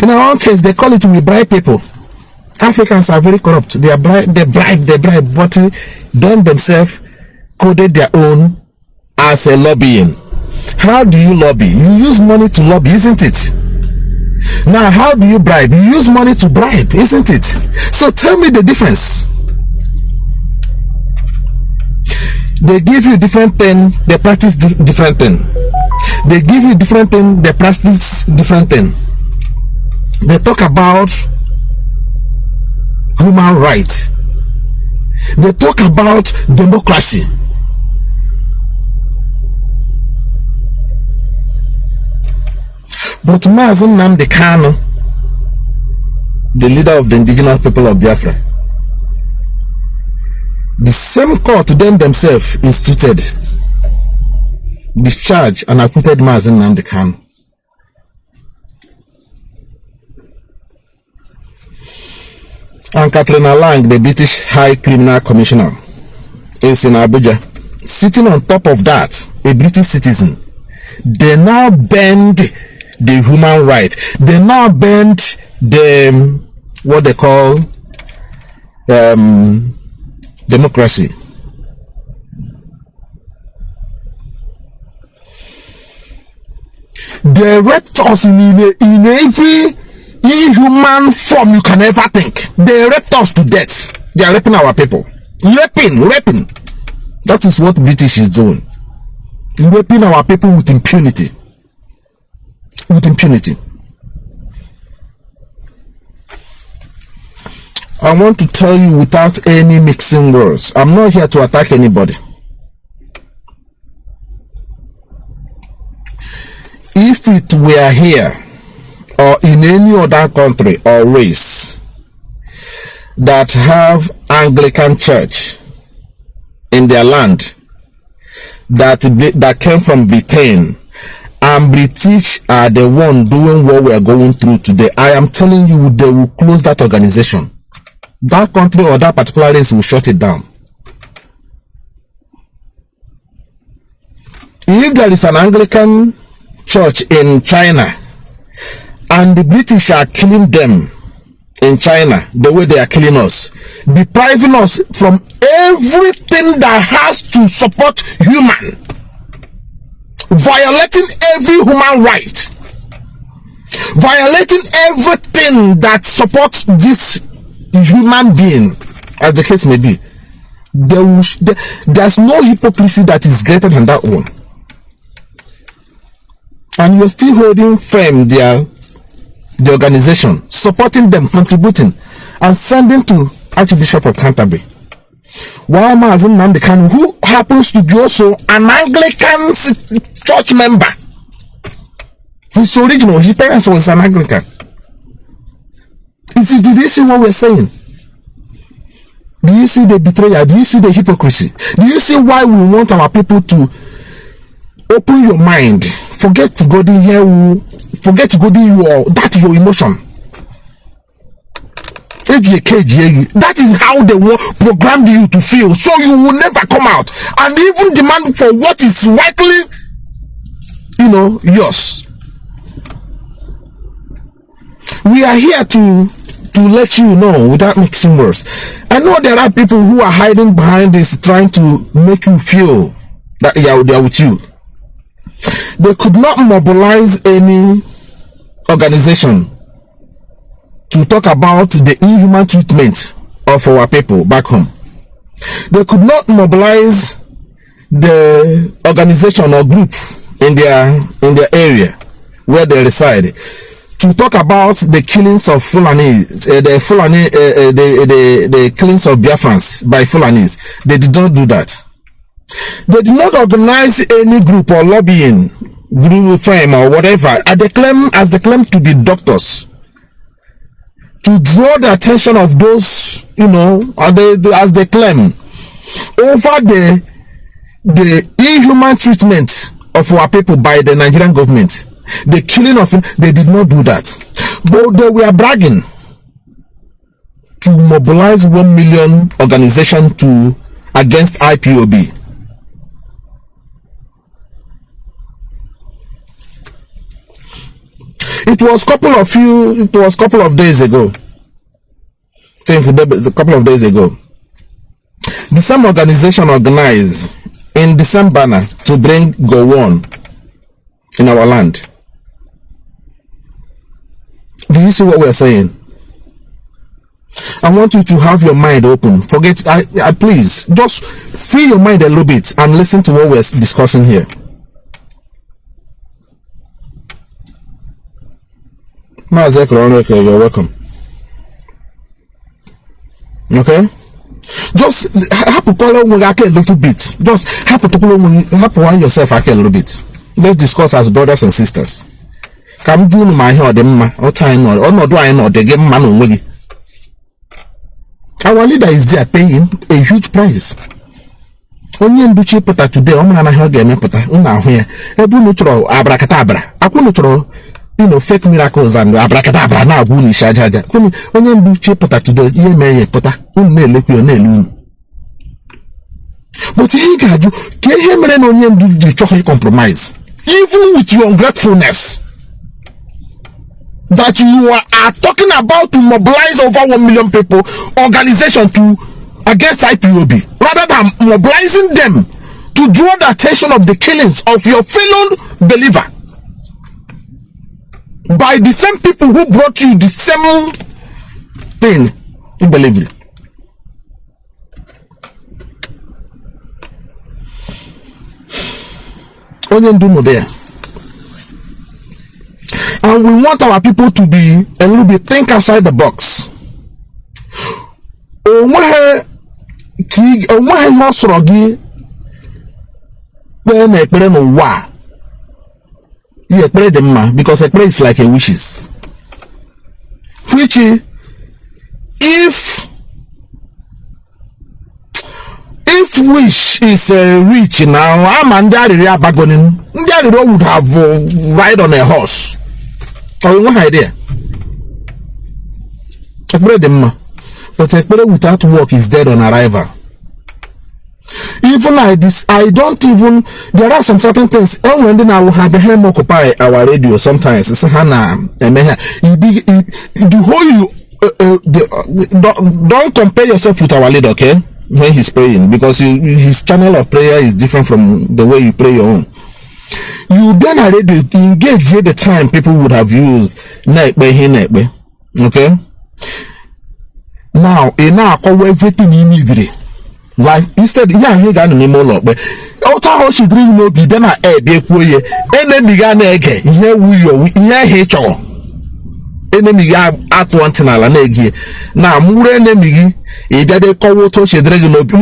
In our own case, they call it we bribe people. Africans are very corrupt. They bribe, but them themselves coded their own as a lobbying. How do you lobby? You use money to lobby, isn't it? Now, how do you bribe? You use money to bribe, isn't it? So tell me the difference. They give you different thing, they practice different thing. They give you different thing, they practice different thing. They talk about human rights. They talk about democracy. But Mazi Nnamdi Kanu, the leader of the indigenous people of Biafra, the same court them themselves instituted, discharged and acquitted Mazi Nnamdi Kanu. And Katrina Lang, the British High Criminal Commissioner, is in Abuja. Sitting on top of that, a British citizen. They now bend the human right. They now bend the what they call democracy. They raped us in every inhuman form you can ever think. They raped us to death. They are raping our people. Raping. That is what British is doing. Raping our people with impunity. I want to tell you without any mixing words. I'm not here to attack anybody. If it were here or in any other country or race that have Anglican church in their land that came from Britain, and British are the one doing what we are going through today, I am telling you, they will close that organization. That country or that particular race will shut it down. If there is an Anglican church in China and the British are killing them in China the way they are killing us, depriving us from everything that has to support human, violating every human right, violating everything that supports this human being, as the case may be, there's no hypocrisy that is greater than that one. And you're still holding firm the organization, supporting them, contributing, and sending to Archbishop of Canterbury. While Mazi Nnamdi Kanu, who happens to be also an Anglican church member, his original, his parents was an Anglican. Did you see what we're saying? Do you see the betrayal? Do you see the hypocrisy? Do you see why we want our people to open your mind? Forget God in here. Forget God in your emotion. That is how they want programmed you to feel, so you will never come out and even demand for what is rightly, yours. We are here to let you know without mixing words. I know there are people who are hiding behind this, trying to make you feel that they are with you. They could not mobilize any organization to talk about the inhuman treatment of our people back home. They could not mobilize the organization or group in their area where they reside to talk about the killings of Fulanis, the killings of Biafrans by Fulanis. They did not do that. They did not organize any group or lobbying group frame or whatever as they claim to be doctors, to draw the attention of those, as they claim, over the inhuman treatment of our people by the Nigerian government. The killing of, they did not do that, but they were bragging to mobilize 1 million organization against IPOB. It was a couple of days ago. I think a couple of days ago. The same organization organized in December to bring Gowon in our land. Do you see what we are saying? I want you to have your mind open. Forget, please, just free your mind a little bit and listen to what we are discussing here. Mazi, you're welcome. Okay? Just happen to call on a little bit. Just happen to on yourself a little bit. Let's discuss as brothers and sisters. Come do my hair, them, or time, or not do I know the game man on Wiggy. Our leader is there paying a huge price. Only in Buchi Pota today, Omana Hogame Pota, Una here, a bunutro, abracadabra, a bunutro, fake miracles and abracadabra now, Buni Shajaja. Only in Buchi Pota today, ye may pota, unne. But he got you, get him and onion do the chocolate compromise. Even with your ungratefulness, that you are talking about to mobilize over 1 million people, organization against IPOB, rather than mobilizing them to draw the attention of the killings of your fellow believer by the same people who brought you the same thing in delivery. Only do no there. And we want our people to be a little bit think outside the box. Because a prayer is like a wishes. Which if wish is rich now, I'm and Daddy would have ride on a horse. Or one idea. But a prayer without work is dead on arrival. Even like this, I don't even. There are some certain things. When then I will have the hand occupy our radio sometimes. It's don't compare yourself with our leader, okay? When he's praying, because his channel of prayer is different from the way you pray your own. You then already engage here the time people would have used okay? Now cover everything you need. Like instead, you got the more lot, but how she drink no be then I be for you. Enemy got egg, here we enemy at one thing now more enemy either they call to she drag no be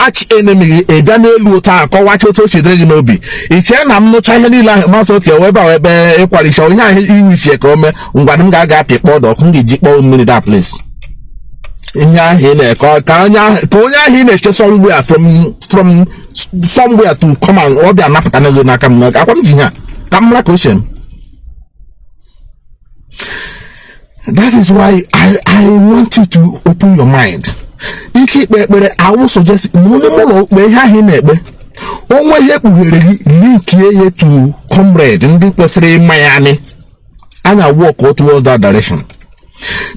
arch enemy a Daniel Luta call watch to she drag no be it's I'm not trying any like mass okay weba equally show you check on me when gaga people dog minute that place in here Konya hine somewhere from somewhere to come and all the napatana come like I want to come like question. That is why I want you to open your mind. I will suggest link to comrade in the person Miami and I walk towards that direction.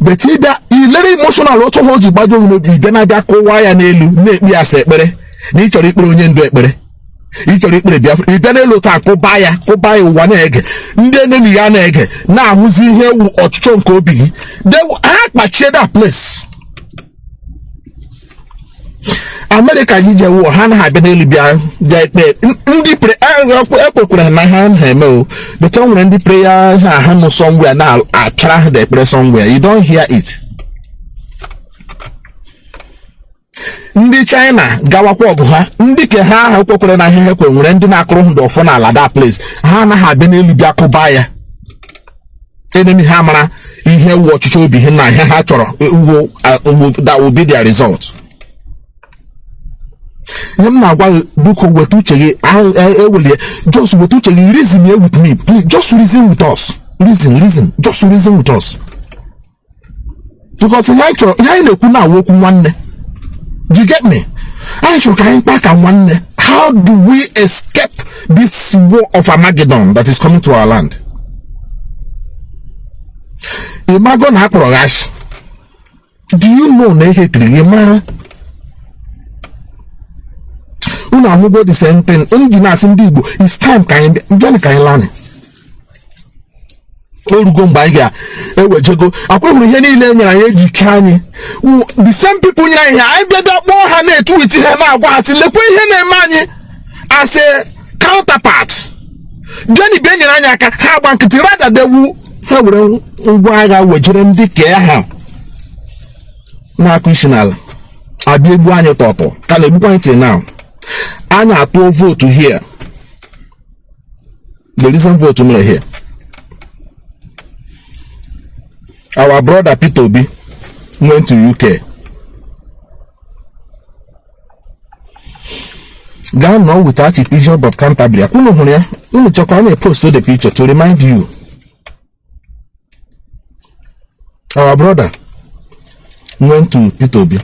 But if that very emotional also holds you by the then I got wire nail maybe I said better. Need to reproduce better. It's a Biafra. If they look at go buy one egg, then an egg. Now who's in here or chunk will be? They will act my cheddar place. America, you will hand have been able to be my hand hemo. The tongue when the prayer hand somewhere now. I try the prayer somewhere. You don't hear it. Ndi China gawa kwa ọgụ ha ndị ke ha kwekwere na ihe ekwe nwere ndị na-akụrụ ndụ ọfọ na ala that place ha na ha be n'elu bịa kụba ya enemy ha mara ihe wu ọchịchị obi ha na ihe ha chọrọ that will be their result. Ihe m na-agwa buko wetu uche gị ewelie just wetu uche gị reason here with me please just reason with us reason just reason with us because ihe na-ekwu na-awụ okwu nwanne. Do you get me? I should try back and wonder how do we escape this war of Armageddon that is coming to our land? Imagine Hakorash. Do you know Nehetri? Una who the same thing. It's time kind learn. The same people I as a counterpart. Johnny Benyanaka, how one could rather they will why I would care. Now, I be one your total. Can I point it now? Anna to vote to hear. The listen vote to me here. Our brother P2B went to UK. Gone now with Archbishop of Canterbury. I post the picture to remind you. Our brother went to P2B.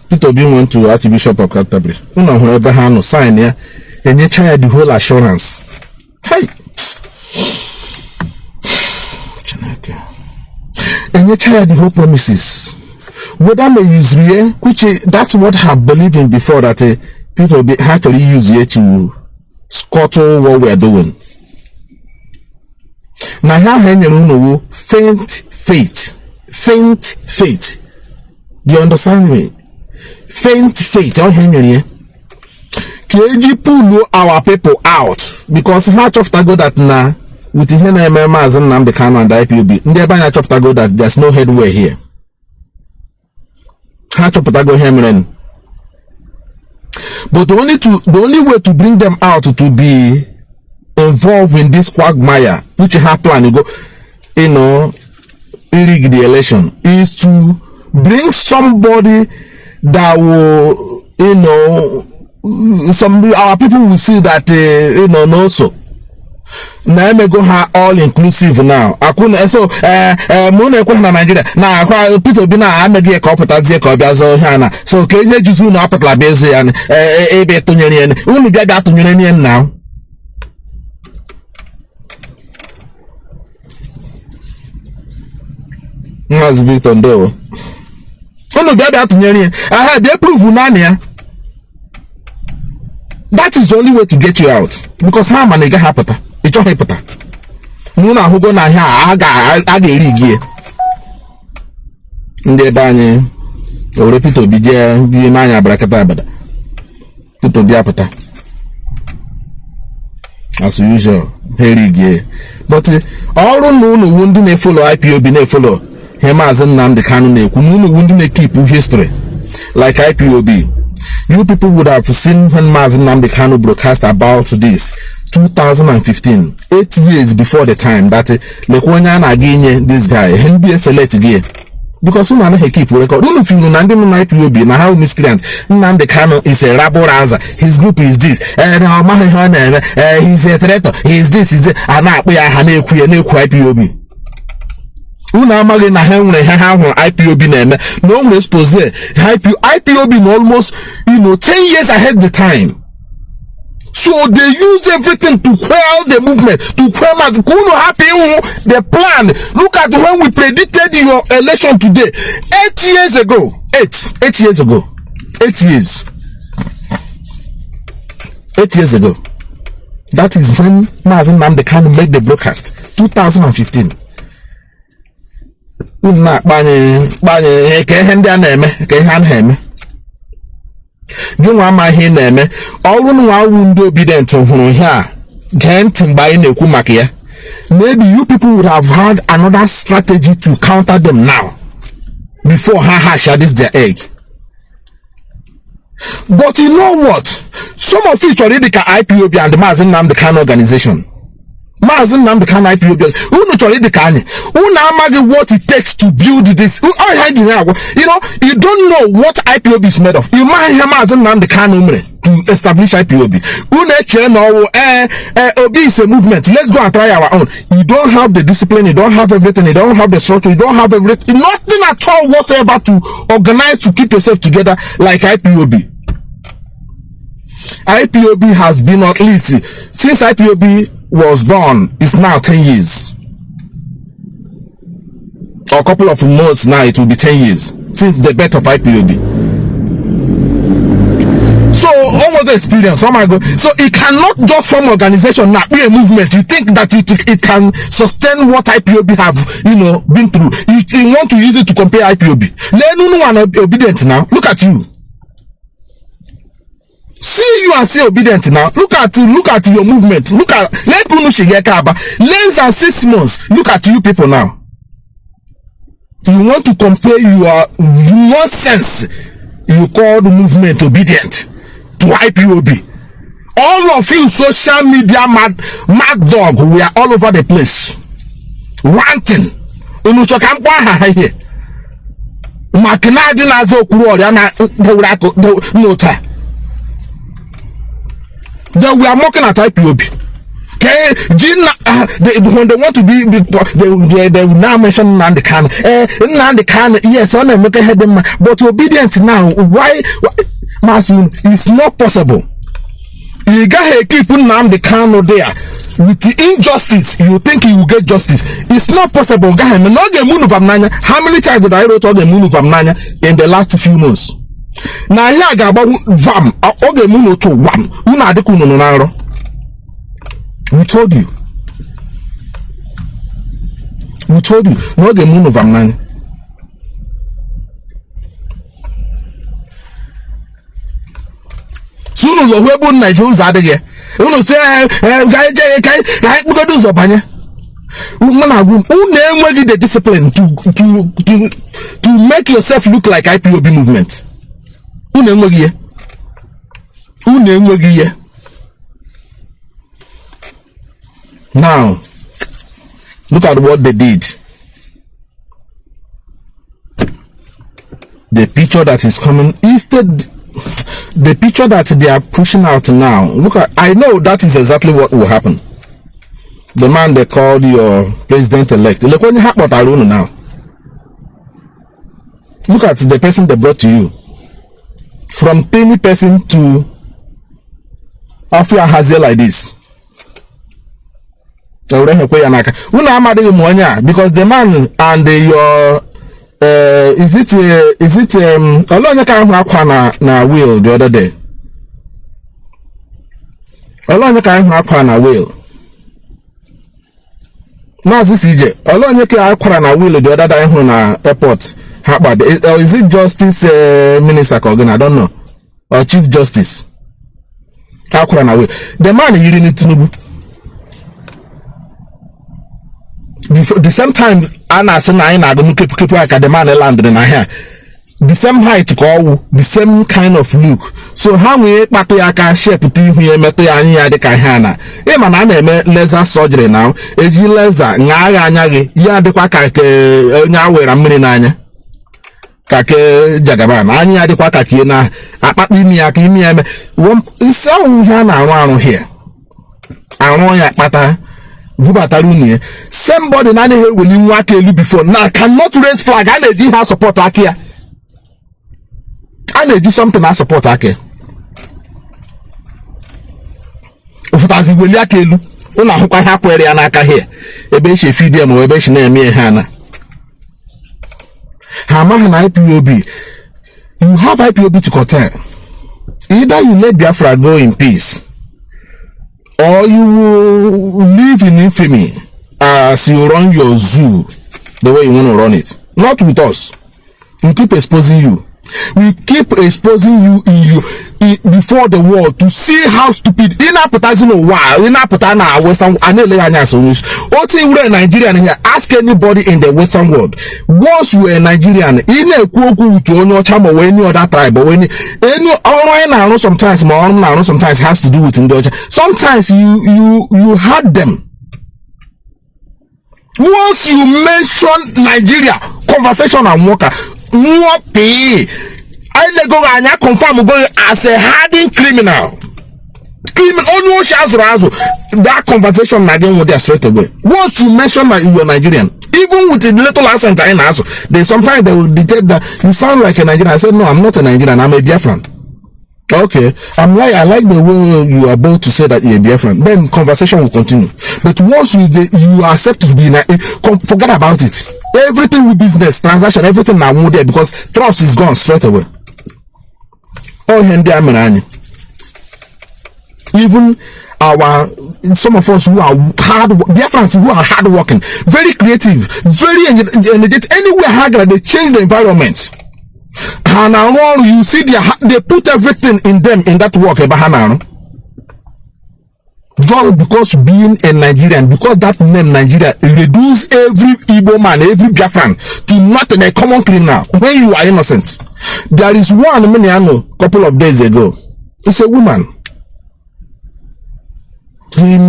P2B went to Archbishop of Canterbury. Whoever had no sign here. And you try the whole assurance. Hey, and you try the whole promises. Whether may use here, which that's what I have believed in before that people be actually use here to scuttle what we are doing. Now how faint faith. Do you understand me? Faint faith. KG pull our people out because how chop go that now with his name Mazi and Nnamdi Kanu and the Ipob. Never chop go that there's no headway here. How chop go him. But the only way to bring them out to be involved in this quagmire, which you have planned to go, rig the election, is to bring somebody that will, our people will see that no so now me go all inclusive now. So Nigeria now people be now I make a corporate so can you just know apple base and only get that to now. That's Victor Ndo. Only get that to I had they prove Unania. That is the only way to get you out. Because how man get happen? It's all happen. Nuna who go na here aga rig. Nde banye. O repeat obi je bi manya brakata bada. Put obi apata. As usual, rig. But all no wundi na follow Ipob na follow. Him as Nnamdi Kanu na eku no wundi na keep history like Ipob. You people would have seen when Mazi Nnamdi Kanu broadcast about this 2015, 8 years before the time that Lekwanya Naginye, this guy, NBA select gear. because unu anaghị keep record. Unu feel na ndị nọ na IPOB na how miscreant Nnamdi Kanu is a rabble rouser, his group is this, na ọmaghị ihe ọ na-eme, he's a traitor, he's this, he's that. A na-akpụ ya ha na-ekwu IPOB. Unu amaghị na ha nwere ha hụrụ IPOB na-eme na o nwere expose IPOB na almost 10 years ahead the time. So they use everything to quell the movement, to quell Mazi. Kunu happy the plan. Look at when we predicted your election today. 8 years ago. 8 years ago. 8 years. 8 years ago. That is when Mazi Nnamdi Kanu made the broadcast. 2015. Gị nwa amaghị na-eme ọrụ nwa awụ ndị obedient hụrụ ihe a gee ntị mgbe anyị na-ekwu maka ya. Maybe you people would have had another strategy to counter them now before ha hatch this their egg. But you know what? Some of you already ka IPOB and the Mazi Nnamdi Kanu organization. Mazi Nnamdi Kanu IPOB. Unu already ka anyị. Unu amaghị what it takes to build this. You know, you don't know what IPOB is made of. You might have Mazi Nnamdi Kanu to establish IPOB. Unu eche na Obi is a movement. Let's go and try our own. You don't have the discipline. You don't have everything. You don't have the structure. You don't have everything. Nothing at all whatsoever to organize to keep yourself together like IPOB. IPOB has been, at least since IPOB was born, it's now 10 years. Or a couple of months now, it will be 10 years since the birth of IPOB. So all the experience, oh my God. So it cannot just form organization now, be a movement. You think that it can sustain what IPOB have, been through. You want to use it to compare IPOB. No one obedient now. Look at you. See, you are still obedient now. Look at your movement. Look at less than 6 months. Look at you people now. You want to compare your nonsense you call the movement obedient to IPOB. All of you social media mad dog, we are all over the place ranting. Then we are mocking at IPOB. Okay, when they want to be big, they will now mention Nnamdi Kanu. Nnamdi Kanu, yes, on them, but obedience now. Why? Mazi, it's not possible. You gotta keep Nnamdi Kanu there with the injustice. You think you will get justice? It's not possible. How many times did I wrote all the moon of Amnanya in the last few months? Now here I got vam oge muno to wam una adeku no naro. We told you no the moon of Amman. Soon as we born Nigerians are there. You know say guy we do so banya. Who the discipline to make yourself look like IPOB movement. Now, look at what they did. The picture that is coming, instead, the picture that they are pushing out now, look at, I know that is exactly what will happen. The man they called your president-elect. Look when you have what I don't know now. Look at the person they brought to you. From tiny person to Afia Hazel like this. Because the man and your is it Olonya na will the other day. Olonya na will. Mazi CJ. Olonya na will the other day na airport. Is it Justice Minister Kogan? I don't know. Or Chief Justice. The man is using it. Before the same time, Anna said, "I don't keep like the man landed in here." The same height, the same kind of look. So how we Patoyaka shape team here, Metoya de Kahana. Man, laser surgery now. Laser, Naya, ya de Quaka, Nawe, a minute. kake Jagaban anya adịkwa ka kie na akpakpa imi ya ka imi ya eme isi ọwụ ihe a na-arụ here arụ ya kpata vubatara unu somebody na anaghị eweli nwa aka elu before na cannot raise flag a na-eji ha support aka ya a na-eji something na support aka ụfụtazi weli aka elu ụlọ ahụkwa ha kwere ya n'aka here ebe echi feed ma ebe echi na-eme ha na Hamahan IPOB, you have IPOB to contend. Either you let Biafra go in peace, or you will live in infamy as you run your zoo the way you want to run it. Not with us. We keep exposing you. We keep exposing you before the world to see how stupid in appetizing a while in appetizing our Western Nigerian here. Ask anybody in the Western world. Once you are a Nigerian in a kuku to any other tribe or any sometimes has to do with Indonesia. Sometimes you had them. Once you mention Nigeria, conversation and worker. I go and confirm as a hardened criminal. That conversation again with their straight away. Once you mention that you are Nigerian, even with a little accent I answer, sometimes they will detect that you sound like a Nigerian. I said, no, I'm not a Nigerian, I'm a Biafran. Okay, I like the way you are about to say that you're a Biafran. Then conversation will continue. But once you accept to be, forget about it. Everything with business, transaction, everything now move there because trust is gone straight away. Oh, even some of us who are Biafrans who are hardworking, very creative, very energetic, anywhere harder, they change the environment. And now you see they put everything in them in that work. Just because being a Nigerian, because that name Nigeria reduce every Igbo man, every Biafran to nothing, a common criminal when you are innocent. There is one a couple of days ago. It's a woman.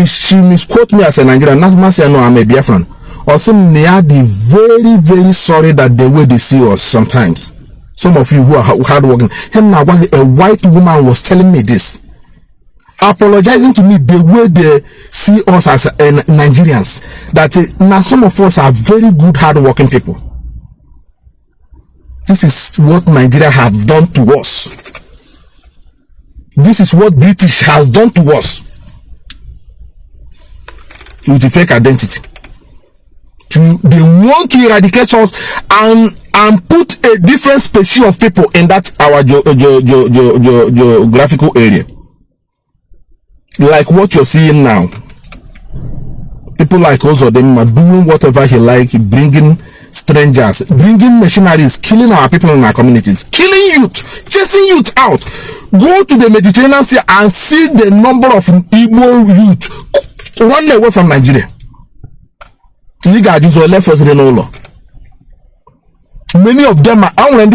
She misquote me as a Nigerian. Not much I know I'm a Biafran. Or some they are very, very sorry that the way they see us sometimes. Some of you who are hardworking. A white woman was telling me this. Apologizing to me the way they see us as Nigerians, that now some of us are very good hard-working people. This is what Nigeria have done to us. This is what British has done to us with the fake identity. They want to eradicate us and put a different species of people in that our geographical area. Like what you're seeing now. People like us or them are doing whatever he like, bringing strangers, bringing machineries, killing our people in our communities, killing youth, chasing youth out. Go to the Mediterranean Sea and see the number of Igbo youth run away from Nigeria. You guys just left us in Olo. Many of them are only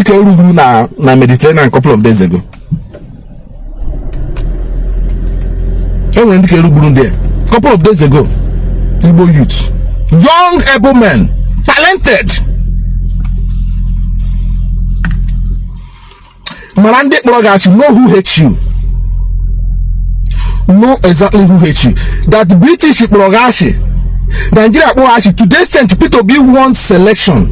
na Mediterranean a couple of days ago. There a couple of days ago, Igbo youth, young able men, talented. Malande bloggers know who hates you. Know exactly who hates you. That British bloggers, Nigeria bloggers today sent P2B one selection.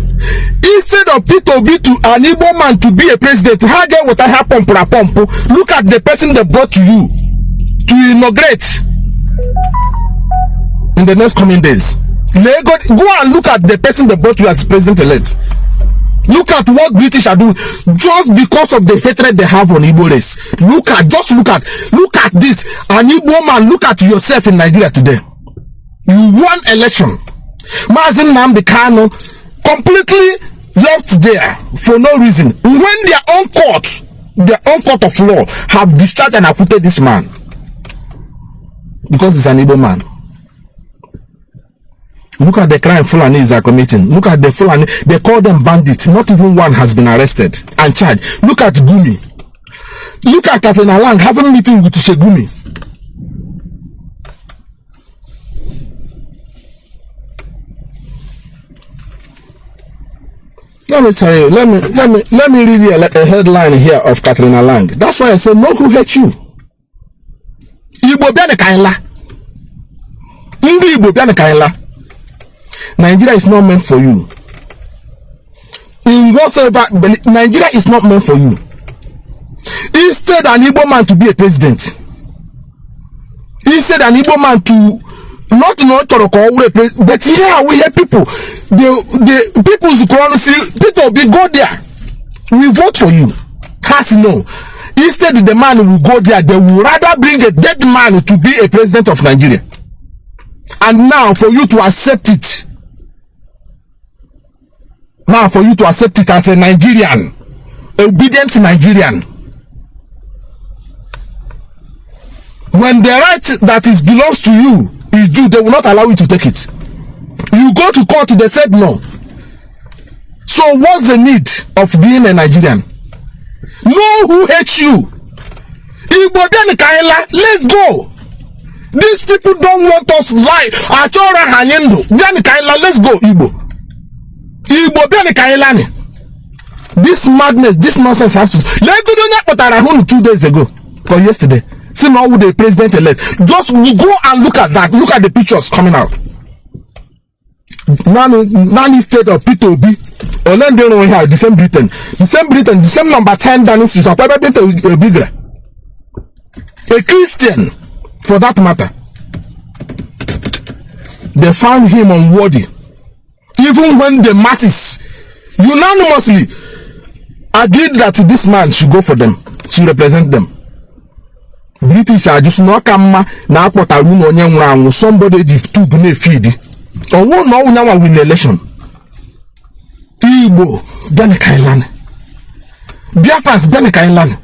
Instead of P2B to an Igbo man to be a president, how get what I have pump. Look at the person they brought to you to inaugurate in the next coming days. Go and look at the person they brought you as president-elect. Look at what British are doing just because of the hatred they have on Igbo race. Look at this. An Igbo man, look at yourself in Nigeria today. You won election. Mazi Nnamdi Kanu completely left there for no reason. When their own court of law have discharged and acquitted this man because he's an Igbo man. Look at the crime Fulanis are committing. Look at the Fulani. They call them bandits. Not even one has been arrested and charged. Look at Gumi. Look at Katina Lang having a meeting with Shegumi. Let me tell you, let me read you a headline here of Katrina Lang. That's why I say no who hate you. Nigeria is not meant for you. In whatsoever, Nigeria is not meant for you. Instead, an Igbo man to be a president. Instead, an Igbo man to not but here we hear people. The people's people will go there. We vote for you. Has no. Instead, the man will go there. They will rather bring a dead man to be a president of Nigeria. And now, for you to accept it. Now, for you to accept it as a Nigerian, obedient Nigerian. When the right that is belongs to you is due, they will not allow you to take it. You go to court, they said no. So what's the need of being a Nigerian? No who hates you. Let's go. These people don't want us live. Let's go, Igbo. This madness, this nonsense has to. Let go do 2 days ago or yesterday. See now with the president elect. Just go and look at that. Look at the pictures coming out. Nani state of P2B. Or then they know here the same Britain, the same number 10 Downing Street. A Christian, for that matter. They found him unworthy. Even when the masses unanimously agreed that this man should go for them, to represent them. British are just not come now what I room on young round with somebody to be feed. Or won't know now win the election. Igbo, Benekailan. Biafrans, Benekailan.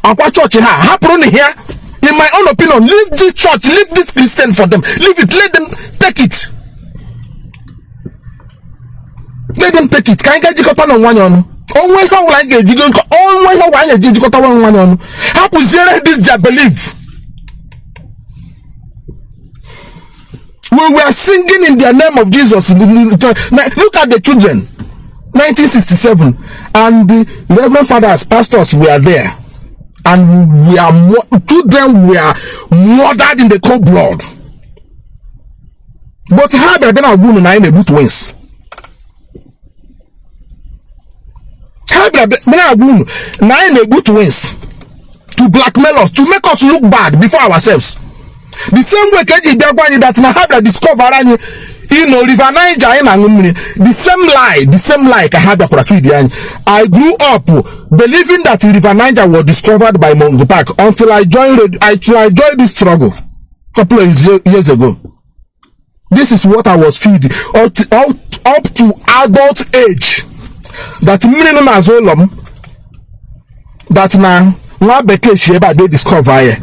And what church happen here? In my own opinion, leave this church, leave this Christian for them. Leave it, let them take it. Let them take it. Can't get you on one on. Always how like it, you don't always how I did you got one on. How to zero this their belief? We were singing in the name of Jesus. Look at the children. 1967, and the Reverend Fathers, pastors were there, and children were murdered in the cold blood. But how they been a woman in able to wins? How they been a woman able to wins? To blackmail us, to make us look bad before ourselves. The same way that now have that discover River Niger, the same lie I grew up believing that River Niger was discovered by Mongo Park until I joined this struggle a couple of years ago. This is what I was feeding up to adult age. That minimum as well that now they discover here.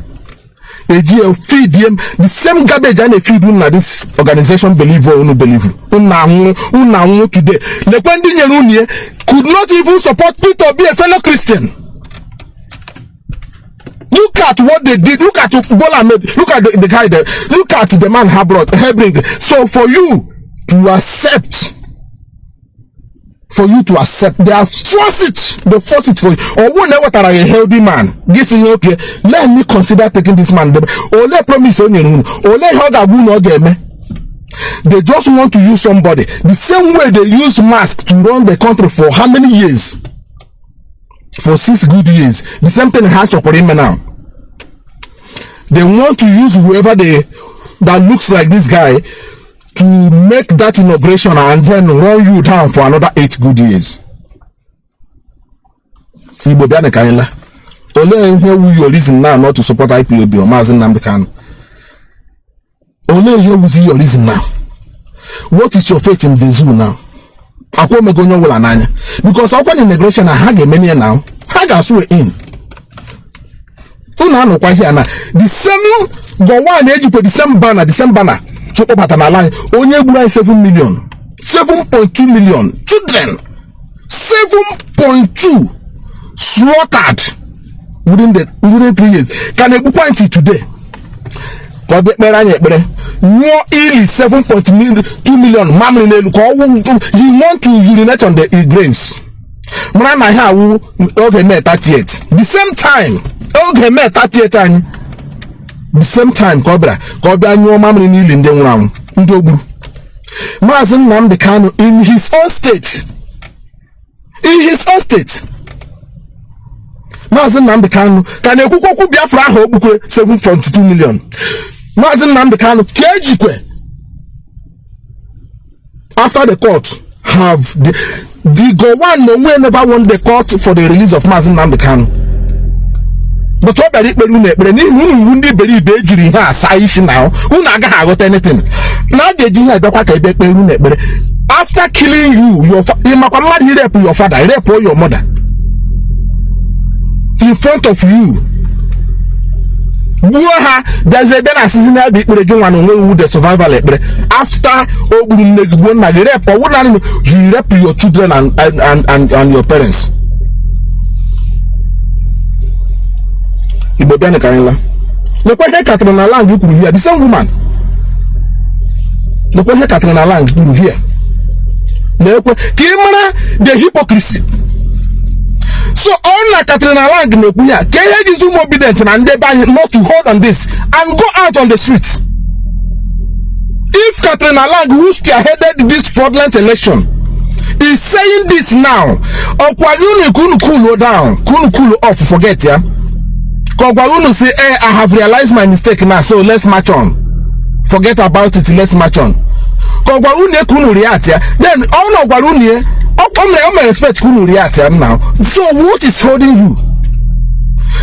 Feed them the same garbage and they feed na this organization believe or no believe. Today. The Kwendi could not even support Peter to be a fellow Christian. Look at what they did. Look at Bola made. Look at the guy there. Look at the man Hebring. So for you to accept, they are force it for you. Or whenever I a healthy man, this is okay. Let me consider taking this man. Or let promise on you. Or let how they just want to use somebody the same way they use mask to run the country for how many years? For 6 good years. The same thing has to him now. They want to use whoever that looks like this guy to make that inauguration and then run you down for another 8 good years. Igbo Biane Kaila. Only here will your reason now not to support Ipob or Mazi Nnamdi Kanu. Only here will see your reason now. What is your faith in the zoo now? Because open inauguration I have many now. Haga sue in. The same go one age the same banner. So only 7 million, 7.2 million children, 7.2 slaughtered within 3 years. Can I point it today? ka be kpere anya ekpere nyuo ili 7.2 million mamri n'elu ka you want to urinate on the graves mara na ha wu oge May 38 the same time oge May 38 anyị the same time ka ọ bịa nyuo mamri n'ili ndị nwụrụ anwụ ndị ogburu Mazi Nnamdi Kanu in his own state Mazi Nnamdi Kanu ka na-ekwukwa okwu Biafra ahụ okpukwe 7.2 million Mazi Nnamdi Kanu ka ejikwe after the court have the Gowon onwe never won the court for the release of Mazi Nnamdi Kanu but ọ bịara ikpere unu ekpere n'ihi unu ndị iberibe ejiri ihe asa isi na unu agaghị aghọta anything na a ga-eji ihe abịakwa ka ebe ekpere unu ekpere after killing you ịmakwa mmadụ rape your father, rape your mother in front of you gbuo ha bịazie ebe na asịzi na ebe ikpere gị nwa na onwe iwu the survival ekpere after o gburu nne gị gbuo nna gị rape ọwụ naanị you rape your children and your parents. Igbo bịa ka anyị la lekwa ihe katara na land kwuru here the same woman lekwa ihe katara na land kwuru here lekwa ka ị mara the hypocrisy. So all na Katrina Lang na-ekwu ya ka ihe ji zoom obedient na ndị be anyị not to hold on this and go out on the streets. If Katrina Lang, who spearheaded this fraudulent election, is saying this now, ọkwa unu kunu cool down, kunu cool off, forget ya. Ọkwa unu say, hey, I have realized my mistake now, so let's march on. Forget about it, let's march on. Ọkwa unu kunu react ya. Then all ọkwa unu I'm expect kunu react now. So what is holding you?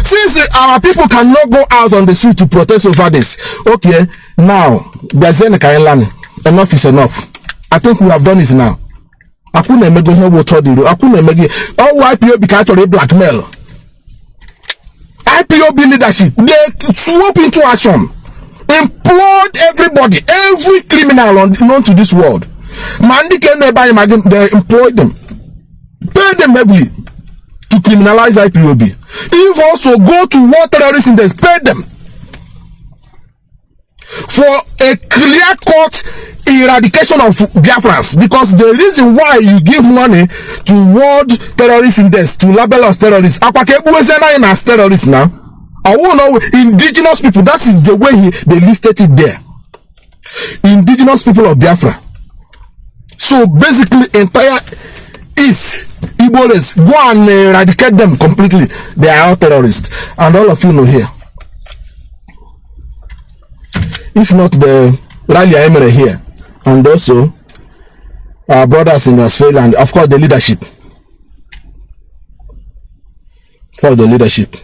Since our people cannot go out on the street to protest over this, okay, now enough is enough. I think we have done it now. I couldn't make here what told you. I couldn't make it. All IPOB actually blackmail. IPOB leadership, they swoop into action, implode everybody, every criminal known to this world. Mandi can they employ them, pay them heavily to criminalize IPOB. If also go to war terrorists in this, pay them for a clear-cut eradication of Biafrans. Because the reason why you give money to world terrorists in this, to label us terrorists, as terrorists now, I won't know indigenous people. That is the way they listed it there. Indigenous people of Biafra. So basically, entire East Igbos go and eradicate them completely. They are all terrorists, and all of you know here. If not the Rally Emirates here, and also our brothers in Australia, and of course the leadership. For the leadership,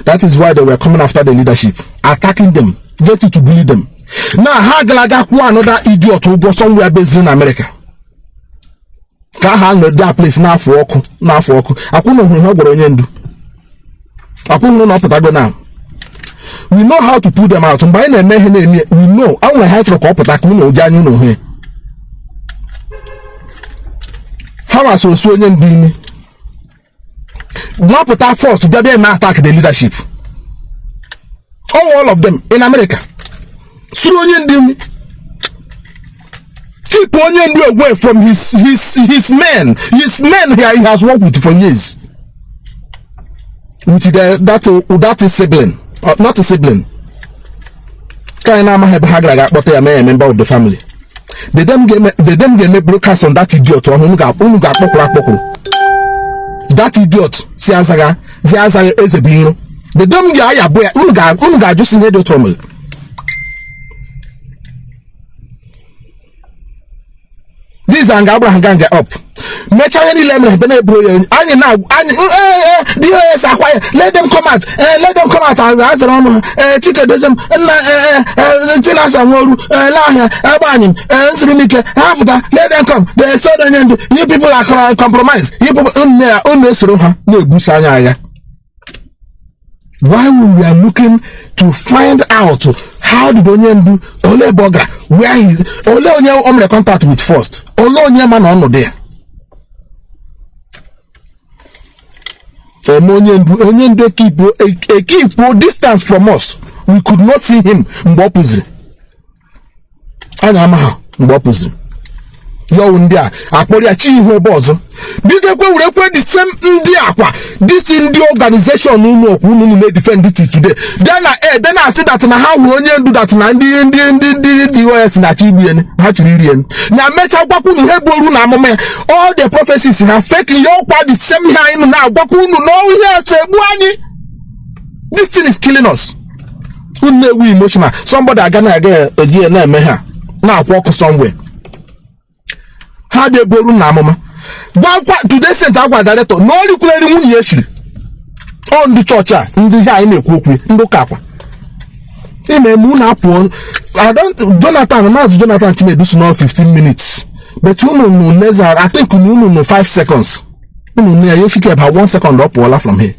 that is why they were coming after the leadership, attacking them, getting to bully them. Now, Hagalaga, another idiot who go somewhere based in America. Can't handle that place now for Oku. I couldn't know how to I couldn't know how now. We know how to put them out. We know how to help the how as Australian being not put that force to get them attack the leadership. All of them in America. Keep Onyendu away from his men. His men here he has worked with for years. With that is sibling. Not a sibling. Kainama Hagraga, but they are a member of the family. They them get me broadcast on that idiot. That idiot, Ziazaga is a being. They don't get a boy, Unga just in the tomel. This and Abraham can get up. Let them come out. Let them come out as chicken doesn't let them come. They saw you people are compromised. You people while we are looking to find out how did Onyendu Ole Boga, where is Ole Onye contact with first? Ole Onye man on there. Onyendu keep distance from us. we could not see him mgbe ọ pụziri. Anya amaha mgbe ọ pụziri. Yo ndị a akpọrọ ya chi ihu ebe ọzọ. Bidekwe werekwe the same ndị akwa this ndị organization unu okwu unu na-defend it today. Then I say that na ha hụrụ onye ndu that na ndị OS na chi igbu yen ha chiri iri yen. Na mecha gwakwu unu he boru na amụma ya. All the prophecies ha fake yo kwa the same ha inu na gwakwu unu no ihe segbu anyị. This thing is killing us. Unu na-ewe emotional. Somebody agana aga eji na eme ha na akwa ọkụ somewhere. Ha de boru na amụma. Today sent agwa director no likwere nwunye ya shiri on the church a ndị ha anyị na-ekwu okwu ndị ụka akwa ime emu na apụ Mazi Jonathan Chinedu so now 15 minutes but unu no less I think unu no 5 seconds unu na ya fike about 1 second up wala from here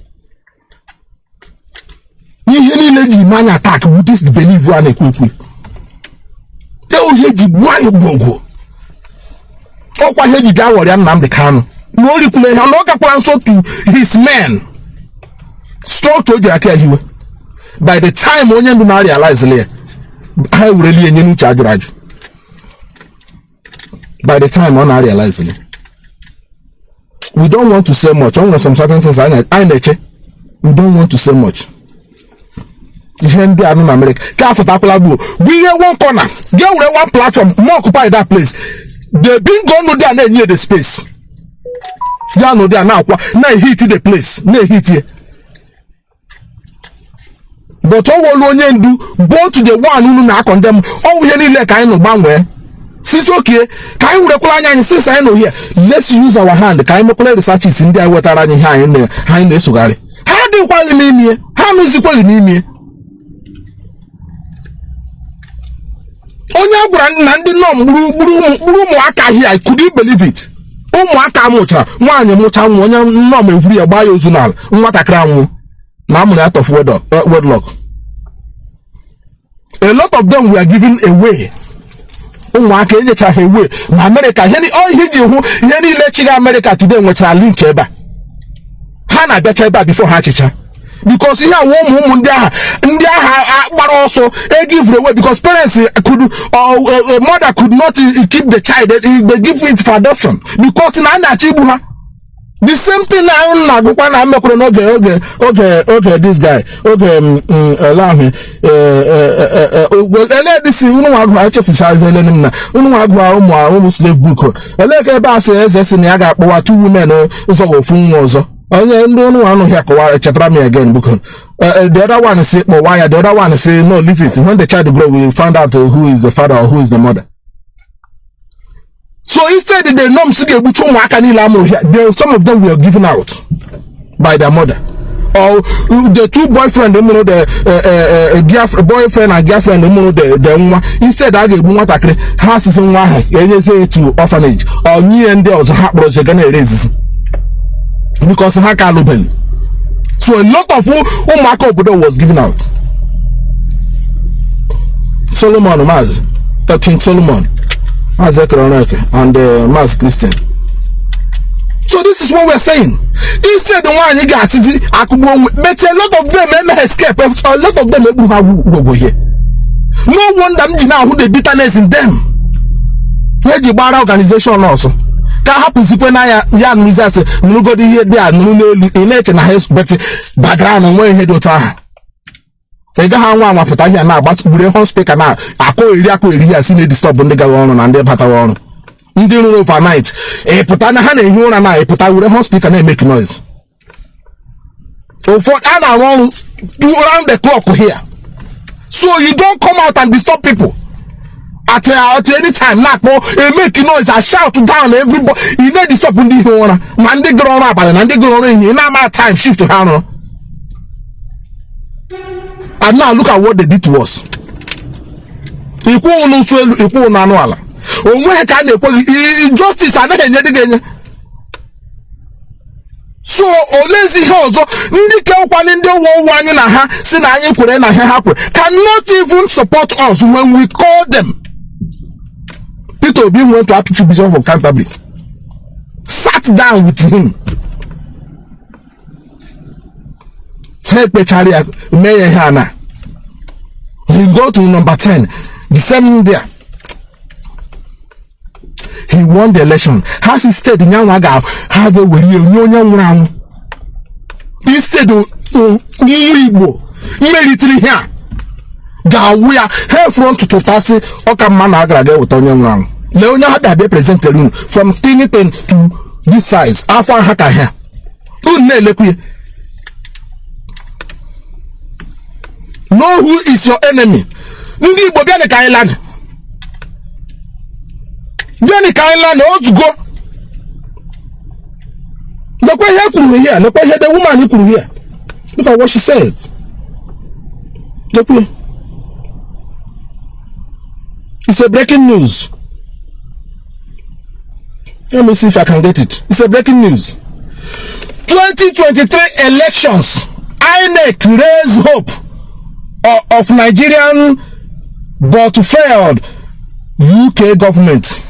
ihe niile ji manya attack with this belief wa na-ekwu okwu te ohe ji gwa igbogo ọkwa ihe ji bịa wọrịa Nnamdi Kanu na o rikwule ihe ọ gakwara nso to his men stroke o ji aka hiwe by the time onye ndu na realize le ha wureli enye n'uche ajụrụ ajụ by the time ọ na realize le we don't want to say much on some certain things I na-eche we don't want to say much ihe ndị anụ na America ka afụtakwala gbuo bụ ihe one corner get were one platform more occupy that place. The bingo no there na the space. Ya no there na akwa na hit the place. Na hit here. But all onye ndu go to the one who na condemn all we niile ka anyị no gbanwe. Since okay, ka anyị werekwala anya anyị since anyị no here. Let's use our hand ka anyị mekwala researches ndị anyị wetara anyị ha anyị na-esogharị. Ha dịkwa n'ime ha nụzikwa n'ime. Onye agwara na ndị nọ gburu ụmụaka ahịa could you believe it? Ụmụaka mụchara nwaanyị mụcha nwa onye nọ ma evuru ya gbaa ya ozu n'ala nwatakịrị anwụ na amụrụ out of wedlock. A lot of them were given away. Ụmụaka enyecha ha away na America ihe ji hụ ihe niile chiga America today nwechara link ebe a ha na-abịacha ebe a before ha chicha. Because here ụmụ ndị agha gbara ọsọ give away because parents could a mother could not keep the child, they give it for adoption because na na-achị igbu ha. The same thing na agụkwa na mekwere n'oge this guy allow me ele this unu agụ achefusize ele nna unu agụ ụmụ slave book ele ka ebe asị eze si na ya ga-akpọwa 2 women ụzọ ofu nwa ọzọ. Onye ndị ọnụ anụ here kọwa chetara me again because the other one say why the other one say no leave it when the child grow we find out who is the father or who is the mother. So instead the norm si ga-egbucha ụmụaka niile amụrụ here some of them were given out by their mother or the two boyfriend the boyfriend and girlfriend the nwa instead a ga-egbu nwatakịrị ha sisi nwa ahụ enyezie to orphanage or nye ndị ọzọ ha kpọrọ je ga na-erezi because ha ka alụbeghị. So a lot of ụmụaka obodo was given out. Solomon Mazi King Solomon Mazi Ekroneke and Mazi Christian. So this is what we're saying. He said the one you got but a lot of them may escape. A lot of them go here. No wonder now who the bitterness in them. Where the bar organization also. Ka happens when I young misas no go here there no in na house but background and where head ota. They got one after here now but we don't speak now. Ako area see disturb on the government and the pattern. Ndị ruru overnight pụta ha na-ehi ụra na pụta were hot speaker na-make noise. For an around the clock here. So you don't come out and disturb people at any time. Not make noise and shout down everybody. You know disturb ndị ihe ụra na ndị gụrụ ọrụ abalị na ndị gụrụ ọrụ ehihie na ama time shift ha nọ. And now look at what they did to us. Ikwu unu nso elu ikwu unu anụ ala. Onwe ka na-ekweghị justice anaghị enye dị ga-enye. So olezi ihe ọzọ ndị kewakwana ndị ụwa anyị na ha si na anyị kwere na ha kwere cannot even support us when we call them. Peter Obi went to Archbishop of Canterbury, sat down with him. He kpechara ya mee ya na he go to number 10, the same there. He won the election. Has he stayed in Yanaga? Have a way you instead of military here. Gawia, hair front to Tasi, Okamanaga with Onion Round. Leonia had a represented room from tiny to this size. After Haka hair. Know who is your enemy. Ndi Bobianic Island. Bianic Island, let's go. Look what happened here. Look what the woman who here. Look at what she said. Look here. It's a breaking news. Let me see if I can get it. It's a breaking news. 2023 elections. INEC raise hope of Nigerian but failed UK government.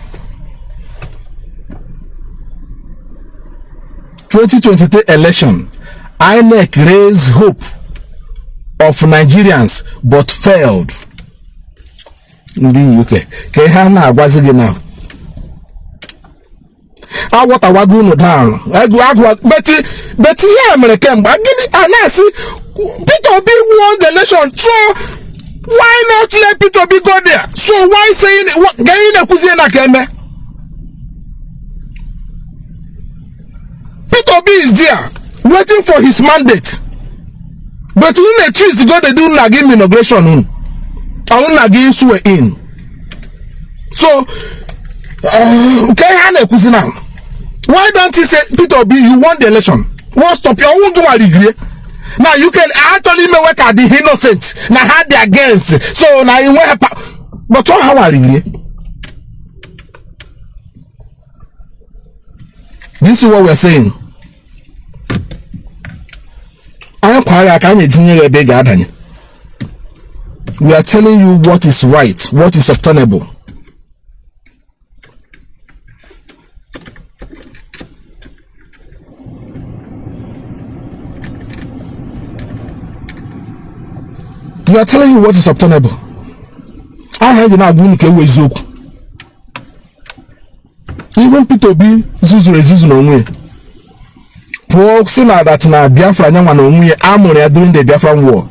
2023 election. INEC raise hope of Nigerians but failed in the UK. Kehana Wazigi now. I want a wagon down. But here American, but I see Peter B won the election. So why not let Peter B go there? So why saying what getting a Kuzina Keme? Peter B is there waiting for his mandate. But in a 3 years ago they do not give inauguration in. I will not give you in. So why don't you say Peter B you won the election? Won't stop you, I won't do a degree. Now you can actually make work at the innocent. Now had the against. So now you want but how are you? This is what we're saying. I am quite like I'm a junior big garden. We are telling you what is right, what is obtainable. We are telling you what is obtainable. I heard in Abunika Wezoku. Even Peter B. Zuzu no way. Poor Sina that na Biafra Yaman no way Amonia during the Biafran war.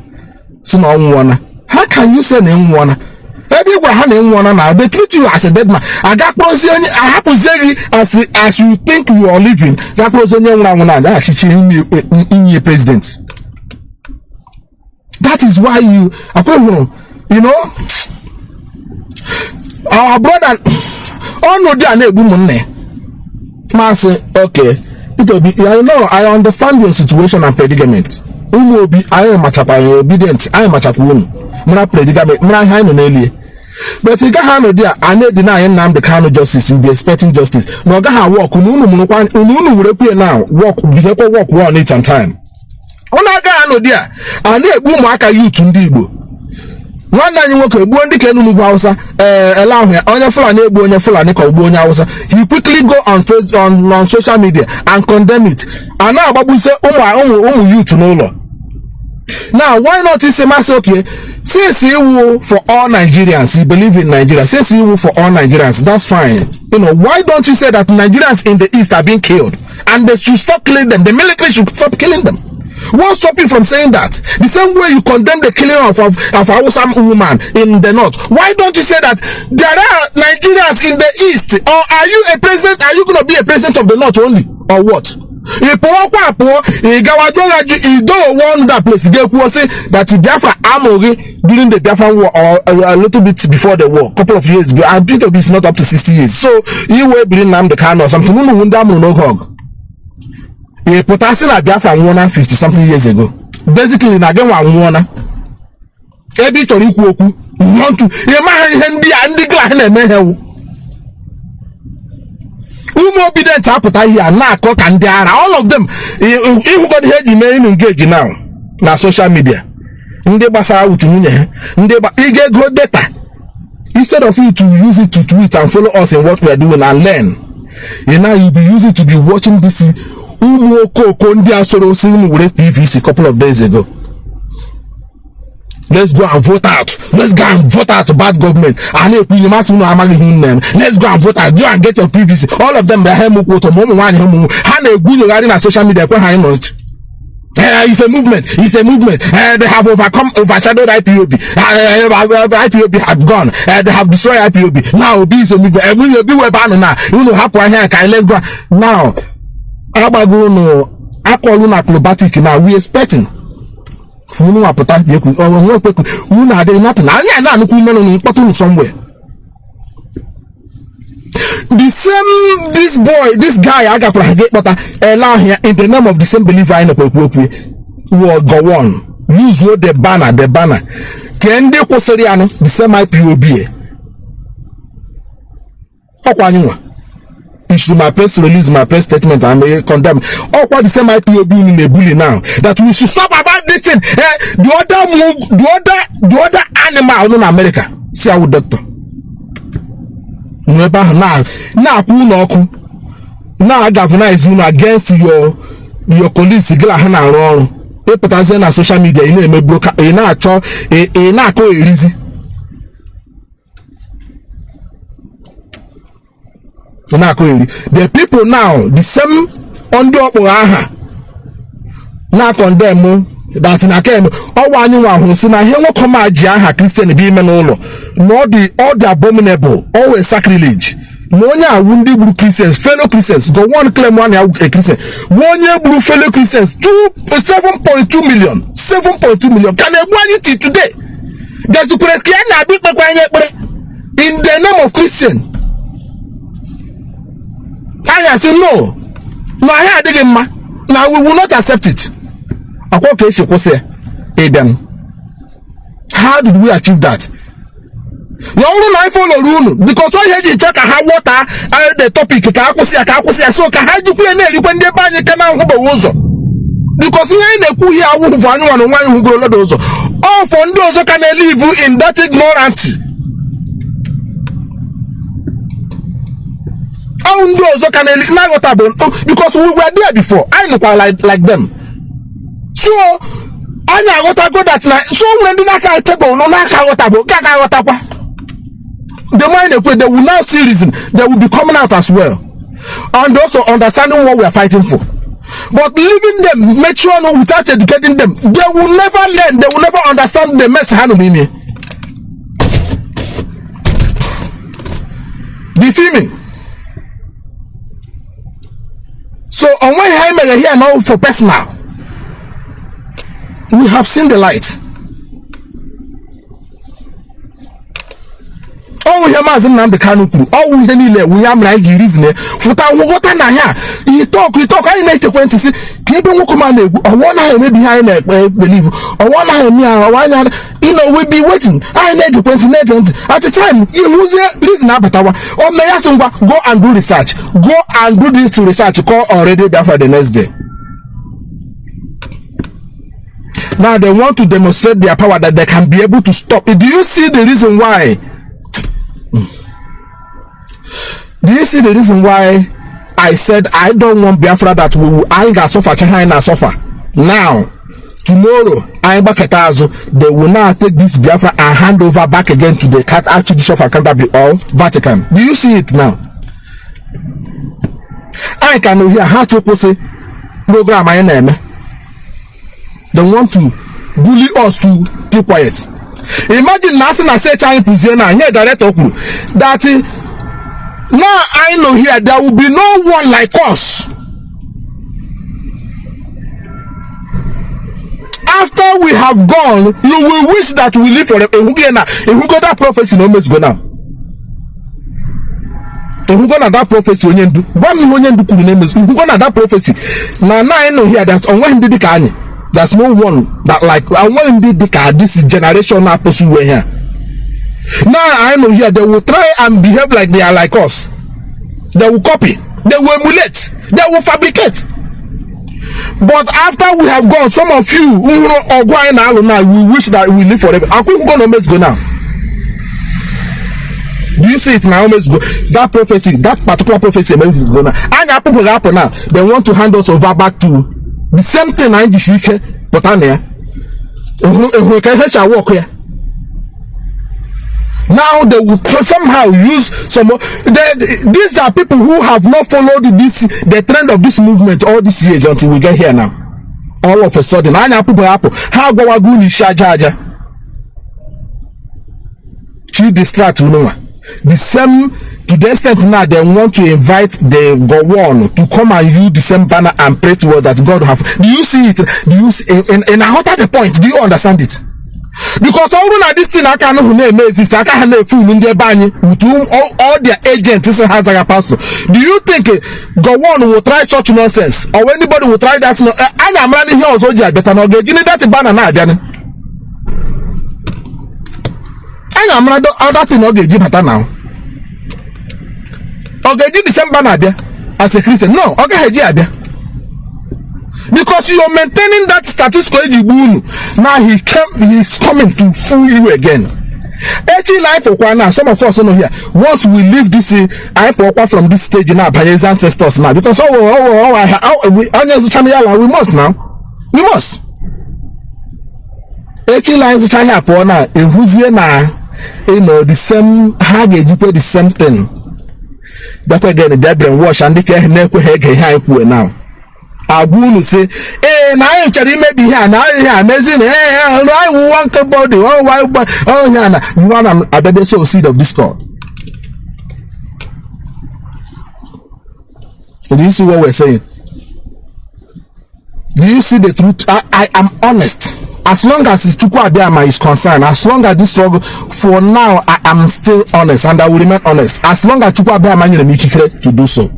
So no one. How can you say name one? Everyone had name one now. They treat you as a dead man. I got I have to say as you think you are living. That was only one actually in your president. That is why you know our brother no dey good money. Say okay, I know I understand your situation and predicament. I am obedient. I am predicament. But you got no there. I need denying Nnamdi Kanu justice. You'll be expecting justice. No ga work. Now work 1 8 and time. Ona ga no dia ani egbu mu aka youth ndi Igbo nwanna anyi nwoke egbu ndi Kanu n'ugwu Hausa ela ahụ onye Fulani egbu onye Fulani ka ogbu onye Hausa. He quickly go on social media and condemn it. Ana agbagbusi ụmụ youth n'ụlọ. Now why not say mass okay since you for all Nigerians, you believe in Nigeria, since you for all Nigerians, that's fine. Why don't you say that Nigerians in the east are being killed and they should stop killing them? The military should stop killing them. What's stopping from saying that? The same way you condemn the killing of Hausa woman in the north. Why don't you say that there are Nigerians in the east? Or are you a president? Are you going to be a president of the north only? Or what? You don't want that place. That Biafra Amori during the Biafra war or a little bit before the war, couple of years. And Peter B is not up to 60 years. So you will bring Nnamdi Kanu or something. A potassium at Biafra won 50 something years ago. Basically, again, one every Torikuoku want to obedient all of them. If you got head in engage now social media. Get data. Instead of you to use it to tweet and follow us in what we are doing and learn, you'll be using to be watching this PVC a couple of days ago. Let's go and vote out. Let's go and vote out bad government. And if you must know I'm against them, let's go and vote out. Go and get your PVC. All of them, the hemu to mom one hemu. And a good regarding a social media. It's a movement. It's a movement. They have overshadowed IPOB. IPOB have gone. They have destroyed IPOB. Now B is a movement. We will be now. You know how let's go now. Abagono Akoluna acrobatic now. We expecting. Somewhere. The same this guy I got allow here in the name of the same believer in will go on. Use what the banner. Can they the same IPOB? Issue my press release, my press statement, and may condemn. What the same IPOB in the bully now that we should stop about this thing. The other animal in America. See our doctor. Now governor is against your colleagues. They put us in social media. In a broker, in a cho, in a co easy. The people now, the same under now condemn that in a game. Oh, one you are who say now here come a Christian be manolo. Not the other abominable, always sacrilege. No nya wounded blue Christians, fellow Christians, go one claim one a Christian. 1 year blue fellow Christians, 7.2 million. 7.2 million. Can I want it today? There's a in the name of Christian. I say no. No, I had now we will not accept it. Okay, she was say, how did we achieve that? Your own life follow rule because I had you check how water the topic so can I do when they buy the canal because you ain't a cool here who go those all for those can live in that ignorance. Because we were there before. I know like them. So I know what I go that night. So when the naka table, no naka what the mind they will now see reason. They will be coming out as well. And also understanding what we are fighting for. But leaving them, make sure without educating them, they will never learn, they will never understand the mess handling. Do you feel me? So on one hand here now for personal, we have seen the light. Oh, we have Mazi Nnamdi Kanu. Oh, we have like reason. For that, what I here. He talk. I need to go to see. Keep on command. I want to maybe behind believe. I want to we'll be waiting. I need to go to at the time. You use listen up at our. Oh, may I go and do research. Go and do this research. Call already Biafra the next day. Now they want to demonstrate their power that they can be able to stop. Do you see the reason why? Do you see the reason why I said I don't want Biafra that I suffer, China suffer? Now, tomorrow, they will now take this Biafra and hand over back again to the Archbishop of Canterbury of Vatican. Do you see it now? I can hear how to say program my name. They want to bully us to keep quiet. Imagine Nassing I said time prison and here direct that now I know here there will be no one like us. After we have gone, you will wish that we live forever. If we go that prophecy, no must go now. If we go that prophecy, if we go that prophecy, now I know here that's on when did the Kanye. There's no one that like I want this generation now pursue here. Now I know here they will try and behave like they are like us. They will copy, they will emulate, they will fabricate. But after we have gone, some of you who are going now, we wish that we live forever. I think we're gonna go now. Do you see it now? That prophecy, that particular prophecy is going now. And people happen now. They want to hand us over back to the same thing I just but shall walk here. Now they will somehow use some. These are people who have not followed the trend of this movement all these years until we get here now. All of a sudden, how go go ni shajaja? She distract the same. To the extent now they want to invite the Gowon to come and use the same banner and pray to God that God have. Do you see it? Do you see, and I utter the point? Do you understand it? Because all of this thing I can't know name is I can't have fool in their banny with whom all their agents is has a pastor. Do you think Gowon will try such nonsense or anybody will try that? No, I am running here also better not get you need that banner now. I am rather other thing not get better now. Okay, did the same banner as a Christian? No, okay, because you are maintaining that status quo. Now he's coming to fool you again. Actually, life of now, some of us know here. Once we leave this Ipob from this stage now by his ancestors now, because we must now. We must. Actually, life is here for now. Who's here now? You know the same. How you pay the same thing? That again, the brainwash and the care never now. I will say, now you maybe here, now you are amazing. I want a body. You want a better soul seed of discord. Do you see what we're saying? Do you see the truth? I am honest. As long as Chukwu Abiyama is concerned, as long as this struggle, for now, I am still honest and I will remain honest. As long as Chukwu Abiyama is to do so.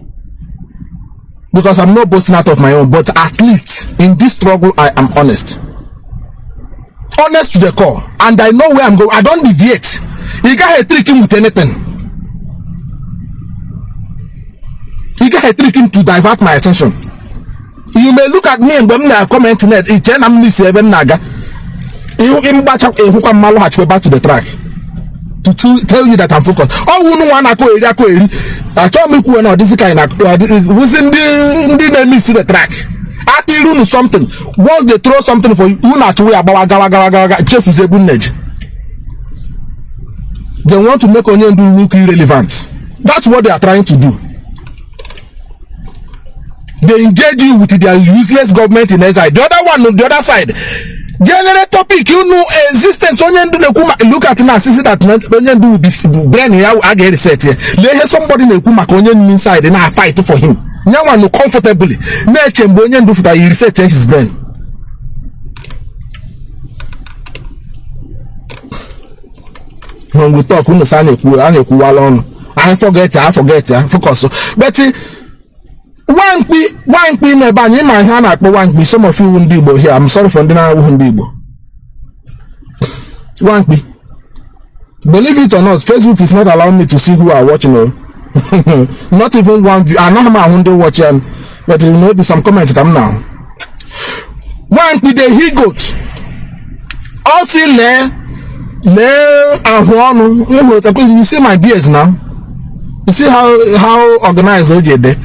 Because I'm not boasting out of my own, but at least in this struggle, I am honest. Honest to the core. And I know where I'm going. I don't deviate. You can't trick him with anything. You can't trick him to divert my attention. You may look at me and when I comment net, it's naga. You back to the track to tell you that I'm focused. Oh, no one I told me who this kind of who's in the see the track. After you do something, once they throw something for you, not to wear about Jeff is a good edge. They want to make Onyendu look irrelevant. That's what they are trying to do. They engage you with their useless government in SI. The other one on the other side. General topic, you know existence. Look at now, see that Onyendu will be brain here. I get set here. Let somebody in the Kuma Onyendu inside and I fight for him. Now one comfortably. Next Onyendu for he reset his brain. When we talk, we I forget. Focus. But one P never in my hand at one P. Some of you won't be here. I'm sorry for the won't be. One P. Believe it or not, Facebook is not allowing me to see who are watching. Not even one view. I know how I watch them, but there will be some comments come now. One P the he goat. Also you see my beers now. You see how organized OJ.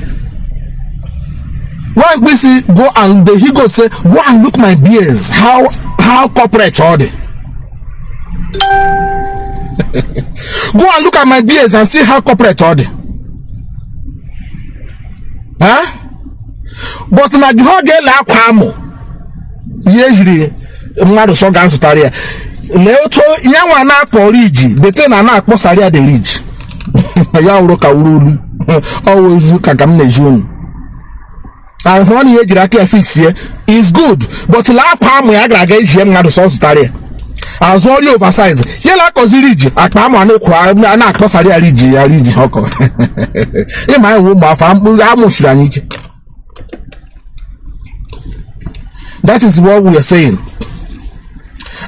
Why we see go and the he go say go and look my beers how corporate all they go and look at my beers and see how corporate all they but na the whole girl la kwamo usually mmadụ so gan sutaria le to nyanwa na akpo ridge the thing na akpo saria the ridge ya uro ka uru always kakam na june. And one year you fix here is good, but la palm we agree here na the source tare. As all you oversize. Here la cause ridge, akpam anu kwa na akposa ridge hoko. E my wo ma fa amushirani. That is what we are saying.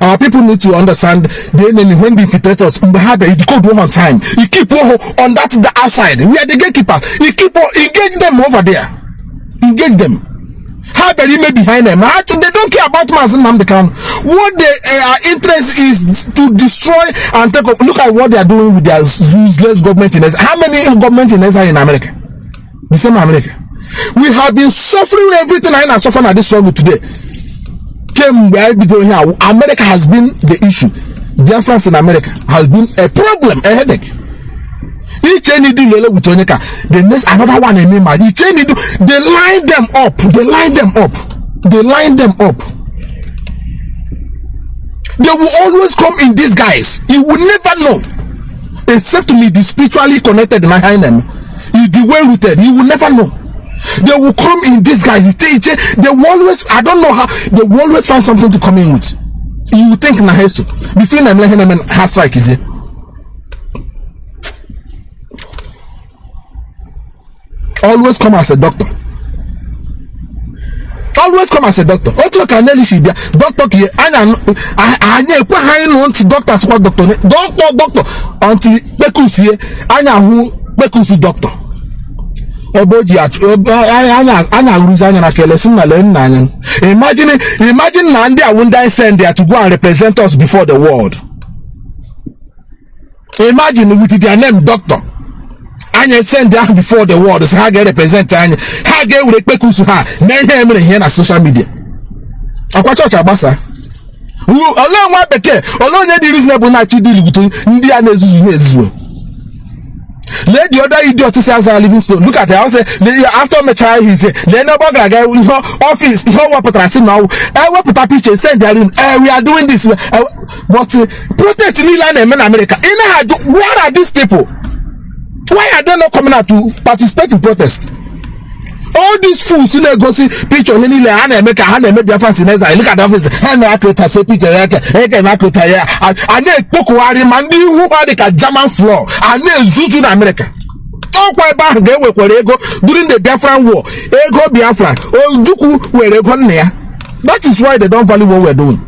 Our people need to understand the enemy when they infiltrate us. We have the code one time. You keep on the outside. We are the gatekeeper. You keep on engage them over there. Engage them. How they may behind them? They don't care about Mazi Nnamdi. What their interest is to destroy and take off. Look at what they are doing with their useless government in Israel. How many government in Israel in America? The same America. We have been suffering everything I am suffering at this struggle today. America has been the issue. Biafrans in America has been a problem, a headache. Each any deal with Onyeka, the next another one in Mima. Each any do they line them up, they line them up, they line them up. They will always come in disguise. You will never know, except to be the spiritually connected behind them. You the well rooted, you will never know. They will come in disguise. They will always, I don't know how, they will always find something to come in with. You would think Nahesu between them and has strike is it? Always come as a doctor. Always come as a doctor. Otu ka neli shi bia doctor ki anya ekwa ha no nti doctor support doctor until bekus ye anya hu bekus doctor. Oboji anya ruzi anya na kelesin na le nna anya. Imagine na ndị awunda send there to go and represent us before the world. Imagine with their name doctor. Anya send there before the world. So how get represent anya. How get we bekus ha na ihe here na social media. Akwa church agbasa. Olo nwa bekee, olo onye dị reasonable na chi deal with ndị a na-ezuzu ihe ezuzu. Let the other idiot say as a living stone. Look at it. I say after my child, he say, "Let no bugger guy in your office. Your work now. I will put a picture. Send them in. We are doing this. But protest in Ireland and America. What are these people? Why are they not coming out to participate in protest? All these fools who go see picture in Ireland and America and make their fancy nice. Look at the office. And I could say picture. I could say I need Poco Arimandi who are the German floor. I need Zuzu in America. All quite back there where they go during the Biafran war. Ego Biafra. Oh, Zuku where they go there. That is why they don't value what we're doing.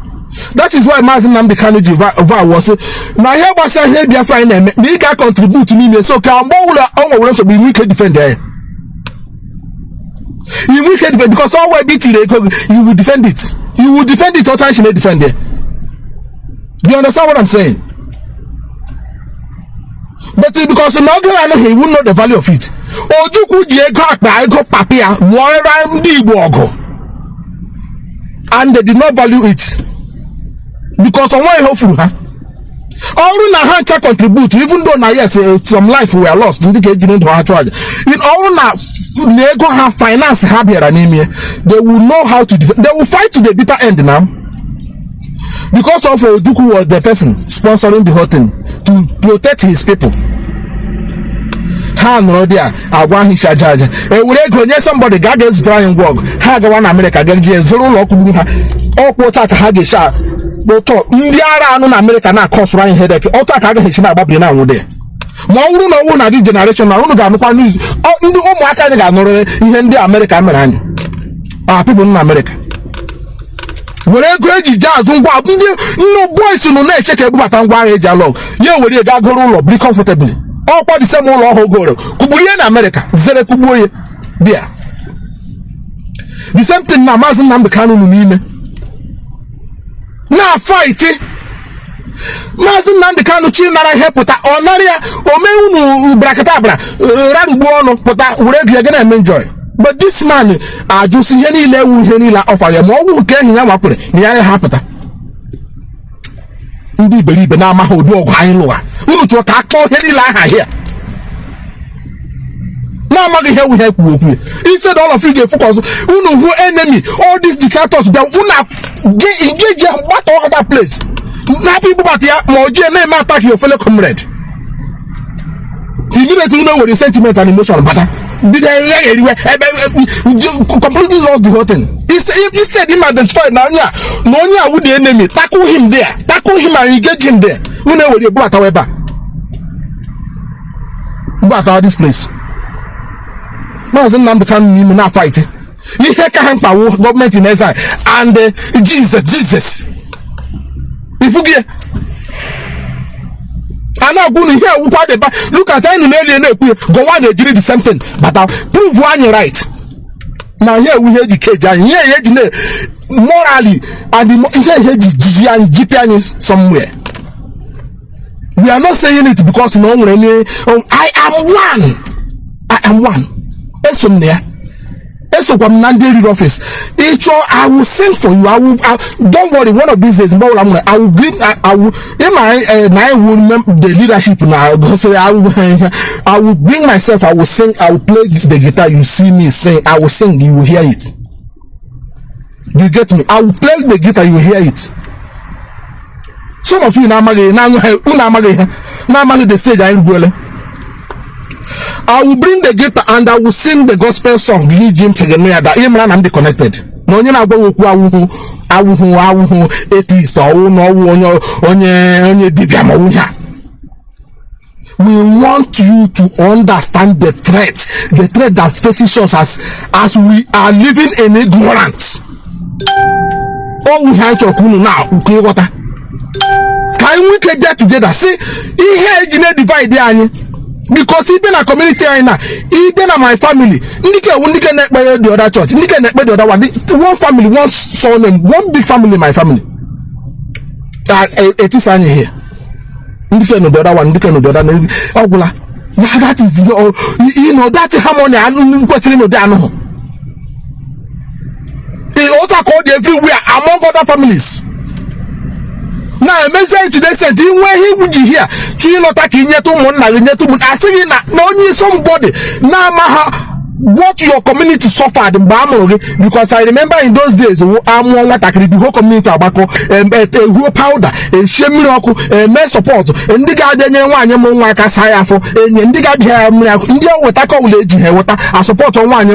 That is why Mazi Nnamdi Kanu was now here was a head Biafra in them. They can contribute to me. So can also be weak defend there. You will defend because all we beat you will defend it. You will defend it all time you may defend it. Do you understand what I'm saying? But because you know he will know the value of it. Or you could go papia and they did not value it. Because of why hopeful, huh? All na hand contribute, even though now yes, some life were lost in the case in all na nego have finance happier anemia. They will know how to defend. They will fight to the bitter end now. Because of Duku was the person sponsoring the whole thing to protect his people. Han Rodia, I want his charge. When somebody got this drawing work, Haga one America, get zero lock, all quota Hagisha, but Indiana and America now cost running headache, all Taka Hishina Babi now there. Mauru no one at this generation, I only got no news. Oh, in the home, I can't even the American man. People in America. When I go to jazz, no boys in the check about and why a dialogue. You will get go be comfortably. All the same law go. Kuburia in America, Zere Kubuye, there. The same thing now, Mazi Nnamdi Kanu mean. Now fight it. Mazi Nnamdi Kanu children help with onaria omenu brakatabra radubono pota uregi again enjoy. But this man just heni lewu heni la offer ya mo wu ke hinya mapure ni ya hapata. Ndi believe na ma hodu ogu ayin lo a. Unu to ka ko heni la ha here. Now magi here we help you. Instead all of you get focus unu who enemy all these dictators that una engage what other place. Now people but here more name attack your fellow comrade. Immediately know what the sentiment and emotion but did they completely lost the whole thing. He said him identified now no with the enemy tackle him there, tackle him and engage him there. You know what you brought away back. But out this place. Mazi Nnamdi Kanu now fighting. You hear for government in exile and Jesus. If you get I'm not going to hear what they look at any go on and do the same thing, but I'll prove one you're right. Now here we educate and here morally and the somewhere. We are not saying it because no I am one. Esomnia also from Nnamdi office. I will sing for you. Don't worry. One of these days, I will bring. I will the leadership now. I will bring myself. I will sing. I will play the guitar. You see me sing. I will sing. You will hear it. You get me? I will play the guitar. You will hear it. Some of you now the stage. I will bring the guitar and I will sing the gospel song. Legion to the near that Nnamdi connected. No, you know, go atheist or no we want you to understand the threat that faces us as we are living in ignorance. Oh, we have to now. Can we get that together? See, here divide there. Because even a community even my family, the other church, the other one family, one son, one big family, my family. It is here. The other one, the other. That is that's harmony. It also called everywhere among other families. Now, a message today said, where he would be here. She not taking yet to I say, no, somebody. Now, what your community suffered in Bamori, because I remember in those days, I'm one like the whole community tobacco, whole powder, a shemiraku, mess support, and the garden one like a saya for, and the garden India what I call water, I support on one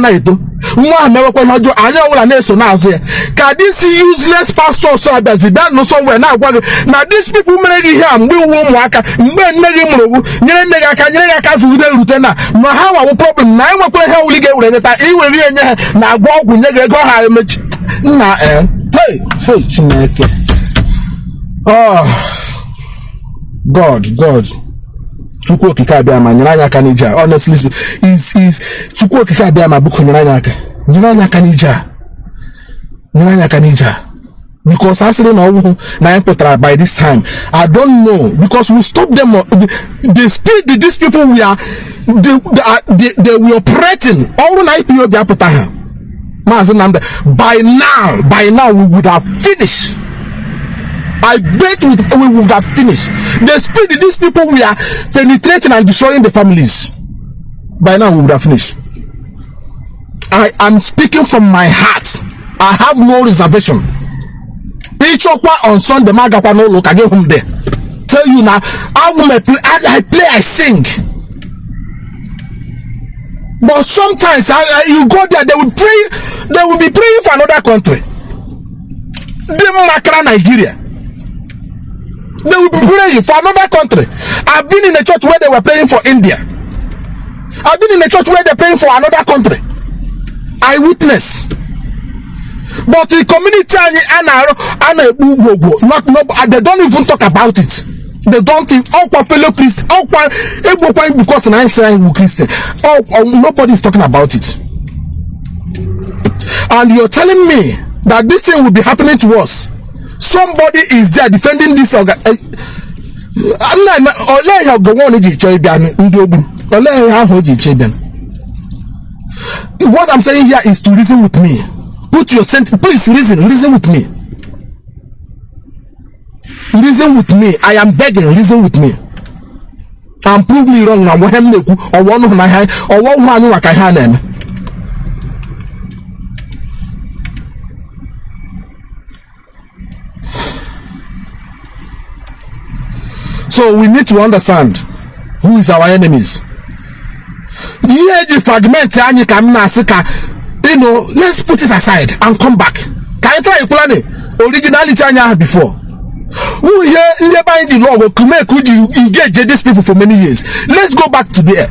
night. One American Majo, I know nation now say, can this useless pastor so that he doesn't know somewhere now? Now, these people make him do one worker, men make him move, Lieutenant, how our problem now. I'm going to help you get with that. He will be now. Walk with the go high image. Hey, Chineke. Oh, God. Chukwu kikabia ma nyanya kanija. Honestly, is chukwu kikabia ma buku nyanya kanija. Because I said no, by this time I don't know, because we stop them. The spirit that these people they were operating all the Ipob by now we would have finished. I bet we would have finished. The spirit that these people were penetrating and destroying the families. By now we would have finished. I am speaking from my heart. I have no reservation. On Sunday, Magapa no look, I get home there. Tell you now, I play, I sing. But sometimes you go there, they will be praying for another country. Nigeria. They will be praying for another country. I've been in a church where they were praying for India. I've been in a church where they're praying for another country. I witness. But the community they don't even talk about it. They don't think fellow Christian, because I say I'm Christian. Nobody is talking about it. And you're telling me that this thing will be happening to us. Somebody is there defending this what I'm saying here is to reason with me. Put your sentence, please reason with me. Reason with me. I am begging, reason with me. And prove me wrong. Or one of my hand, or one like I had them. So we need to understand who is our enemies. Let's put it aside and come back. Can you try planning originality I had before? Who here in the binding law will could you engage these people for many years? Let's go back to there.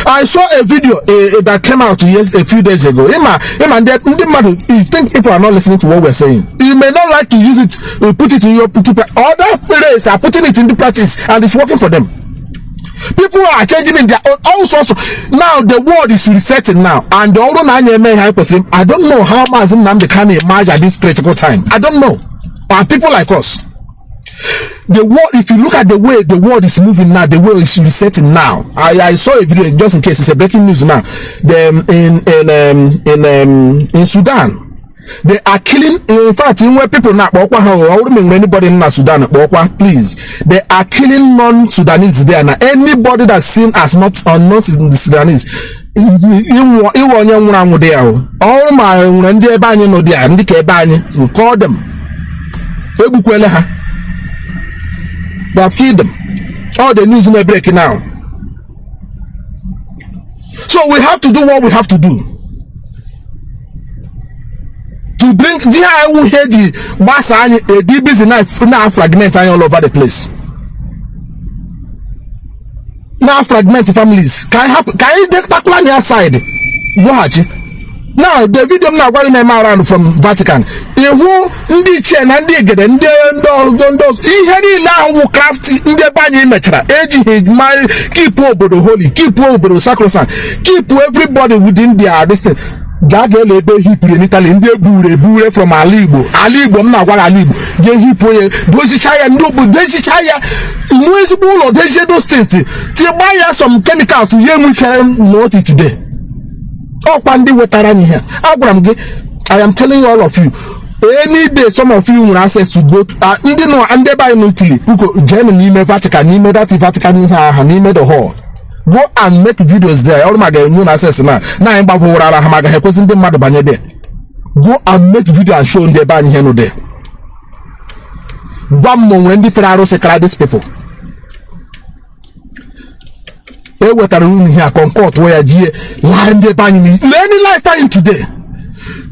I saw a video that came out a few days ago. You think people are not listening to what we're saying? You may not like to use it, put it in your other players are putting it into practice and it's working for them. People are changing in their own all sorts of, now the world is resetting now, and the old I don't know how Mazi Nnamdi can emerge at this critical time. I don't know. Are people like us? the world, if you look at the way the world is moving now, the way it's resetting now. I saw a video, just in case, it's a breaking news now. In Sudan, they are killing. In fact, where people now, anybody in Sudan, please, they are killing non-Sudanese there now. Anybody that's seen as not non-Sudanese, all my we call them. They have killed them. All the news in a break now. So we have to do what we have to do to bring the Basa busy now fragment all over the place. Now fragment families. Can you take that one outside? Watch. Now the video now going around from Vatican. Who ndi chen and ndi gede ndi ihe now will craft ndi banye metra. Keep obodo holy, keep obodo sacrosanct, keep everybody within their distance. Gagele be hip in Italy, ndi bure from Alibo mna gwa Alibo. Ge hip ye bozi chaya ndobo dezi chaya mwezi bulo dezi those things. To buy some chemicals ye we can not it today. Oh, Pandi Wetarani here. I am telling all of you, any day some of you will access to go to and they buy Italy, Germany, Vatican, Vatican, the hall. Go and make videos there. All my new access now. Now I'm go and make video and show them the ban here no there. One more when the Ferraro secret these people. What are room here? Concord where line the banning any life in today.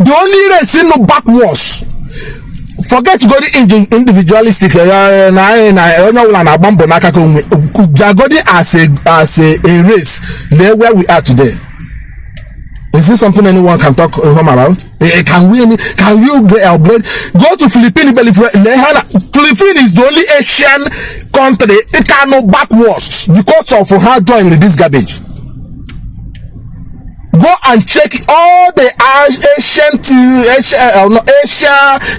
The only reason no backwards. Forget to go the individualistic. As a race, there where we are today. Is this something anyone can talk home about? Can you upgrade? Go to Philippines. Philippines is the only Asian country it cannot backwards because of how joining this garbage. Go and check all the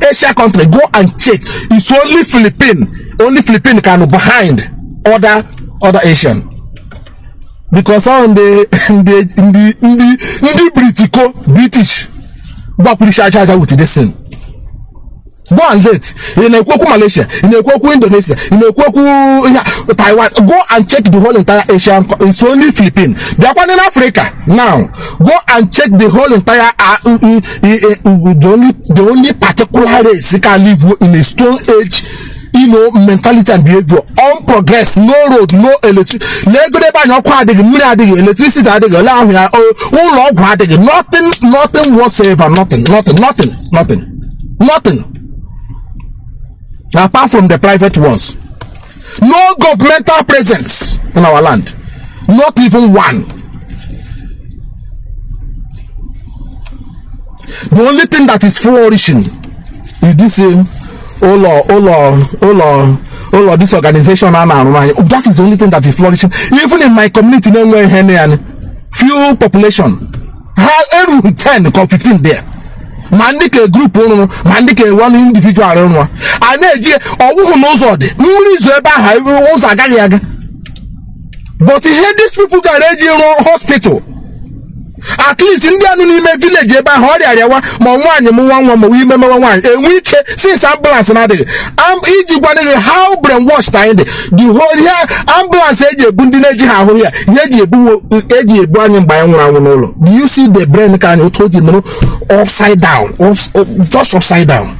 Asia country. Go and check. It's only Philippines. Only Philippines can behind other Asian. Because on the British with this thing. Go and look in Ekwoku Malaysia, in Ekwoku Indonesia, in Ekwoku Taiwan. Go and check the whole entire Asia. It's only Philippines. They are in Africa now. Go and check the whole entire the only particular race that can live in a stone age, mentality and behavior. On progress, no road, no electricity. Electricity, nothing whatsoever, nothing. Apart from the private ones, no governmental presence in our land, not even one. The only thing that is flourishing is this this organization. That is the only thing that is flourishing. Even in my community, few population, 10 or 15 there. Mandike group mandike one individual one aneje owu no so de muri zo eba ha wo agaghị aga. But here these people can hospital. At least in the village eba ha ori arewa ma nwanyi mu nwanwa ma wi meme nwanyi enwe ike since ambulance na de iji gwa de how brainwash time the whole here ambulance eji ebu ndị na-eji ha ahụ ya eji ebu anyị mgbe anyị nwụrụ anwụ n'ụlọ. Do you see the brain ka anyị told you upside down, just upside down?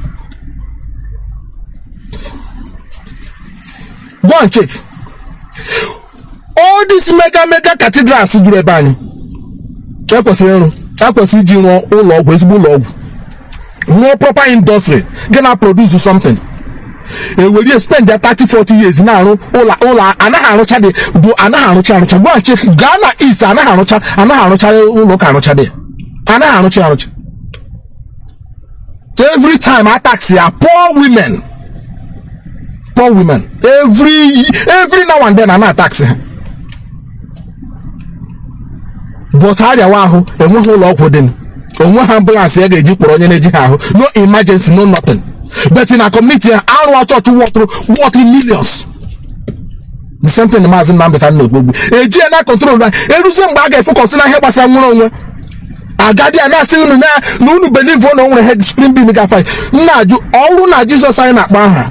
Go and check all these mega cathedrals juru ebe anyị. Ekwesịrị iji rụọ ụlọ ọgwụ, ezigbo ụlọ ọgwụ, no proper industry gonna produce something. Will you spend 30-40 years now? Ola anaghị arụcha dị do anaghị arụcha. Go and check Ghana East anaghị arụcha ụlọ ka arụcha dị anaghị arụcha. Every time attacks here, poor women. Every now and then an attacks. But how they want no emergency, no nothing. But in a community, I don't want to what in millions. The same thing the Mazi Nnamdi Kanu no a GNA control that everything bag focus na help us one agadi ana say no believe on head spring be nigga fight na ju all na Jesus sign akpa ha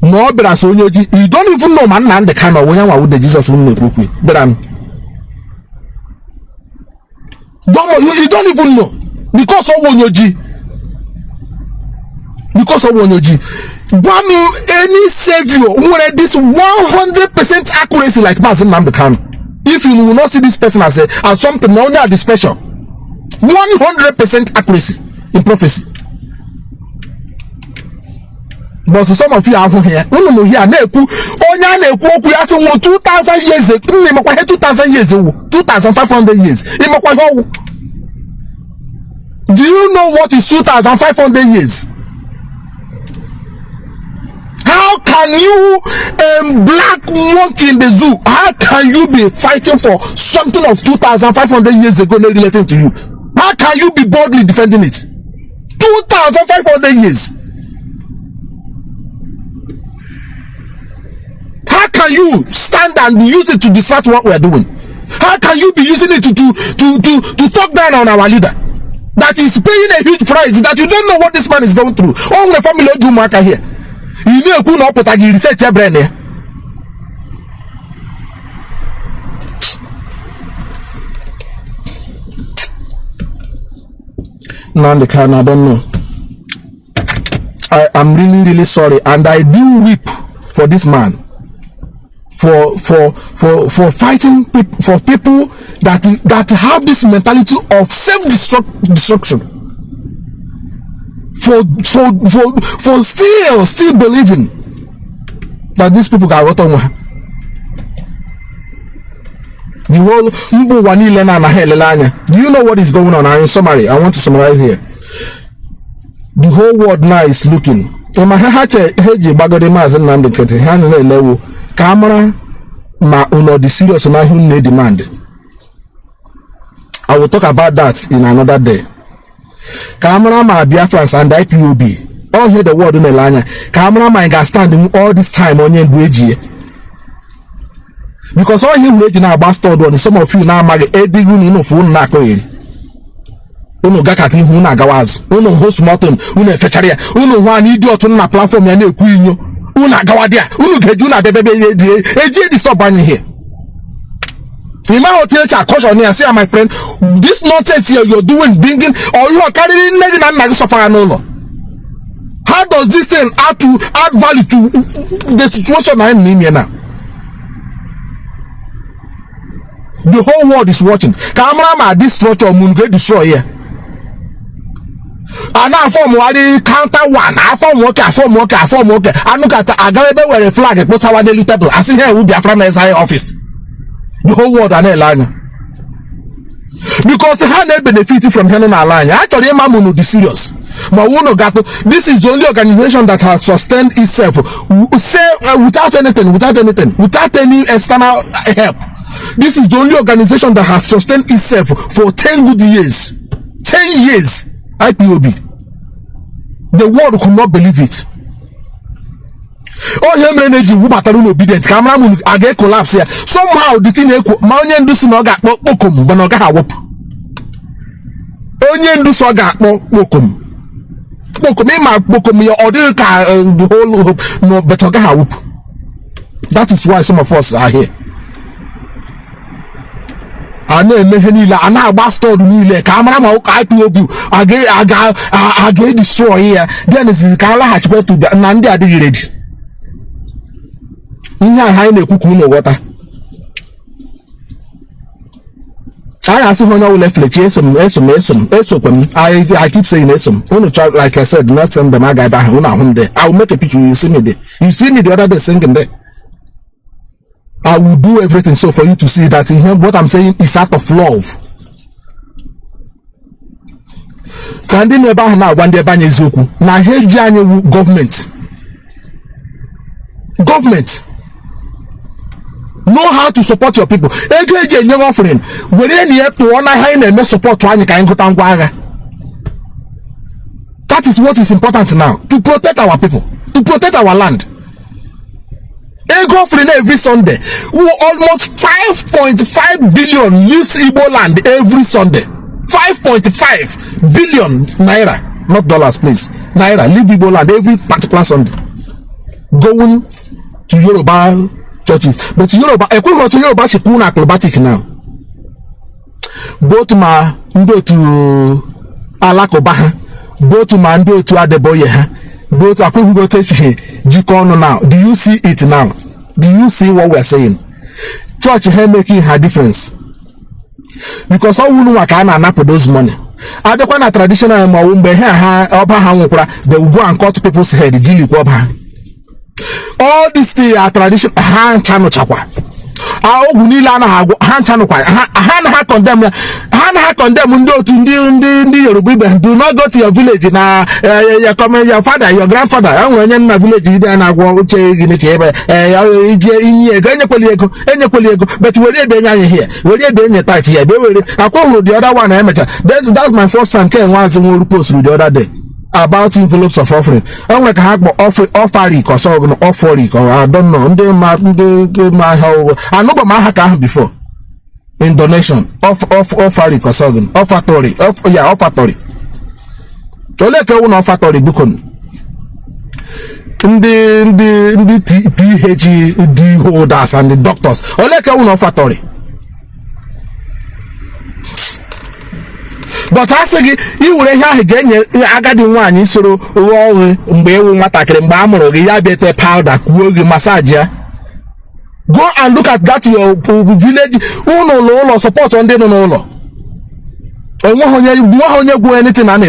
no bra so onyoji you don't even know man Nnamdi Kanu when you with Jesus no ekwu bra you don't even know because of onyoji any savior who had this 100% accuracy like Mazi Nnamdi Kanu. If you will not see this person as something only at the special 100% accuracy in prophecy. But so some of you are here, we know here neku onya neku oku ya so 2000 years ago, 2000 years ago, 2500 years. Do you know what is 2500 years? How can you black monkey in the zoo? How can you be fighting for something of 2500 years ago not relating to you? How can you be boldly defending it? 2500 years. How can you stand and use it to distract what we are doing? How can you be using it to talk down on our leader that is paying a huge price that you don't know what this man is going through? All my family do marker here. You know who not put a research your brain there. Nnamdi Kanu, I don't know. I am really sorry, and I do weep for this man for fighting for people that have this mentality of self-destruction. For still believing that these people got rotten one. The whole do you know what is going on? In summary, I want to summarize here. The whole world now is looking. Camera ma uno the serious na who demand. I will talk about that in another day. Camera ma Biafrans and Ipob all hear the word in the line. Camera man can stand all this time on your bridge because all him ready now bastard on some of you now marry edigun no phone na ko yin uno gakati hu na gawaz uno host mountain uno fecharia uno one idiot na platform ya na eku inyo uno gawadia uno geju na bebe eji di stop bani here. See, my friend, this nonsense here you're doing, bringing, or you are carrying maybe not suffer no. How does this thing add value to the situation I'm in here now? The whole world is watching. Camera this structure will get destroyed here. And now form counter one. I form worker. I look at I got a flag at what's our daily table. I see here with Biafrans office. The whole world are not lying. Because how they benefit from Helen Alliance. I told him I'm be serious. This is the only organization that has sustained itself without any external help. This is the only organization that has sustained itself for 10 good years. 10 years. Ipob. The world could not believe it. Oh, him energy who battle obedient. Camera mun again collapse here. Somehow the thing Maunyan do sinoga bokum, Bonoga whoop. Onyen do soga bokum. Bokum, your order the whole hope, no betoga whoop. That is why some of us are here. I know Mehenila, and now bastard Nile, camera Ipob, I get destroy here. Then is Kala hatch to the Nnamdi ready. Water. I ask when I will left like I keep saying like I said, not send the guy back one day. I will make a picture, you see me there. You see me the other day singing there. I will do everything so for you to see that in him what I'm saying is out of love. Can they never now one day banye zoku? Na heji government know how to support your people. Offering that That is what is important now, to protect our people, to protect our land. Ego free every Sunday. Almost 5.5 billion leaves Igbo land every Sunday. 5.5 billion naira, not dollars, please. Naira leave Igbo land every particular Sunday, going to Yoruba churches. But Yoruba, equivalent to Yoruba, she put acrobatic now. Both ma ndo to Alakobaha, both ma ndo to Adeboye. Both are going to teach Jikono now. Do you see it now? Do you see what we are saying? Church here making her difference. Because all who know can nap those money. I don't want a traditional mawumbe here, they will go and cut people's head. All this thing are tradition hand channel chapa. I condemn do not go to your village now. Your father, your grandfather, in my village, then I walk in the cave. But we're here. We're doing it tight here. I call the other one amateur. That's my first son came once and we'll post with the other day about envelopes of offering. I'm like I offer or so offer or I don't know. I know my haka before in donation offering or so offertory offertory. So let go on offertory bookon. The PhD holders and the doctors. Or let go on offertory. But I say you will hear again. I got the one you sort of powder, massage. Go and look at that your village. Uno support on the no. Go anything and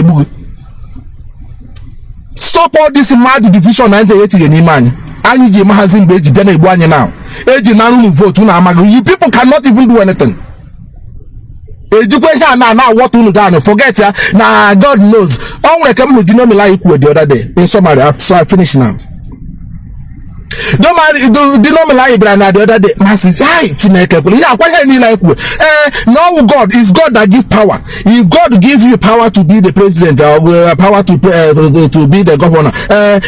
stop all this mad division 1980 in man. I need your magazine page now. Vote. You people cannot even do anything. Education now what to do forget ya now God knows. All we come with like the other day in summary, so I finish now. Don't mind like the other day. Mazi, no, God is God that give power. If God give you power to be the president or power to be the governor,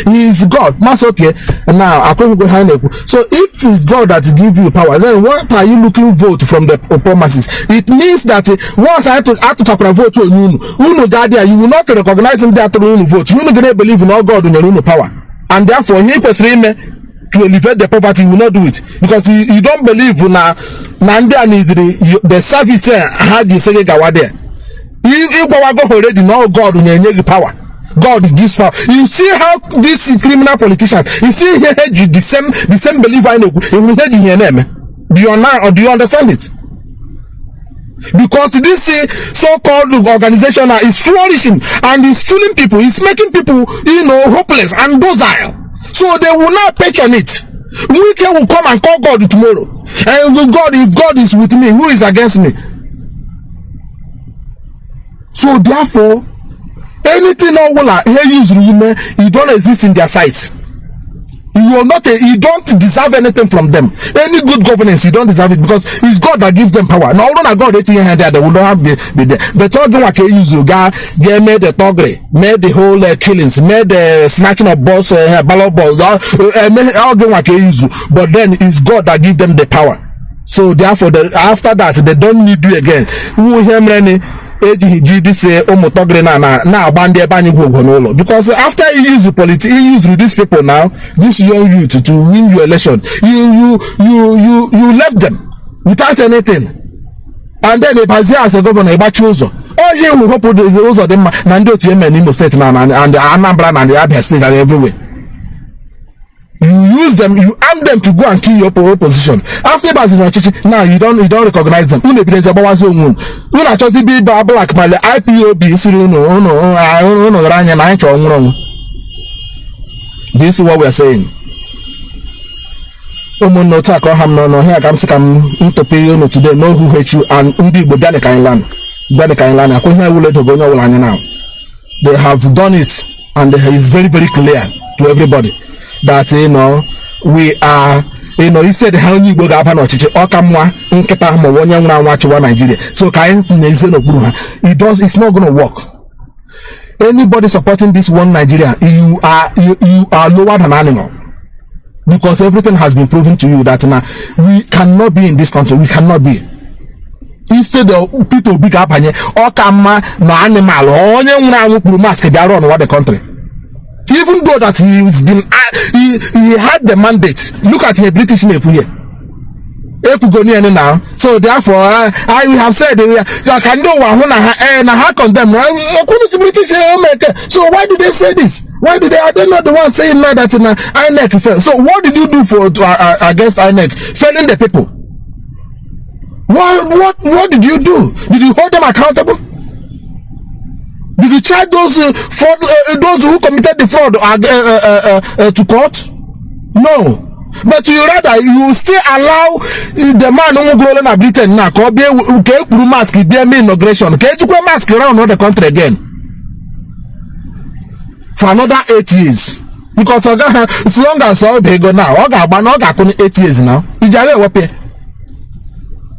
he is God. That's okay. Now I can't go behind it. So if it's God that give you power, then what are you looking vote from the poor masses? It means that once I have to talk about vote to Uno Gadia, you will not recognize him that Uno vote. You will not believe in all God in your own power, and therefore he was to elevate the poverty, you will not do it because you don't believe na the service had you say there. If go already know God will power. God gives power. You see how these criminal politicians, you see here the same believer in the do you understand it? Because this so-called organization is flourishing and is fooling people, is making people hopeless and docile. So they will not patron it. Wicked will come and call God tomorrow. And God, if God is with me, who is against me? So therefore, anything you don't exist in their sight. You don't deserve anything from them. Any good governance, you don't deserve it because it's God that gives them power. Now, God, they will not be there. But all the work you use, they made the toggery, made the whole killings, made the snatching of balls, ballot balls, all the work you use. But then it's God that gives them the power. So therefore, after that, they don't need you again. This because after you use the politics, you use these people now, this young youth to win your election, you left them without anything, and then they pass as a governor about choose. Oh, you will hope those of them Nando to Imo State and the Anambra and the Abia State and everywhere. You use them, you arm them to go and kill your opposition. After now you don't recognize them. This is what we are saying. Today know who hate you and they have done it and it is very, very clear to everybody that we are he said how you go up and Nigeria. So it's not gonna work. Anybody supporting this one Nigeria, you are lower than animal. Because everything has been proven to you that now we cannot be in this country. We cannot be. Instead of people big up or kama no animal or onye mask they run over the country. Even though that he had the mandate. Look at the British name here. Now, so therefore, I have said I can know and I condemn. So why do they say this? Why do they? Are they not the ones saying now that INEC fell? So what did you do for against INEC? Failing the people. What did you do? Did you hold them accountable? Did you charge those who committed the fraud to court? No. But you still allow the man who grow in Britain now be mask be immigration mask around the country again for another 8 years because as long as all they go now 8 years now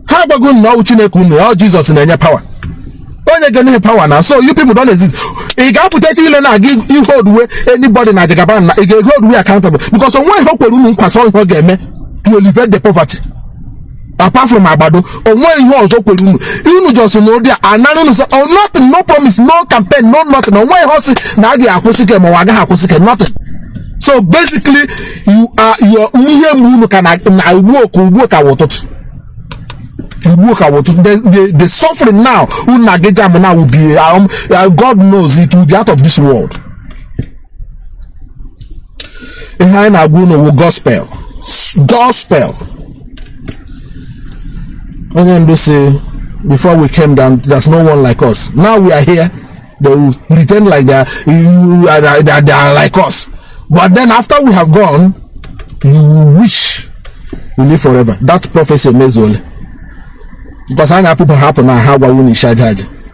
how about going now all Jesus in any power power now, so you people don't exist. You got to take you and give you hold way anybody na Japan na you hold we accountable because on one hope room person for game to alleviate the poverty. Apart from Abado, on one you also room you just know there and nothing, no promise, no campaign, no nothing. On one house now the akosike mo waga akosike nothing. So basically you are work the suffering now will be God knows it will be out of this world. Gospel. And then they say before we came down there's no one like us. Now we are here, they will pretend like they are like us. But then after we have gone, you will wish we live forever. That's prophecy Mezole. Because I know people happen now how about when he charge.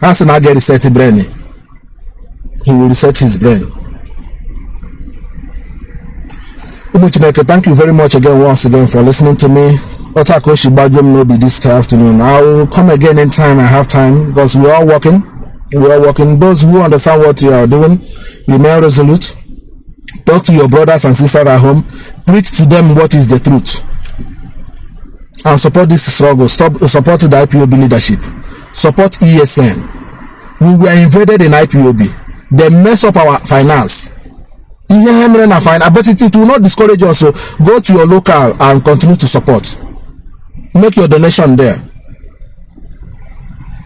As an get reset brain. He will reset his brain. Thank you very much again once again for listening to me. Otakoshi Badum will be this afternoon. I will come again anytime I have time because we are working. Those who understand what you are doing, remain resolute. Talk to your brothers and sisters at home. Preach to them what is the truth. And support this struggle. Support the IPOB leadership. Support ESN. We were invaded in IPOB. They mess up our finance. But it will not discourage us. So go to your local and continue to support. Make your donation there.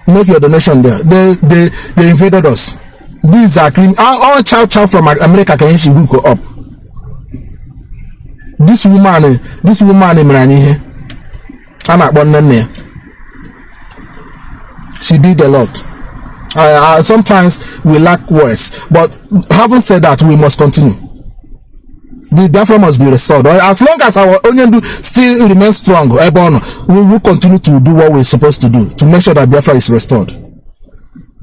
They invaded us. These are clean. All child from America can hook up. This woman in she did a lot. Sometimes we lack words, but having said that, we must continue. The Biafra must be restored. As long as our Onyendu still remains strong, we will continue to do what we're supposed to do to make sure that Biafra is restored.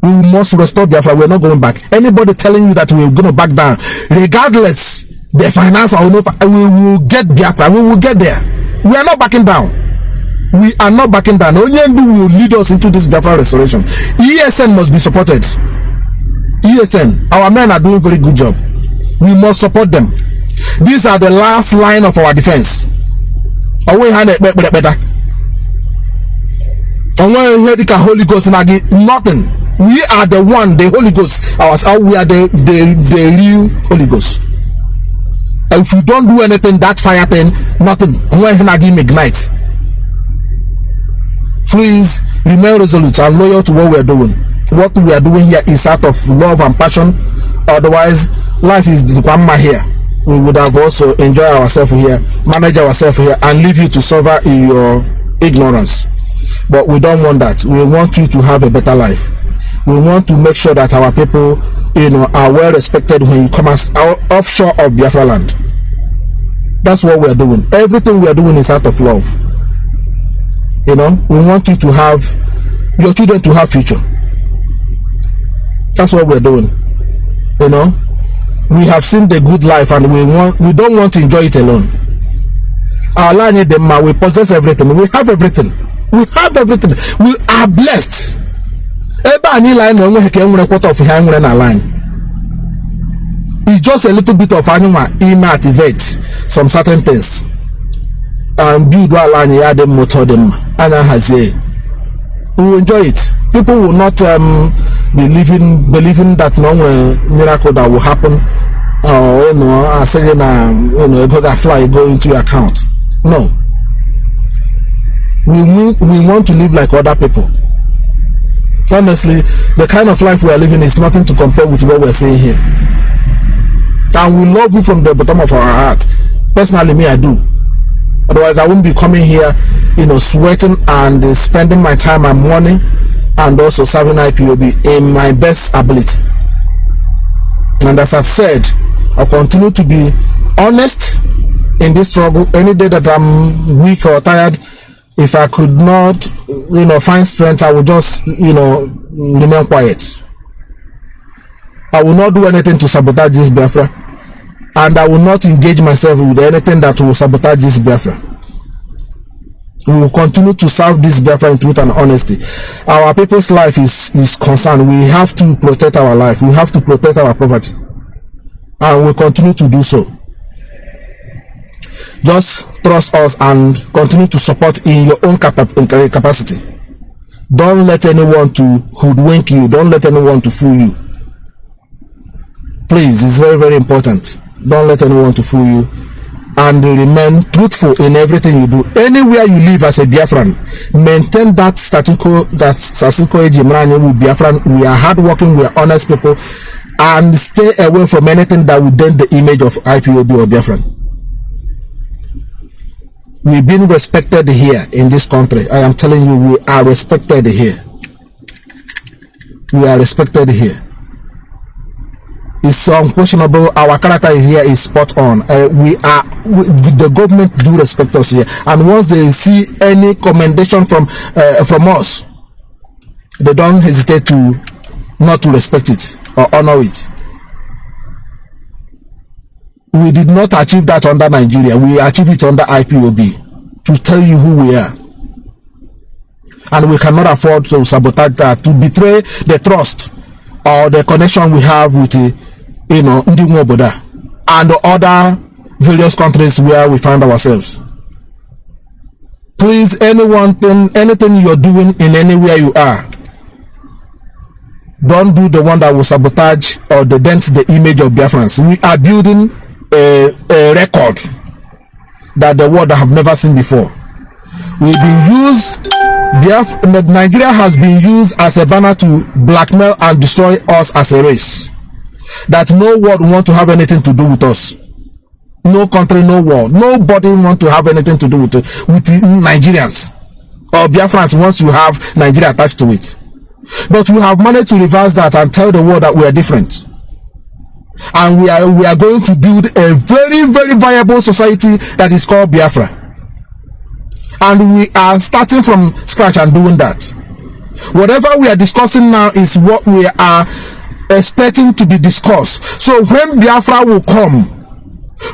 We must restore Biafra. We're not going back. Anybody telling you that we're going to back down, regardless the finance or no, we will get Biafra. We will get there. We are not backing down. We are not backing down. Onyendu will lead us into this Biafra restoration. ESN must be supported. ESN, our men are doing very good job. We must support them. These are the last line of our defense. Holy Ghost nothing. We are the one, the Holy Ghost. We are the real Holy Ghost. If you don't do anything, that fire thing, nothing. Ignite. Please remain resolute and loyal to what we are doing. What we are doing here is out of love and passion. Otherwise, life is the Kwamma here. We would have also enjoyed ourselves here, manage ourselves here, and leave you to suffer in your ignorance. But we don't want that. We want you to have a better life. We want to make sure that our people, are well respected when you come offshore of Biafra land. That's what we are doing. Everything we are doing is out of love. We want you to have your children to have future. That's what we are doing. We have seen the good life and we don't want to enjoy it alone. Our line is we possess everything. We have everything. We are blessed. Line quarter of line. It's just a little bit of animal activate some certain things and build one line here them motor them and has a we will enjoy it. People will not believing that no miracle that will happen or saying a god fly go into your account. No, we want to live like other people. Honestly, the kind of life we are living is nothing to compare with what we're saying here. And we love you from the bottom of our heart. Personally, me, I do. Otherwise, I wouldn't be coming here, sweating and spending my time and money and also serving IPOB in my best ability. And as I've said, I'll continue to be honest in this struggle. Any day that I'm weak or tired, if I could not, find strength, I will just, remain quiet. I will not do anything to sabotage this Biafra, and I will not engage myself with anything that will sabotage this Biafra. We will continue to serve this Biafra in truth and honesty. Our people's life is concerned. We have to protect our life. We have to protect our property, and we'll continue to do so. Just trust us and continue to support in your own capacity. Don't let anyone to hoodwink you. Don't let anyone to fool you. Please, it's very, very important. Don't let anyone to fool you, and remain truthful in everything you do. Anywhere you live as a Biafran, maintain that statico with Biafran. We are hardworking, we are honest people, and stay away from anything that will dent the image of IPOB or Biafran. We've been respected here in this country. I am telling you, we are respected here. We are respected here. It's unquestionable. Our character here is spot on. The government do respect us here, and once they see any commendation from us, they don't hesitate to not to respect it or honor it. We did not achieve that under Nigeria. We achieved it under IPOB, to tell you who we are. And we cannot afford to sabotage that, to betray the trust or the connection we have with Ndi Mwoboda and other various countries where we find ourselves. Please, anything you're doing in anywhere you are, don't do the one that will sabotage or dent the image of Biafrans. We are building a record that the world have never seen before. We've been used, Nigeria has been used as a banner to blackmail and destroy us as a race. That no world want to have anything to do with us. No country, no world. Nobody want to have anything to do with Nigerians or Biafrans once you have Nigeria attached to it. But we have managed to reverse that and tell the world that we are different. And we are going to build a very, very viable society that is called Biafra. And we are starting from scratch and doing that. Whatever we are discussing now is what we are expecting to be discussed. So when Biafra will come,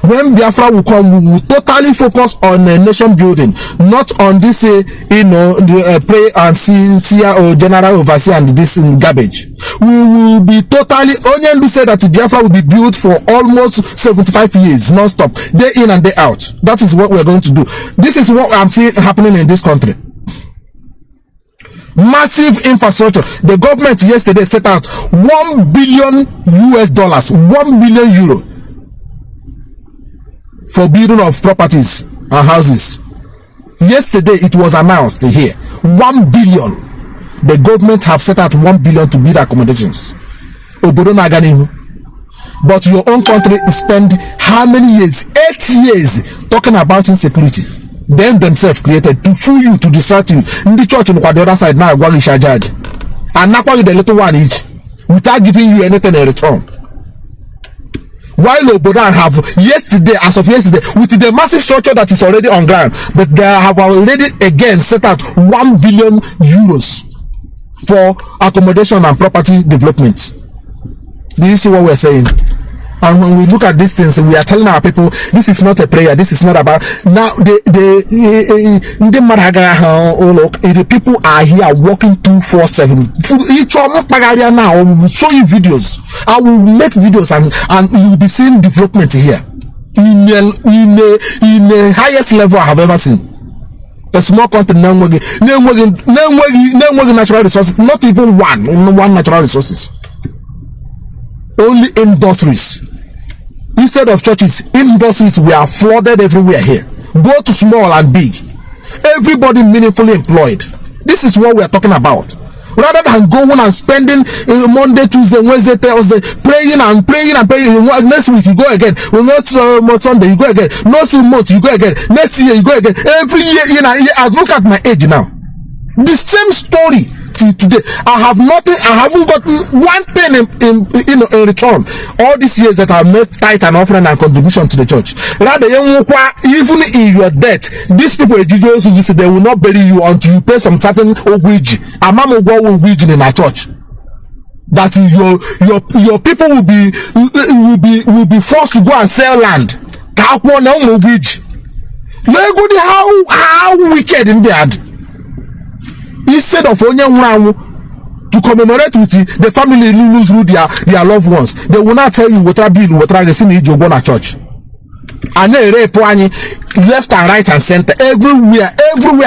we will totally focus on nation building, not on this pray and see or general overseer and this garbage. We will be totally, Onyendu said that Biafra will be built for almost 75 years non-stop, day in and day out. That is what we're going to do. This is what I'm seeing happening in this country. Massive infrastructure. The government yesterday set out $1 billion US, 1 billion euro for building of properties and houses. Yesterday it was announced here 1 billion. The government have set out 1 billion to build accommodations. But your own country spend how many years? 8 years talking about insecurity. Them themselves created to fool you, to distract you. In the church on the other side now, one is charged, and now the little one each, without giving you anything in return. While Obodan have yesterday, as of yesterday, with the massive structure that is already on ground, but they have already again set out 1 billion euros for accommodation and property development. Do you see what we're saying? And when we look at these things, we are telling our people, this is not a prayer, this is not about, now the people are here working 247. Each one now, we will show you videos. I will make videos and you will be seeing development here. In the highest level I have ever seen. A small country, natural resources, not even one natural resources. Only industries. Instead of churches, industries were flooded everywhere here. Go to small and big. Everybody meaningfully employed. This is what we are talking about. Rather than going and spending Monday, Tuesday, Wednesday, Thursday, praying. Next week you go again. Next Sunday you go again. Next month you go again. Next year you go again. Every year, I look at my age now. The same story till today. I haven't gotten one thing in return. All these years that I made tithe and offering and contribution to the church. Rather, even in your death, these people they will not bury you until you pay some certain wage. A man will go wage in our church. That your people will be forced to go and sell land. How wicked in that. Instead of to commemorate with the family lose their loved ones, they will not tell you what I bill, what I see in Jogona church. And they rape left and right and center everywhere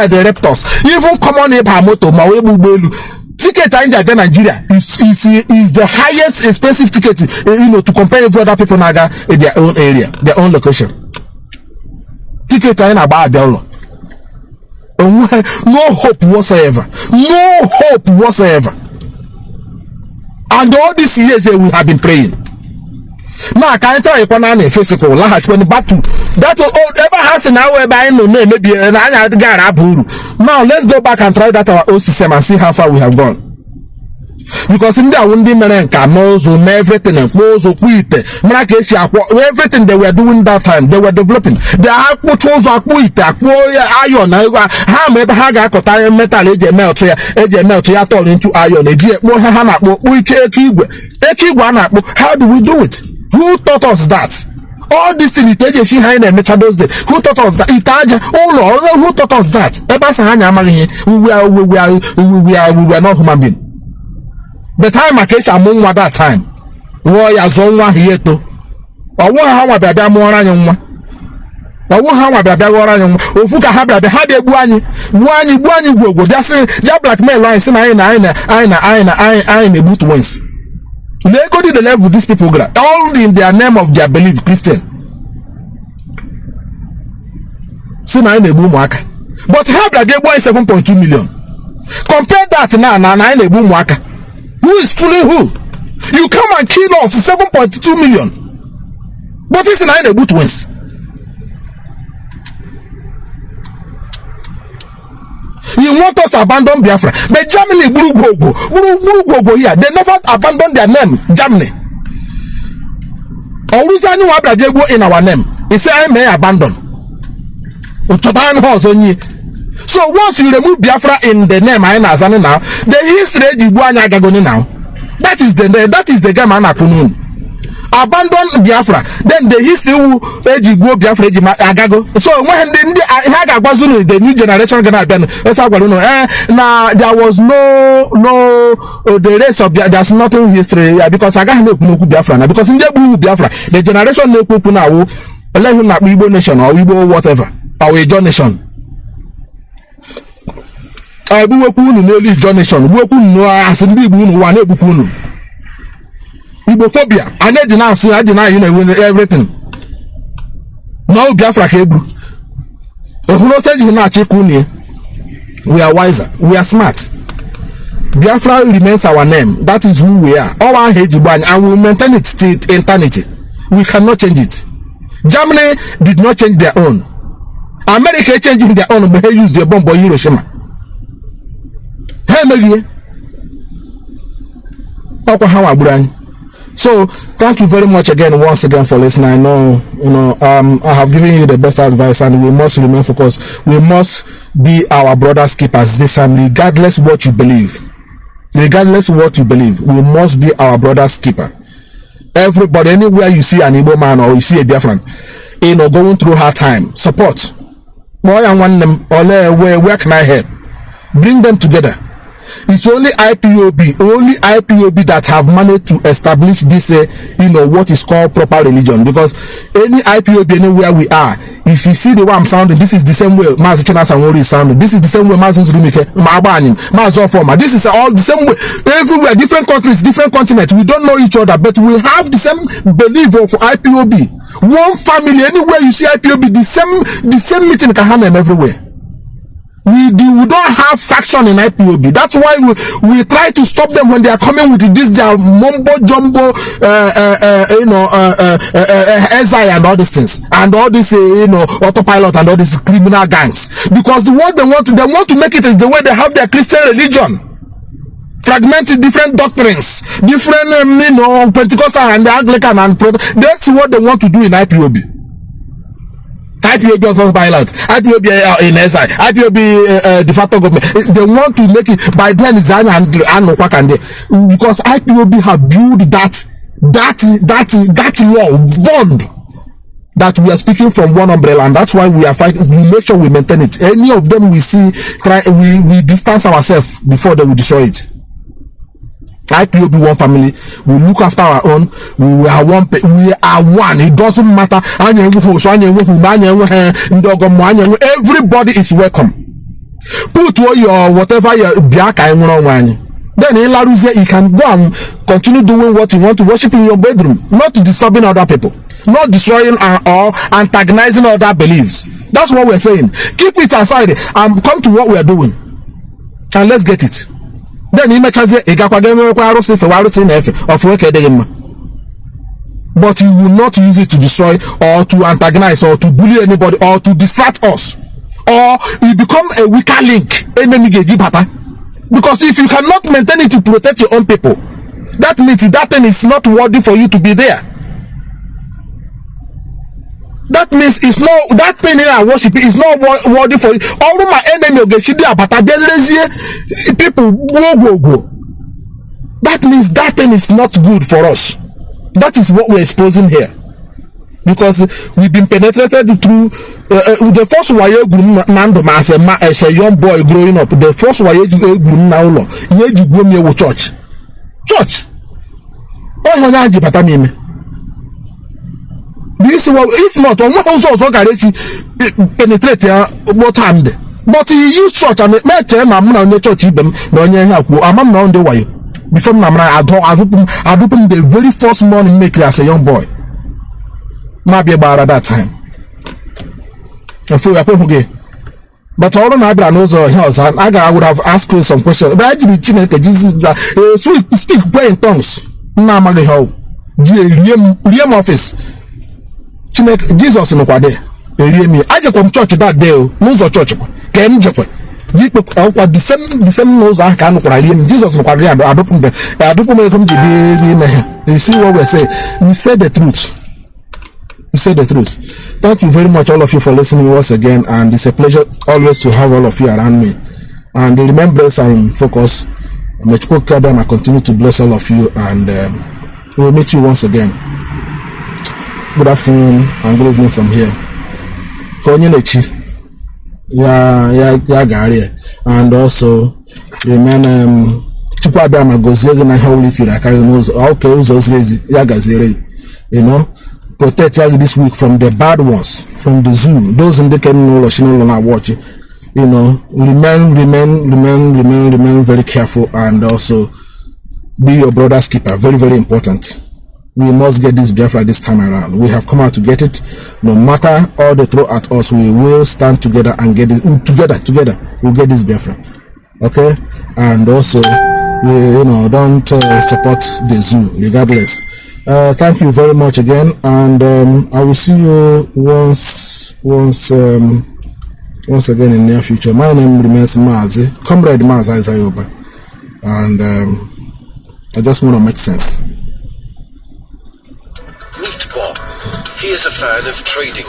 they raped us. Even common moto ticket in Nigeria is the highest expensive ticket, to compare with other people in their own area, their own location. Ticket in about $1. No hope whatsoever. And all these years we have been praying. Now can I try a physical launch when back to that ever has an hour by no maybe and I got. Now let's go back and try that our old system and see how far we have gone. Because in there MNK knows everything and flows of wheat, everything they were doing that time, they were developing. They have put those of wheat, iron, how maybe Haga metal, melt into iron, how do we do it? Who taught us that? All this in she had a metal those days. Who taught us that? Oh Lord, who taught us that? We were not human beings. The time I catch among that time. Warrior Zonwa here to. I won't have a baby more than you. I won't have a baby more than you. Ufuka Habla, the Hade Buani go. That's it. That black man lines in I boot wins. They go to the level these people go. All in their name of their belief, Christian. So now in the boom waka. But Habla they buy 7.2 million. Compare that now in the boom waka. Who is fooling who? You come and kill us 7.2 million. But it's not a good wins. You want us to abandon Biafra. But Germany go here. They never abandon their name, Germany. Always I know what they go in our name. He said I may abandon. So once you remove Biafra in the name I now, the history now. That is the game Anapunun. Abandon Biafra, then the history will go Biafra agago. So when the new generation gonna be now there was no the rest of there's nothing history because I got no Biafra now because in the blue Biafra the generation no now let him not Igbo nation or Igbo whatever or a nation. I do work on the John nation. Work on no as in Bibu one Ebukunu. Ibophobia. I deny everything. No Biafra Hebrew. We are wiser. We are smart. Biafra remains our name. That is who we are. All our hate and we will maintain it till eternity. We cannot change it. Germany did not change their own. America changing their own, but they used their bomb for Hiroshima. So thank you very much once again for listening. I know I have given you the best advice and we must remain focused. We must be our brother's keepers this time, regardless what you believe. We must be our brother's keeper. everybody, anywhere you see an Igbo man or you see a Biafran, you know, going through hard time, support. Boy, I want them, where can I help? Bring them together. It's only IPOB that have managed to establish this, you know, what is called proper religion. Because any IPOB, anywhere we are, if you see the way I'm sounding, this is the same way Mazi is sounding. This is the same way Mazi Rumike, Forma. This is all the same way. Everywhere, different countries, different continents. We don't know each other, but we have the same belief of IPOB. One family, anywhere you see IPOB, the same meeting can happen everywhere. We don't have faction in IPOB. That's why we try to stop them when they are coming with this their mumbo jumbo, SI and all these things, and all this, autopilot and all these criminal gangs. Because what they want to make it is the way they have their Christian religion. Fragmented different doctrines, different, Pentecostal and Anglican and Protestant. That's what they want to do in IPOB. IPOB autopilot, IPOB in SI, IPOB de facto government. They want to make it by then is because IPOB have built that law bond that we are speaking from one umbrella, and that's why we are fighting. We make sure we maintain it. Any of them we see, we distance ourselves before they will destroy it. IPOB one family, we look after our own, we are one, it doesn't matter. Everybody is welcome. Put your whatever your biaka then you can go and continue doing what you want to worship in your bedroom, not disturbing other people, not destroying or antagonizing other beliefs. That's what we're saying. Keep it aside and come to what we are doing, and let's get it. Then but you will not use it to destroy or to antagonize or to bully anybody or to distract us, or you become a weaker link. Because if you cannot maintain it to protect your own people, that means that thing is not worthy for you to be there. That means it's not, that thing in our worship is not worthy for you. All my enemy people go. That means that thing is not good for us. That is what we're exposing here. Because we've been penetrated through the first wire group as a young boy growing up. The first wire group now, you go me with church. This well, if not, on what also penetrate what hand. But he used church and met him. I'm not on the church. I'm not on the way. Before I opened the very first morning maker as a young boy. Maybe about that time. I feel okay. But all of my brothers or house, and I would have asked you some questions. But I didn't speak in tongues. Namally, how? Liam office. Jesus no kwade me I just come church that day no so church can je the same knows I can Jesus no kwade adopum come to be. You see what we say? We say the truth. Thank you very much all of you for listening once again, and it's a pleasure always to have all of you around me. And remember and focus. May continue to bless all of you, and we'll meet you once again. Good afternoon and good evening from here. And also remain protect this week from the bad ones, from the zoo, those in the can watch it. Remain very careful, and also be your brother's keeper. Very, very important. We must get this Biafra this time around. We have come out to get it. No matter all they throw at us, we will stand together and get it. Together, we'll get this Biafra. Okay? And also, we, don't support the zoo, regardless. Thank you very much again, and I will see you once again in the near future. My name remains Mazi, Comrade Mazi Zayoba, and I just want to make sense. Meet Bob. He is a fan of trading.